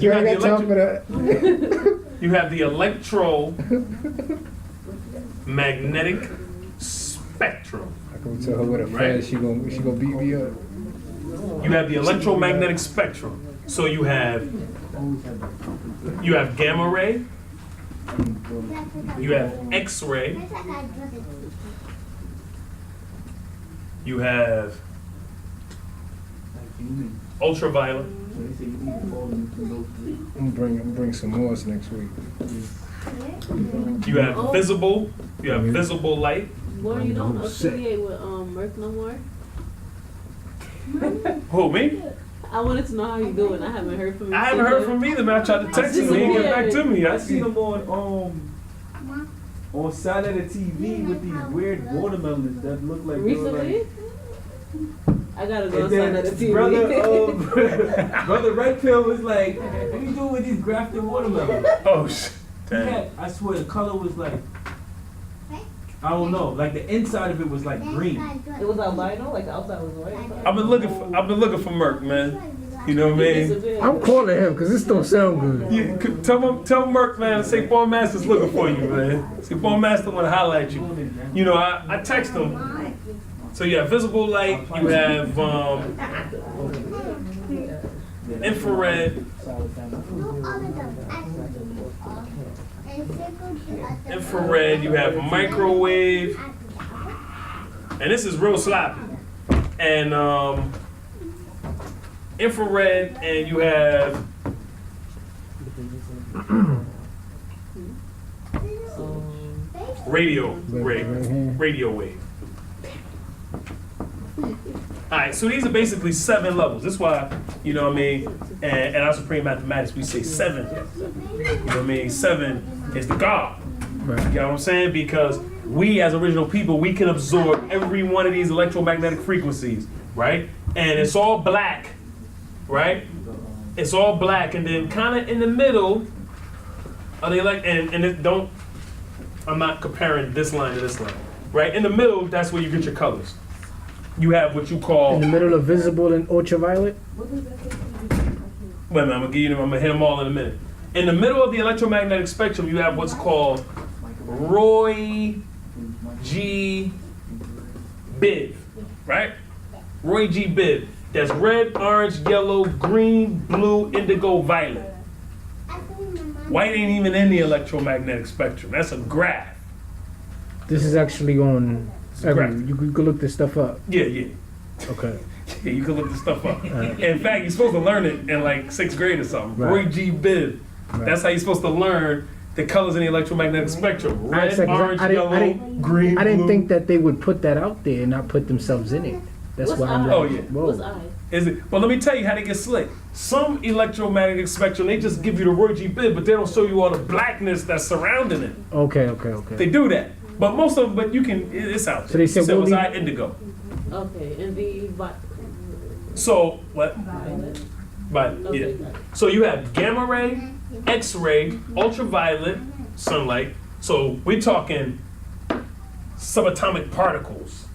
You have ain't the got time for electro, that. you have the electromagnetic spectrum. I can tell her with a flash, she gonna beat me up. You have the electromagnetic spectrum. So you have gamma ray, you have X-ray, you have ultraviolet, I'm gonna bring some more next week. you have visible, you have visible light. Boy, you don't Oh, shit. affiliate with Merck no more? Who, me? I wanted to know how you doing. I haven't heard from you. I haven't heard from either, man. I tried to text him, he didn't get back to me. I seen him on side of the TV with these weird watermelons that look like they were Recently? I gotta go And then outside of the TV. brother Red Pill was like, what you doing with these grafted watermelons? Oh, shit. He had, I swear the color was like, I don't know, like the inside of it was like green. It was albino, like the outside was white. I've been looking for Merck, man. You know what I mean? I'm calling him because this don't sound good. Tell Merck, man, St. Paul Master's looking for you, man. St. Paul Master want to holler at you. You know, I text him. So you have visible light, you have infrared, you have microwave, and this is real sloppy. And infrared, and you have radio wave. Alright, so these are basically 7 levels. That's why, you know what I mean, and our supreme mathematics, we say 7. You know what I mean? 7 is the God. Right. You know what I'm saying? Because we as original people, we can absorb every one of these electromagnetic frequencies, right? And it's all black, right? It's all black, and then kind of in the middle of the I'm not comparing this line to this line, right? In the middle, that's where you get your colors. You have what you call. In the middle of visible and ultraviolet? Wait a minute, I'm gonna hit them all in a minute. In the middle of the electromagnetic spectrum, you have what's called Roy G. Biv, right? Roy G. Biv. That's red, orange, yellow, green, blue, indigo, violet. White ain't even in the electromagnetic spectrum. That's a graph. This is actually on. Correct. You could look this stuff up. Yeah. Okay. Yeah, you can look this stuff up. In fact, you're supposed to learn it in like 6th grade or something. Right. Roy G. Biv. Right. That's how you're supposed to learn the colors in the electromagnetic spectrum. Red, I orange, didn't- yellow, green, I didn't blue. think that they would put that out there and not put themselves in it. That's What's why I'm I? like, Oh, yeah. whoa. What's I? Is it? Well, let me tell you how they get slick. Some electromagnetic spectrum, they just give you the Roy G. Biv, but they don't show you all the blackness that's surrounding it. Okay. They do that. But most of them, but you can, it's out there. So they said, so we'll was leave- I indigo. Okay, and the So, what? violet. But, Okay, yeah. got it. So you have gamma ray, X-ray, ultraviolet, sunlight. So we're talking subatomic particles,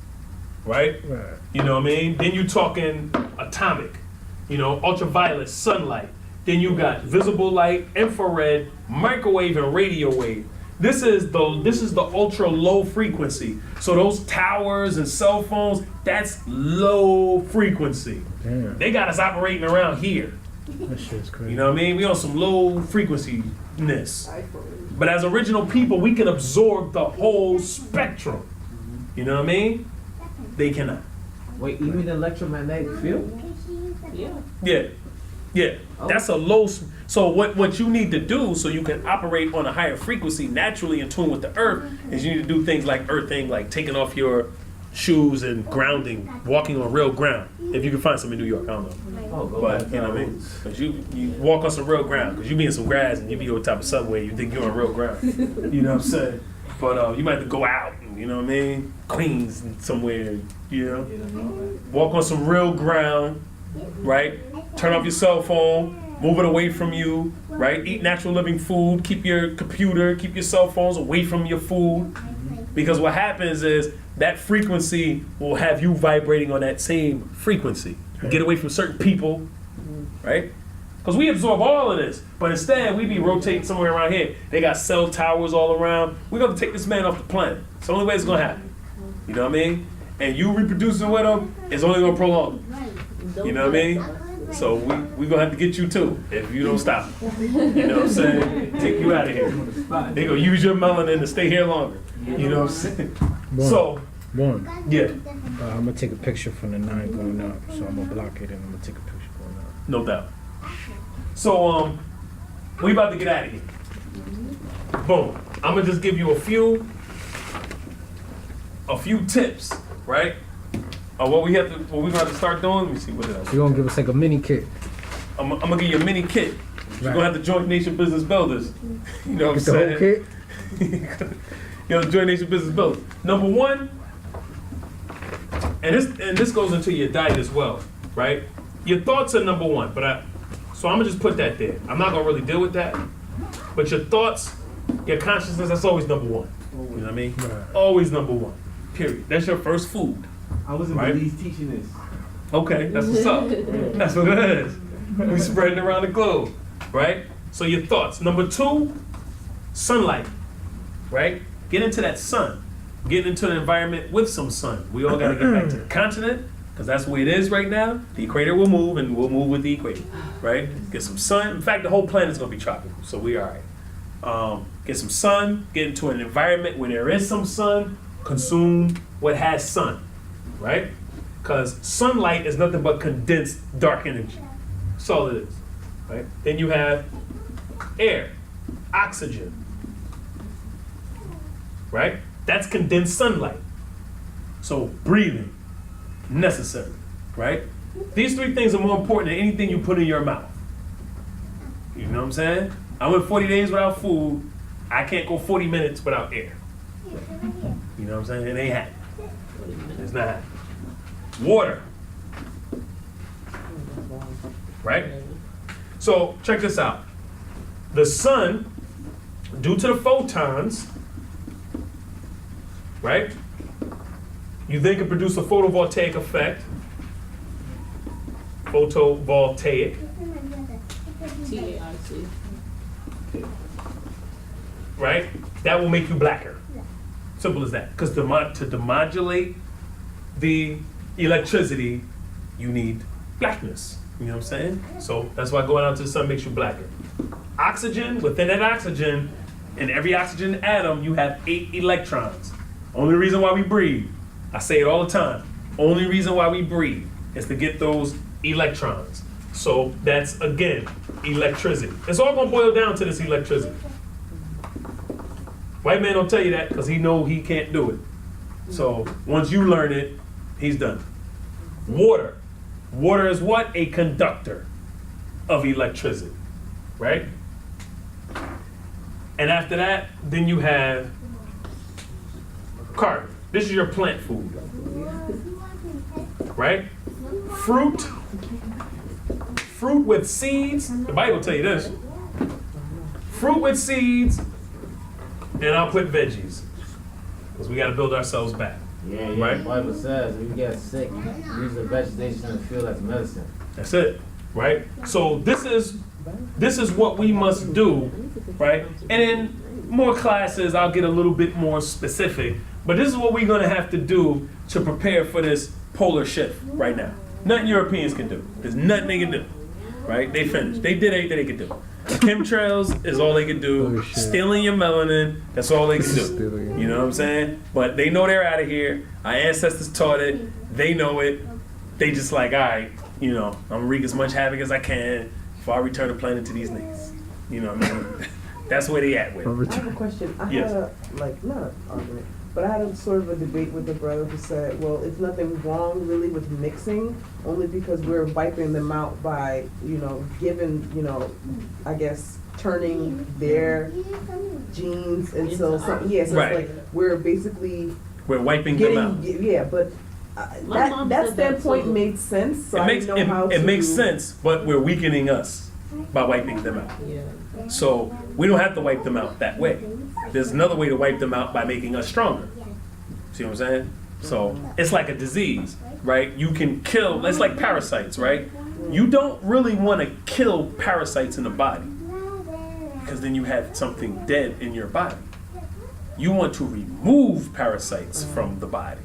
right? Right. You know what I mean? Then you're talking atomic, ultraviolet, sunlight. Then you got visible light, infrared, microwave, and radio wave. This is the ultra low frequency. So those towers and cell phones, that's low frequency. Damn. They got us operating around here. That shit's crazy. You know what I mean? We on some low frequency-ness. But as original people, we can absorb the whole spectrum. You know what I mean? They cannot. Wait, even the electromagnetic field? Yeah. Yeah. That's a low. So what you need to do so you can operate on a higher frequency naturally in tune with the earth is you need to do things like earthing, like taking off your shoes and grounding, walking on real ground. If you can find some in New York, I don't know. Oh, go But back you know to what I our mean? roots. Because you walk on some real ground. Because you be in some grass and you be on top of subway, you think you're on real ground. You know what I'm saying? But you might have to go out, you know what I mean? Queens somewhere, walk on some real ground, right? Turn off your cell phone, move it away from you, right? Eat natural living food, keep your computer, keep your cell phones away from your food. Because what happens is that frequency will have you vibrating on that same frequency. Get away from certain people, right? Because we absorb all of this, but instead we be rotating somewhere around here. They got cell towers all around. We're gonna take this man off the planet. It's the only way it's gonna happen. You know what I mean? And you reproducing with him is only gonna prolong it. You know what I mean? So we gonna have to get you too if you don't stop. You know what I'm saying? Take you out of here. They gonna use your melanin to stay here longer. You know what I'm saying? So One. yeah, I'm gonna take a picture from the 9 going up, so I'm gonna block it and I'm gonna take a picture going up. no doubt. So we about to get out of here. Boom. I'm gonna just give you a few tips, right? What we're gonna have to start doing. Let me see what it is. You're gonna give us like a mini kit. I'm gonna give you a mini kit. You're gonna have to join Nation Business Builders. You know what I'm Get the whole saying? kit. Join Nation Business Builders. Number one, and this goes into your diet as well, right? Your thoughts are number one, so I'm gonna just put that there. I'm not gonna really deal with that. But your thoughts, your consciousness, that's always number one. You know what I mean? Right. Always number one. Period. That's your first food. I was in Right. Belize teaching this. Okay, that's what's up. That's what it is. We spreading around the globe, right? So your thoughts. Number two, sunlight, right? Get into that sun. Get into an environment with some sun. We all got to get back to the continent because that's where it is right now. The equator will move and we'll move with the equator, right? Get some sun. In fact, the whole planet's going to be tropical, so we all right. Get some sun. Get into an environment where there is some sun. Consume what has sun, right? Because sunlight is nothing but condensed dark energy. That's all it is, right? Then you have air, oxygen, right? That's condensed sunlight. So breathing, necessary, right? These three things are more important than anything you put in your mouth. You know what I'm saying? I went 40 days without food. I can't go 40 minutes without air. You know what I'm saying? It ain't happening. It's not happening. Water. Right? So check this out. The sun, due to the photons, right? You then can produce a photovoltaic effect. Photovoltaic. TAIC. Right? That will make you blacker. Simple as that. Because to demodulate the electricity, you need blackness. You know what I'm saying? So that's why going out to the sun makes you blacker. Oxygen, within that oxygen, in every oxygen atom, you have 8 electrons. Only reason why we breathe, I say it all the time, only reason why we breathe is to get those electrons. So that's, again, electricity. It's all gonna boil down to this electricity. White man don't tell you that because he know he can't do it. So once you learn it, he's done. Water. Water is what? A conductor of electricity, right? And after that, then you have carbon. This is your plant food, right? Fruit with seeds. The Bible tell you this. Fruit with seeds, and I'll put veggies, because we got to build ourselves back. Yeah, Right? The Bible says if you get sick, use the vegetation in the field as medicine. That's it, right? So this is what we must do, right? And in more classes, I'll get a little bit more specific, but this is what we're gonna have to do to prepare for this polar shift right now. Nothing Europeans can do. There's nothing they can do, right? They finished. They did everything they could do. Chemtrails is all they can do. Stealing your melanin, that's all they can do. You know what I'm saying? But they know they're out of here. Our ancestors taught it. They know it. They just like, all right, you know, I'm gonna wreak as much havoc as I can before I return the planet to these niggas. You know what I mean? That's where they at with it. I have a question. I Yes. had not an argument, but I had a sort of a debate with a brother who said, well, it's nothing wrong really with mixing, only because we're wiping them out by, giving, I guess, turning their genes until something. Yeah, so Right. it's like we're basically We're wiping them out. Yeah, but My mom that said that standpoint too. made sense. So It makes I didn't know how it to makes sense, but we're weakening us by wiping them out. Yeah. So we don't have to wipe them out that way. There's another way to wipe them out by making us stronger. See what I'm saying? So it's like a disease, right? You can kill, it's like parasites, right? You don't really want to kill parasites in the body, because then you have something dead in your body. You want to remove parasites from the body.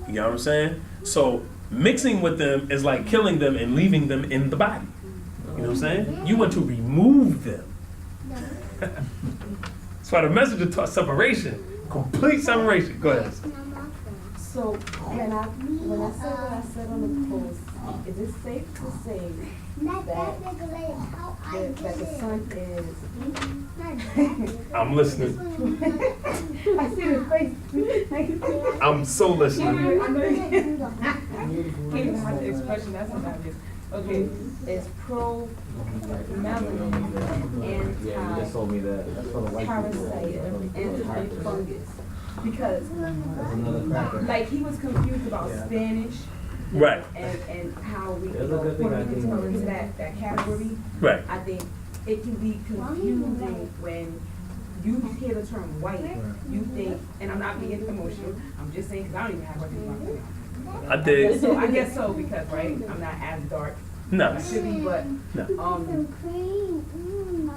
You know what I'm saying? So mixing with them is like killing them and leaving them in the body. You know what I'm saying? You want to remove them. That's why the message is taught separation, complete separation. Go ahead. So when I said what I said on the post, is it safe to say that the sun is? I'm listening. I see the face. I'm so listening. I know you can't even have the expression. That's hilarious. Okay, it's pro melanin Yeah, you just told me that. That's for the white parasite people. and fungus. Because That's another cracker. like he was confused about Spanish Right, and how we There's a good thing put I it think into that category. right. I think it can be confusing when you hear the term white, you think, and I'm not being emotional, I'm just saying, because I don't even have white people in my family. I did. So I guess so, because, right, I'm not as dark No. as I should be, but,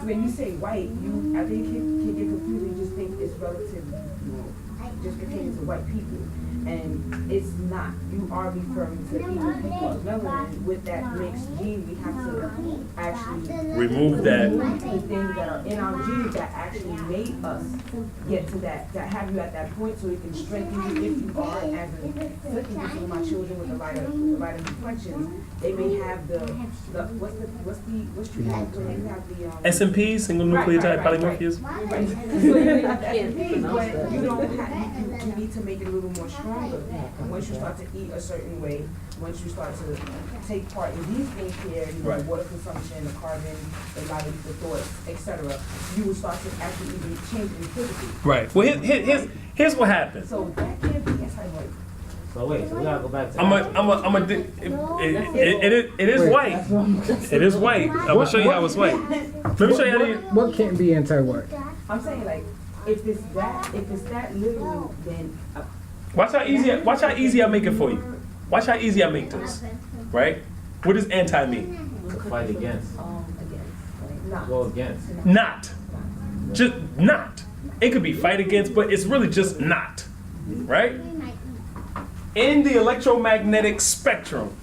when you say white, I think it can get confusing, you just think it's relative, just pertaining to white people. And it's not. You are referring to even people of melanin with that mixed gene. We have to actually Remove that. the things that are in our genes that actually made us get to that have you at that point, so it can strengthen you if you are, as in looking at some of my children with the lighter complexions, they may have the what's you have the SMP, single nucleotide polymorphism. Right. So you have the SNPs, but you don't have, you need to make it a little more stronger. And once you start to eat a certain way, once you start to take part in these things here, Right. water consumption, the carbon, the lighting, the thoughts, etc., you will start to actually even change in physically. Right. Well, here's what happened. So that can't be anti-white. So wait, so we gotta go back to. It is Wait. white. It is white. I'm gonna show you how it's white. Let me show you how to. What can't be anti-white? I'm saying, like, if it's that literal, then Watch how easy I make it for you. Watch how easy I make this. Right? What does anti mean? To fight against. not. Go against. Not. Just not. It could be fight against, but it's really just not. Right? In the electromagnetic spectrum,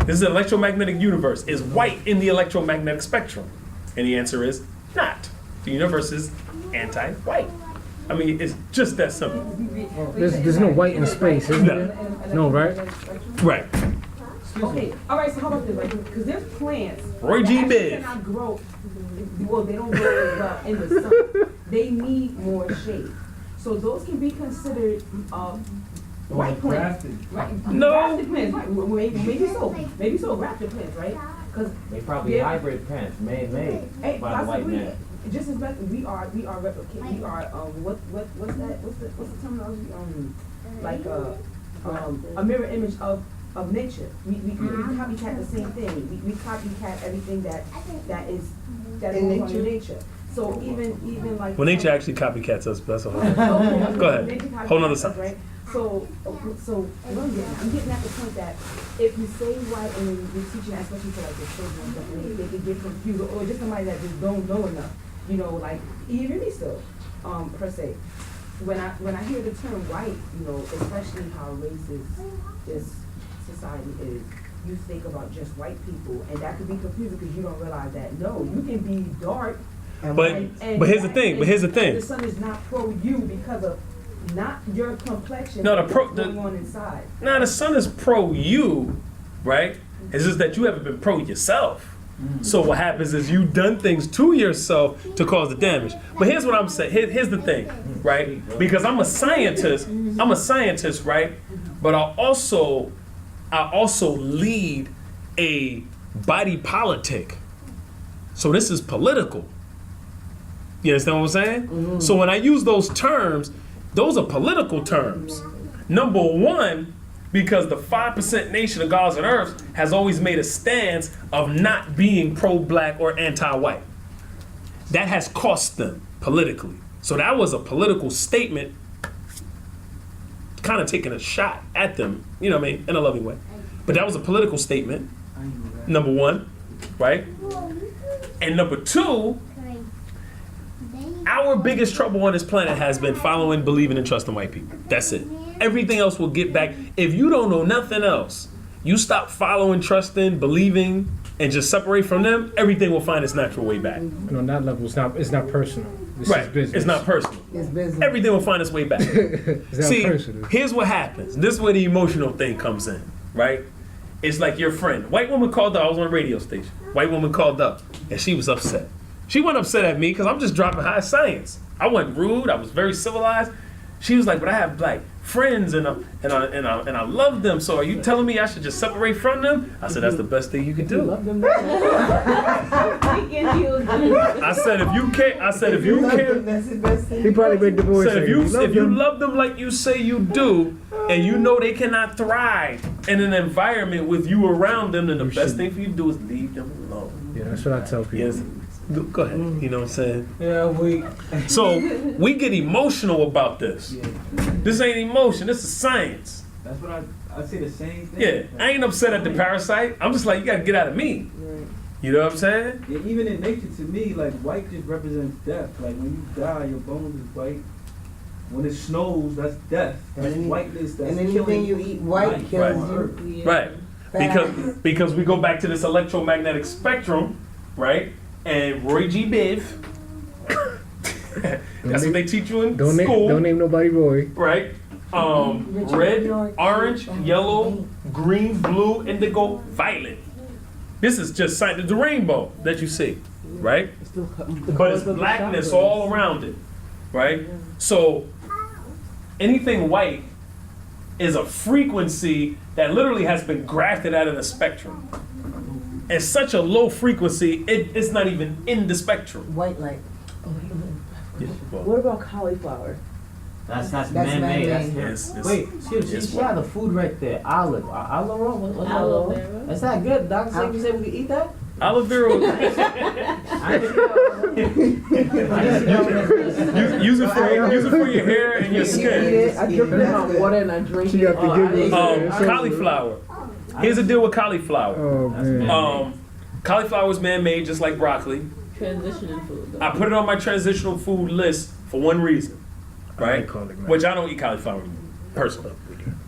this is the electromagnetic universe. Is white in the electromagnetic spectrum? And the answer is not. The universe is anti-white. I mean, it's just that simple. There's no white in space, is there? No, right? Right. Okay, all right, so how about this, right? Because there's plants Roy G. that Biv. cannot grow, well, they don't grow as well in the sun. They need more shade. So those can be considered White plants, grafted. right? No. Grafted plants, right? Maybe so, grafted plants, right? Because They probably hybrid plants, made hey, by the white possibly, man. just as much, we are replicating, we are, what's the terminology, a mirror image of nature. We copycat the same thing. We copycat everything that is In goes on in nature? nature. So even like. Well, nature actually copycats us. That's all. Okay, Go ahead. nature copycats Hold on a us, second. right? So what I'm getting at the point that if you say white and then you're teaching that, especially to like the children and stuff, and they can get confused, or just somebody that just don't know enough, you know, like even me still, per se. When I hear the term white, you know, especially how racist this society is, you think about just white people, and that could be confusing because you don't realize that no, you can be dark. But here's the thing. The sun is not pro you because of not your complexion. No, what's going on inside. Now the sun is pro you, right? It's just that you haven't been pro yourself. So what happens is you've done things to yourself to cause the damage. But here's what I'm saying. Here's the thing, right? Because I'm a scientist, right? But I also lead a body politic. So this is political. You understand what I'm saying? So when I use those terms, those are political terms. Number one, because the 5% nation of gods and earths has always made a stance of not being pro-black or anti-white. That has cost them politically. So that was a political statement, kind of taking a shot at them, you know what I mean, in a loving way. But that was a political statement, number one, right? And number two, our biggest trouble on this planet has been following, believing, and trusting white people. That's it. Everything else will get back. If you don't know nothing else, you stop following, trusting, believing, and just separate from them, everything will find its natural way back. And on that level, it's not personal. This Right. is business. It's not personal. It's business. Everything will find its way back. It's not See, personal. here's what happens. This is where the emotional thing comes in, right? It's like your friend. White woman called up. I was on a radio station. White woman called up, and she was upset. She wasn't upset at me because I'm just dropping high science. I wasn't rude. I was very civilized. She was like, "But I have black friends and I love them. So are you telling me I should just separate from them?" I said, "That's the best thing you can do." I said, "If you can't," I said, "If you can't." That's the best thing. He probably made the voice. So if you love them like you say you do, and you know they cannot thrive in an environment with you around them, then the best thing for you to do is leave them alone. Yeah, that's what I tell people. Yes. Go ahead. You know what I'm saying? Yeah, So we get emotional about this. Yeah. This ain't emotion. This is science. That's what I say the same thing. Yeah. I ain't upset at the parasite. I'm just like, you gotta get out of me. You know what I'm saying? Yeah, even in nature, to me, like white just represents death. Like when you die, your bones is white. When it snows, that's death. That's whiteness. That's and anything killing you eat white life kills on you. Earth. Right. Because we go back to this electromagnetic spectrum, right? And Roy G. Biv. That's what they teach you in school. Don't name nobody Roy. Right? Red, orange, yellow, green, blue, indigo, violet. This is just the rainbow that you see, right? But it's blackness all around it, right? So anything white is a frequency that literally has been grafted out of the spectrum. It's such a low frequency, it's not even in the spectrum. White light. What about cauliflower? That's That's man-made. That's man-made. him. Yes, Wait, she had the food right there. Olive oil. What's that? Aloe vera. Is that good? Doctor said you said we can eat that? Aloe vera, use it for your hair and your skin. I drip it in my water and I drink She it. got the giggles. Cauliflower. Here's the deal with cauliflower. Oh man. Cauliflower is man-made, just like broccoli. Transitioning food. Though. I put it on my transitional food list for one reason, right? Which I don't eat cauliflower personally.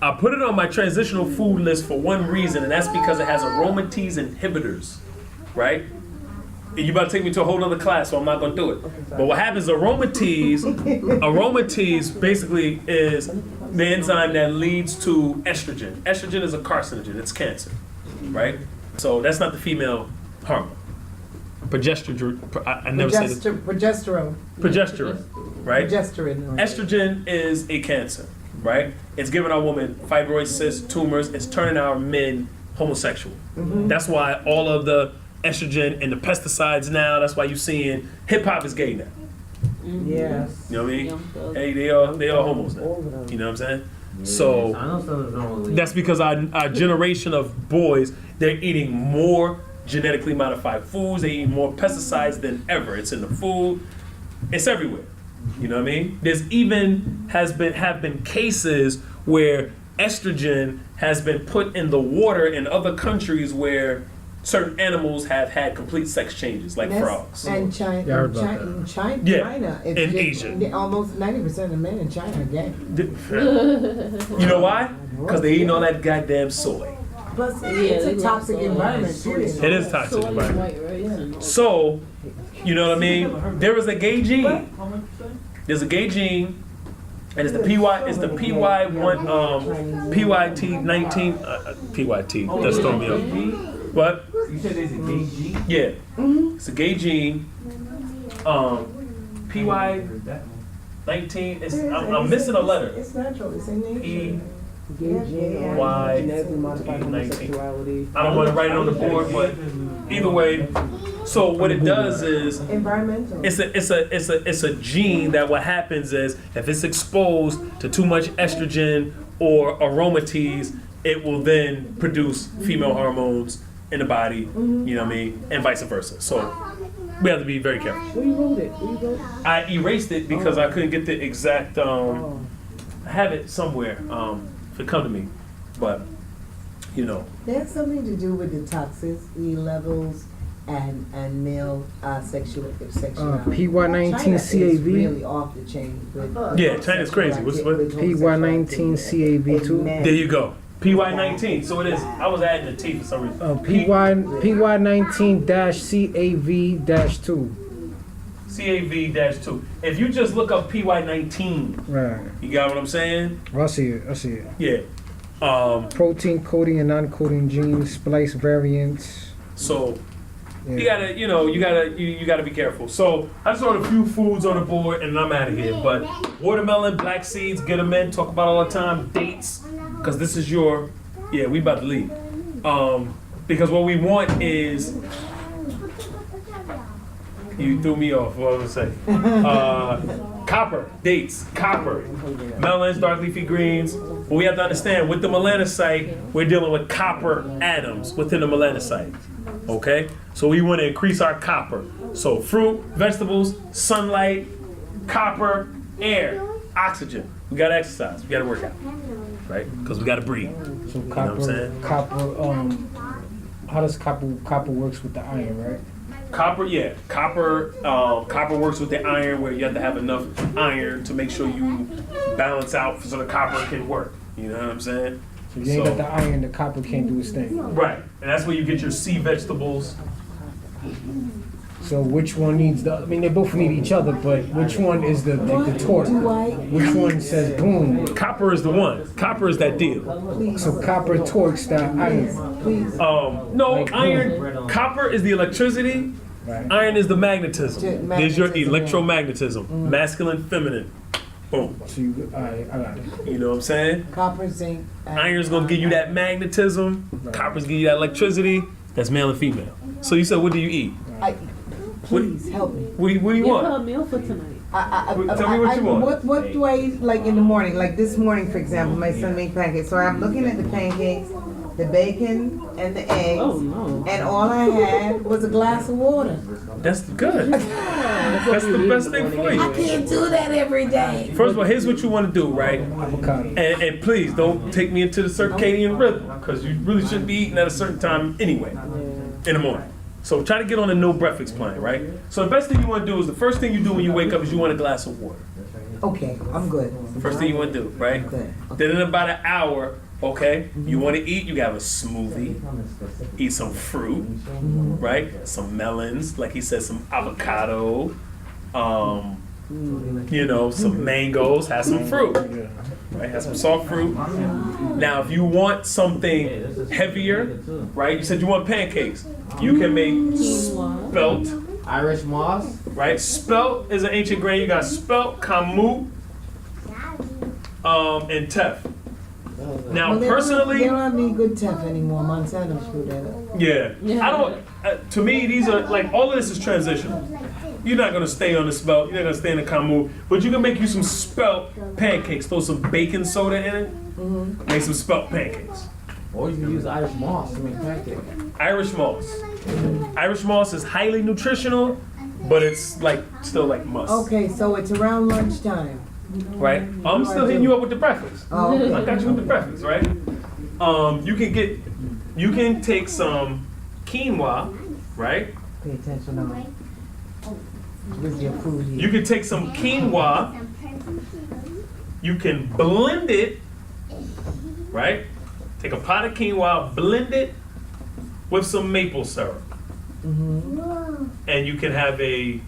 I put it on my transitional food list for one reason, and that's because it has aromatase inhibitors, right? And you about to take me to a whole other class, so I'm not gonna do it. But what happens, aromatase basically is the enzyme that leads to estrogen. Estrogen is a carcinogen, it's cancer, right? So that's not the female hormone. Progesterone, I never said it. Progesterone. Progesterone, right? Progesterone. Estrogen is a cancer. right? It's giving our women fibroid cysts, tumors. It's turning our men homosexual. That's why all of the estrogen and the pesticides now. That's why you're seeing hip hop is gay now. Yes. You know what I mean? Young Thug. Hey, they are homos now. You know what I'm saying? So I know something's wrong with that's because our generation of boys, they're eating more genetically modified foods. They eat more pesticides than ever. It's in the food. It's everywhere. You know what I mean? There's even have been cases where estrogen has been put in the water in other countries where certain animals have had complete sex changes, like frogs. And Yeah, I heard about China, Yeah, China, it's in just- Asia. almost 90% of the men in China are gay. You know why? Because they eating all that goddamn soy. Plus, Yeah, it's they a love toxic soy. environment too. It is toxic Soy and environment. white rice and all So, you know what I mean? There is a gay gene. How much you say? There's a gay gene, and it's the PYT19. PYT. That's throwing me off. What? You said there's a gay G? Yeah. It's a gay gene. PY19. I'm missing a letter. It's natural. It's in nature. E. Gay gene, Why? genetically modified 19. homosexuality. I don't want to write it on the board, but either way. So what it does is Environmental. it's a gene that what happens is if it's exposed to too much estrogen or aromatase, it will then produce female hormones in the body. You know what I mean, and vice versa. So we have to be very careful. Where you wrote it? Where you wrote it? I erased it because I couldn't get the exact. I have it somewhere. If it come to me, but you know. That's something to do with the toxicity levels and male sexuality. PY19 China is CAV. really off the chain. With Yeah, China's crazy. What's what? PY19 CAV2. There you go. PY19. So it is. I was adding a T for some reason. PY19-CAV-2. CAV-2. If you just look up PY19, Right. you got what I'm saying? I see it. Yeah. Protein coding and non-coding genes, splice variants. So Yeah. you gotta be careful. So I just wrote a few foods on the board and I'm out of here. But watermelon, black seeds, get them in. Talk about all the time. Dates, because this is your. Yeah, we about to leave. Because what we want is. You threw me off. What was I say? Copper, dates, copper, melons, dark leafy greens. But we have to understand with the melanocyte, we're dealing with copper atoms within the melanocyte. Okay? So we want to increase our copper. So fruit, vegetables, sunlight, copper, air, oxygen. We got to exercise. We got to work out. Right? Because we got to breathe. So You know what I'm saying? copper. How does copper works with the iron, right? Copper, yeah. Copper works with the iron where you have to have enough iron to make sure you balance out so the copper can work. You know what I'm saying? So you ain't got the iron, the copper can't do its thing. Right. And that's where you get your sea vegetables. So which one needs the? I mean, they both need each other, but which one is the torque? Which one says boom? Copper is the one. Copper is that deal. So copper torques that iron. No, Like iron. Copper is the electricity. Right. Iron is the magnetism. There's your Magnetism, electromagnetism. Masculine, feminine. Boom. So you, I got it. You know what I'm saying? Copper, zinc. and- Iron's gonna give you that magnetism. Copper's give you that electricity. That's male and female. So you said, what do you eat? Please help me. What do you Give her want? a meal for tonight. Tell me what you want. What do I eat like in the morning? Like this morning, for example, my son made pancakes. So I'm looking at the pancakes, the bacon, and the eggs. Oh no. And all I had was a glass of water. That's good. That's the best thing for you. I can't do that every day. First of all, here's what you want to do, right? Avocado. And please don't take me into the circadian rhythm, because you really shouldn't be eating at a certain time anyway, in the morning. So try to get on a no breakfast plan, right? So the best thing you want to do is the first thing you do when you wake up is you want a glass of water. Okay, I'm good. First thing you want to do, right? Good. Then in about an hour, okay, you want to eat, you have a smoothie, eat some fruit, right? Some melons, like he said, some avocado, some mangoes, have some fruit, right? Have some soft fruit. Now, if you want something heavier, right? You said you want pancakes. You can make spelt, Irish moss. right? Spelt is an ancient grain. You got spelt, kamut, and teff. Now, Well, personally, they don't have any good teff anymore. Monsanto screwed that up. yeah, I don't. To me, these are like all of this is transitional. You're not gonna stay on the spelt. You're not gonna stay in the kamu, but you can make you some spelt pancakes. Throw some baking soda in it. Make some spelt pancakes. Or you can use Irish moss to make pancakes. Irish moss. Irish moss is highly nutritional, but it's like still like must. Okay, so it's around lunchtime. Right? I'm still hitting you up with the breakfast. Oh, okay. I got you with the breakfast, right? You can take some quinoa, right? Pay attention now. With your food here. You can take some quinoa. You can blend it, right? Take a pot of quinoa, blend it with some maple syrup. And you can have a,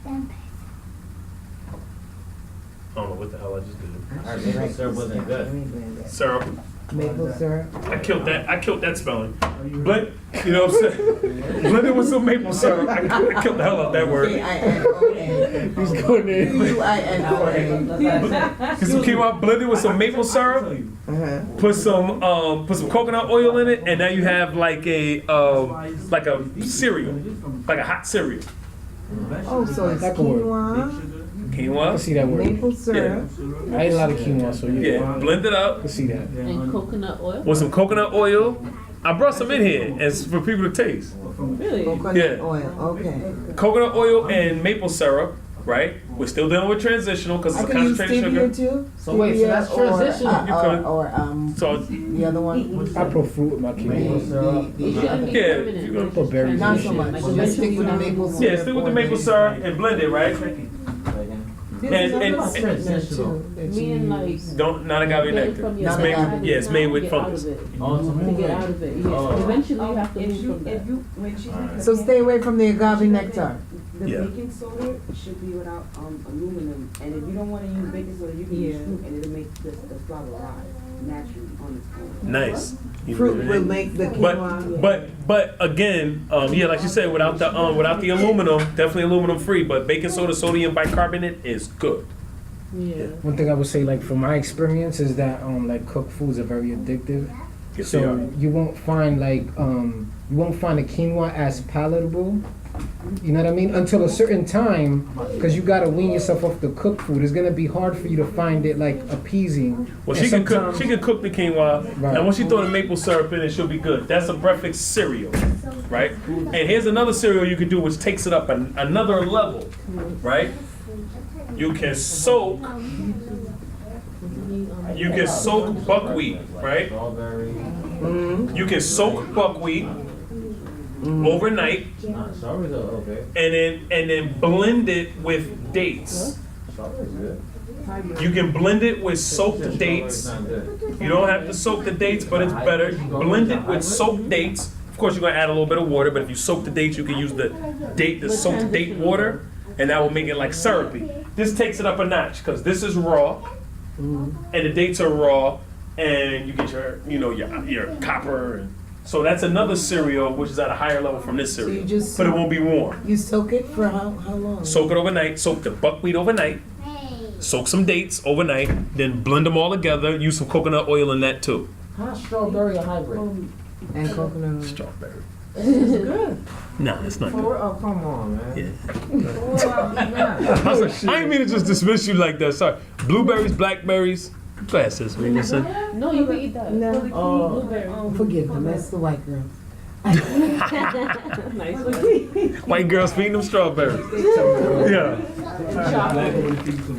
I don't know what the hell I just did. Our maple syrup wasn't good. Syrup. Maple syrup. I killed that spelling. Blend, you know what I'm saying? Blend it with some maple syrup. I killed the hell out that word. K-I-N-O-N. He's going in. U-I-N-O-N. Get some quinoa, blend it with some maple syrup. Put some coconut oil in it, and now you have like a cereal, like a hot cereal. Oh, so it's That could work. quinoa, I can Quinoa. see that word. maple syrup. I ate a lot of quinoa, so yeah. Yeah, blend it I up can see that. And coconut oil? with some coconut oil. I brought some in here as for people to taste. Really? Coconut Yeah. oil, okay. Coconut oil and maple syrup, right? We're still dealing with transitional because I it's a can use concentrated stevia sugar. too? So wait, so that's Stevia transitional. You could. Or So the other one? I put fruit with my Maple quinoa. syrup. It shouldn't be Yeah, permanent. you gonna put berries in Not it. so much, Like just eventually stick with the you maple have- syrup. yeah, stick with the maple syrup and blend it, right? That's And transitional. Meaning like. don't not agave get it nectar. from your It's made Not with, yeah, it's made with get out fungus. of it. Oh, to To move get it. out of it, yes. Oh. Eventually you have to If move you, from that. if you, when she's making the So stay away from the agave pancakes, nectar. The Yeah. baking soda should be without aluminum, and if you don't wanna use baking soda, you can use fruit, and it'll make the flour rise naturally on its own. Nice. You Fruit know, will make the quinoa. But again, yeah, like you said, without the aluminum, definitely aluminum free. But baking soda, sodium bicarbonate is good. Yeah. One thing I would say, like from my experience, is that like cooked foods are very addictive. Yes, they are. So you won't find the quinoa as palatable. You know what I mean? Until a certain time, because you gotta wean yourself off the cooked food. It's gonna be hard for you to find it like appeasing. Well, And she can cook. sometimes- She can cook the quinoa, Right. and once she throw the maple syrup in, it she'll be good. That's a breakfast cereal, right? And here's another cereal you can do, which takes it up another level, right? You can soak. You can soak buckwheat, right? Strawberry. You can soak buckwheat overnight, Nah, strawberries are okay. and then blend it with dates. Strawberries good. You can blend it with soaked Strawberries dates. not good. You don't have to soak the dates, but it's better. You blend it with soaked dates. Of course, you're gonna add a little bit of water, but if you soak the dates, you can use the soaked date water, and that will make it like syrupy. This takes it up a notch because this is raw, and the dates are raw, and you get your copper. And so that's another cereal which is at a higher level from this So cereal, you just but it won't be warm. You soak it for how long? Soak it overnight. Soak the buckwheat overnight. Soak some dates overnight. Then blend them all together. Use some coconut oil in that too. Hot strawberry or hybrid? And coconut oil. Strawberry. This is good. No, it's not good. Oh, come on, man. Yeah. I was like, I didn't mean to just dismiss you like that. Sorry. Blueberries, blackberries. Go ahead, sis. What you gonna say? No, you can eat that. No. Blueberry. Forgive them, that's the white girl. Nice. White girls feeding them strawberries. Yeah.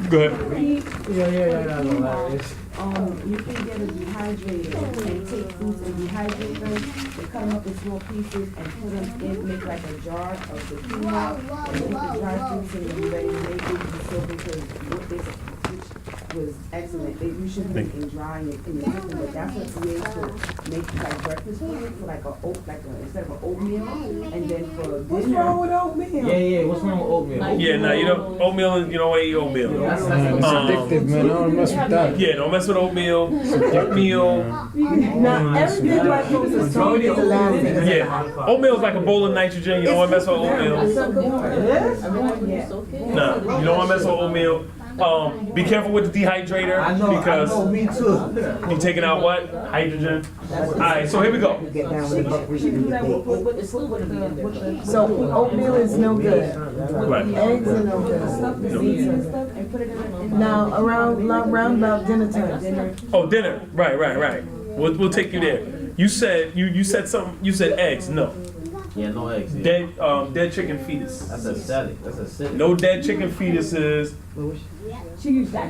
Go ahead. You can get a dehydrator and take fruits and dehydrate them, and cut them up in small pieces and put them in, make like a jar of the quinoa, and put the dry fruits in and be ready to make it. You soak it because what this, which was excellent. You should make it dry in your kitchen, but that's what you use to make like breakfast food for like instead of an oatmeal, and then for dinner. What's wrong with oatmeal? Yeah, what's wrong with oatmeal? Yeah, no, you don't. Oatmeal, you don't want to eat oatmeal. That's It's addictive, man. I don't mess with that. Yeah, don't mess with oatmeal. Oatmeal. Now, every black folks are strong as the last thing. Yeah. Oatmeal is like a bowl of nitrogen. You don't want to mess with oatmeal. Yes? No, you don't want to mess with oatmeal. Be careful with the dehydrator I know, because me too. you taking out what? Hydrogen. All right, so here we go. Get down with the buckwheat and the dates. But it's still gonna be in there. So oatmeal is no good. Right. Eggs are no good. Seeds are good. And put it in Now, around about dinner time. Oh, dinner. Right. We'll take you there. You said something. You said eggs. No. Yeah, no eggs. Yeah. Dead chicken fetus. That's acidic. That's acidic. No dead chicken fetuses.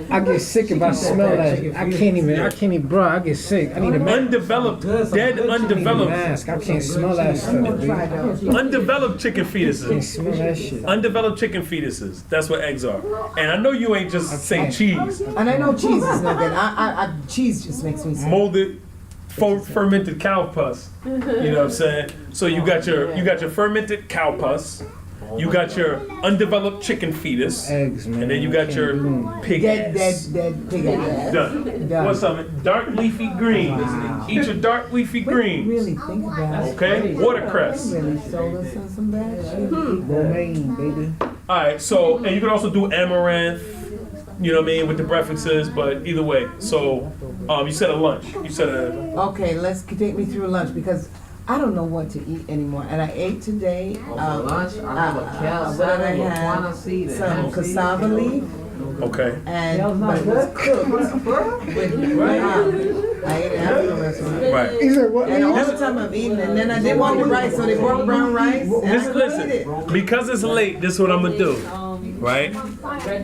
I get sick if I smell that. I can't even, bro. I get sick. I need a mask. Undeveloped, dead I need a undeveloped, mask. I can't smell that stuff, dude. undeveloped chicken Can't fetuses. smell that shit. Undeveloped chicken fetuses. That's what eggs are. And I know you ain't just say cheese. And I know cheese is no good. Cheese just makes me sick. Molded, fermented cow pus. You know what I'm saying? So you got your fermented cow pus. You got your undeveloped chicken fetus. Eggs, man. And then you got your pig ass. Dead pig ass. Done. Done. What's up? Dark leafy greens. Eat your dark leafy greens. Really think about it. Okay? Watercress. Really sold us on some bad shit. Romaine, baby. Alright, so, and you can also do amaranth, you know what I mean, with the breakfasts, but either way. So, you said a lunch. You said a. Okay, take me through lunch because I don't know what to eat anymore. And I ate today. For lunch, I have a kale what salad did I with have? guana seed and Some hemp seed. cassava leaf. Okay. And but it was cooked with I ate it after the restaurant. Right. He said, what? And all the time I'm eating, and then I didn't want the rice, so they brought brown rice. And I couldn't eat it. Listen, because it's late, this is what I'm gonna do. Right?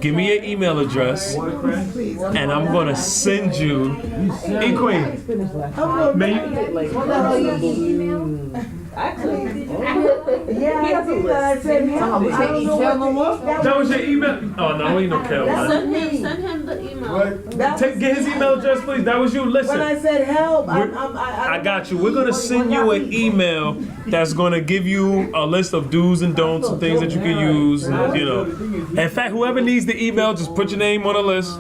Give me your email address, Please. and I'm gonna send you. Hey, Queen. Yeah, I said, Oh, we can't eat kale no more? That was your email? Oh, no, ain't no Kel. Send him the email. Get his email address, please. That was you. When Listen. I said help, I got you. We're gonna send you an email that's gonna give you a list of do's and don'ts and things that you can use. And, you know, in fact, whoever needs the email, just put your name on the list.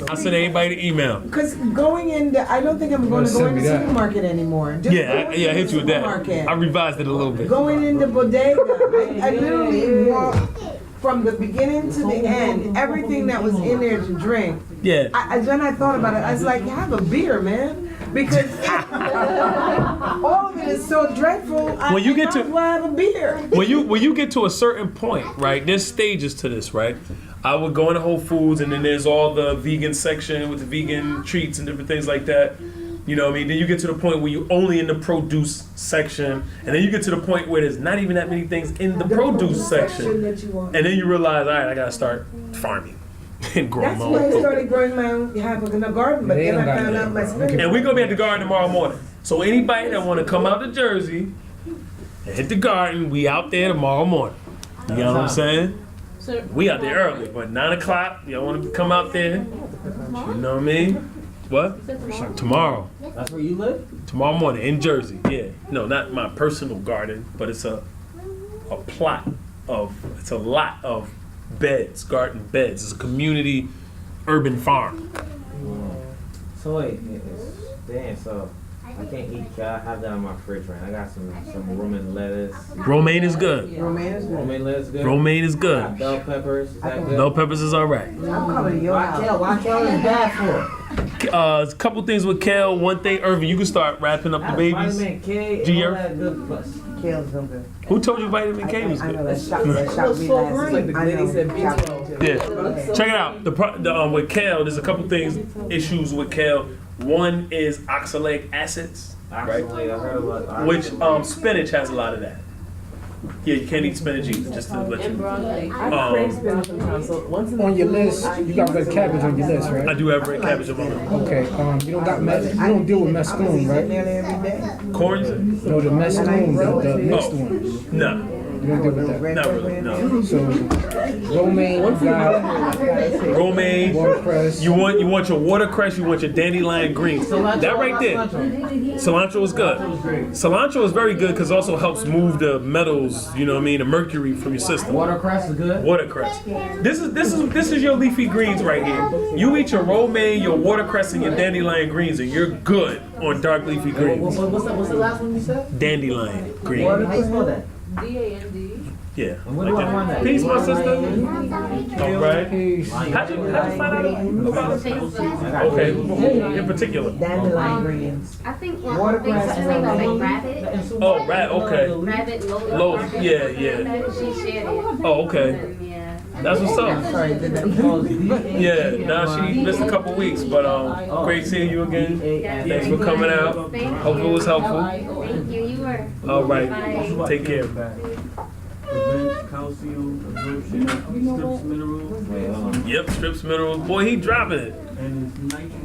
I'll send everybody the email. Because going in, I don't think I'm going to go in the supermarket anymore. Just Yeah, I hit you with that. I revised it a little bit. Going in the bodega, I literally walked from the beginning to the end, everything that was in there to drink. Yeah. Then I thought about it, I was like, have a beer, man. Because all of it is so dreadful. When you get to have a beer. when you get to a certain point, right? There's stages to this, right? I would go into Whole Foods, and then there's all the vegan section with the vegan treats and different things like that. You know what I mean? Then you get to the point where you're only in the produce section, and then you get to the point where there's not even that many things in the produce section. And then you realize, all right, I gotta start farming and growing That's my why I own food. started growing my own half in the garden, but They then I don't got found that. out my spinach. And we're gonna be at the garden tomorrow morning. So anybody that wanna come out to Jersey and hit the garden, we out there tomorrow morning. You know what I'm saying? So, We out there early, but 9 o'clock, y'all wanna come out there? You know what I mean? What? Tomorrow. That's where you live? Tomorrow morning in Jersey, yeah. No, not my personal garden, but it's a lot of beds, garden beds. It's a community urban farm. So wait, damn, so I can't eat kale. I have that in my fridge right now. I got some romaine lettuce. Romaine is good. Romaine is good. Romaine lettuce good? Romaine is Got good. bell peppers, is that good? Bell peppers is all right. I'm coming to your house. Why kale is bad for? A couple things with kale. One thing, Irvin, you can start wrapping up the babies. Vitamin K G- and all that good plus. Kale's no good. Who told you vitamin K was I know good? that shocked me last week. I know. Yeah. Check it out. With kale, there's a couple things, issues with kale. One is oxalic acids, right? Actually, I heard about Which spinach has a lot of that. Yeah, you can't eat spinach either, just to let you know. I crave spinach sometimes, so once in a On your blue list, moon, you got red cabbage on your list, I right? do have red cabbage on my list. Okay, you don't got you don't deal with mesclun, right? Nearly every day. Corns? No, the mesclun, the mixed one. No, You don't deal with that. not really, no. So, romaine, you got Romaine, watercress. you want your watercress, you want your dandelion green. That right there. Cilantro is good. Cilantro is very good because it also helps move the metals, you know what I mean, the mercury from your system. Watercress is good? Watercress. This is your leafy greens right here. You eat your romaine, your watercress, and your dandelion greens, and you're good on dark leafy greens. What's the last one you said? Dandelion green. How you spell that? DAND. Yeah. And what Like do I that. want? Peace, my sister. All right. Peace. How'd you find out about it? Okay. In particular. Dandelion greens. I think Watercress something and like lemon. rabbit. Oh, right. Okay. Rabbit, Loaf, yeah, yeah. She shared it. Oh, okay. Yeah. That's what's I'm up. sorry, did that. Yeah. Now she missed a couple weeks, but great seeing you again. Thanks for coming out. Hope it was helpful. Thank you. You were. All right. Bye. Take care. Prevents calcium absorption, strips minerals, Yep. Strips minerals. Boy, he dropping it. and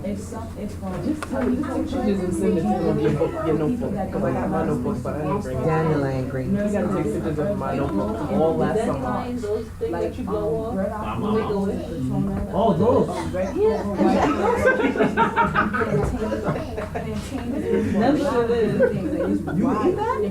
it's nitrogen. Just tell me the pictures and send it to me on your book, your notebook. Because I got my notebook, but I didn't bring it. Dandelion greens. You gotta take pictures of my notebook all last summer. Those things that you blow off. Oh, those.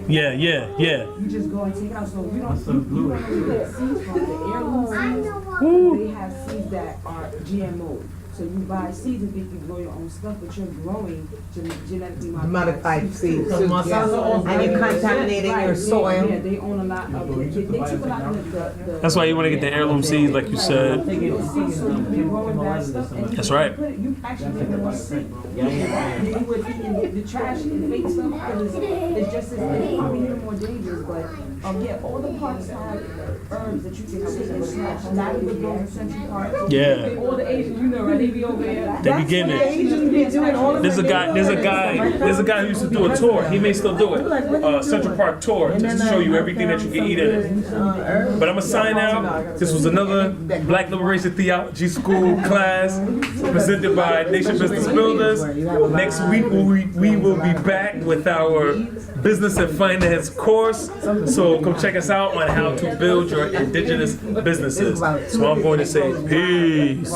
Yeah, yeah, yeah. You just go and take it out. So you That's so don't blue. get seeds from the heirloom seeds. Woo. They have seeds that are GMO. So you buy seeds and think you grow your own stuff, but you're growing genetically Modified seeds. So my sons are all And you're contaminating your soil. Yeah, they own a lot of it. They took a lot of the That's why you want to get the heirloom seeds, like you said. so you can be growing bad stuff. And That's right. you actually make them more sick. You would eat the trash and fake stuff because it's just as it's probably even more dangerous. But yeah, all the parks have herbs that you can take in trash. Not even the century park. Yeah. All the Asians, you know, right? They be over there. They be getting it. Asians be doing all of There's a guy who used to do a tour. He may still do it. Central Park tour to show you everything that you can eat in it. But I'm gonna sign out. This was another Black Liberation Theology School class presented by Nation Business Builders. Next week we will be back with our business and finance course. So come check us out on how to build your indigenous businesses. So I'm going to say peace.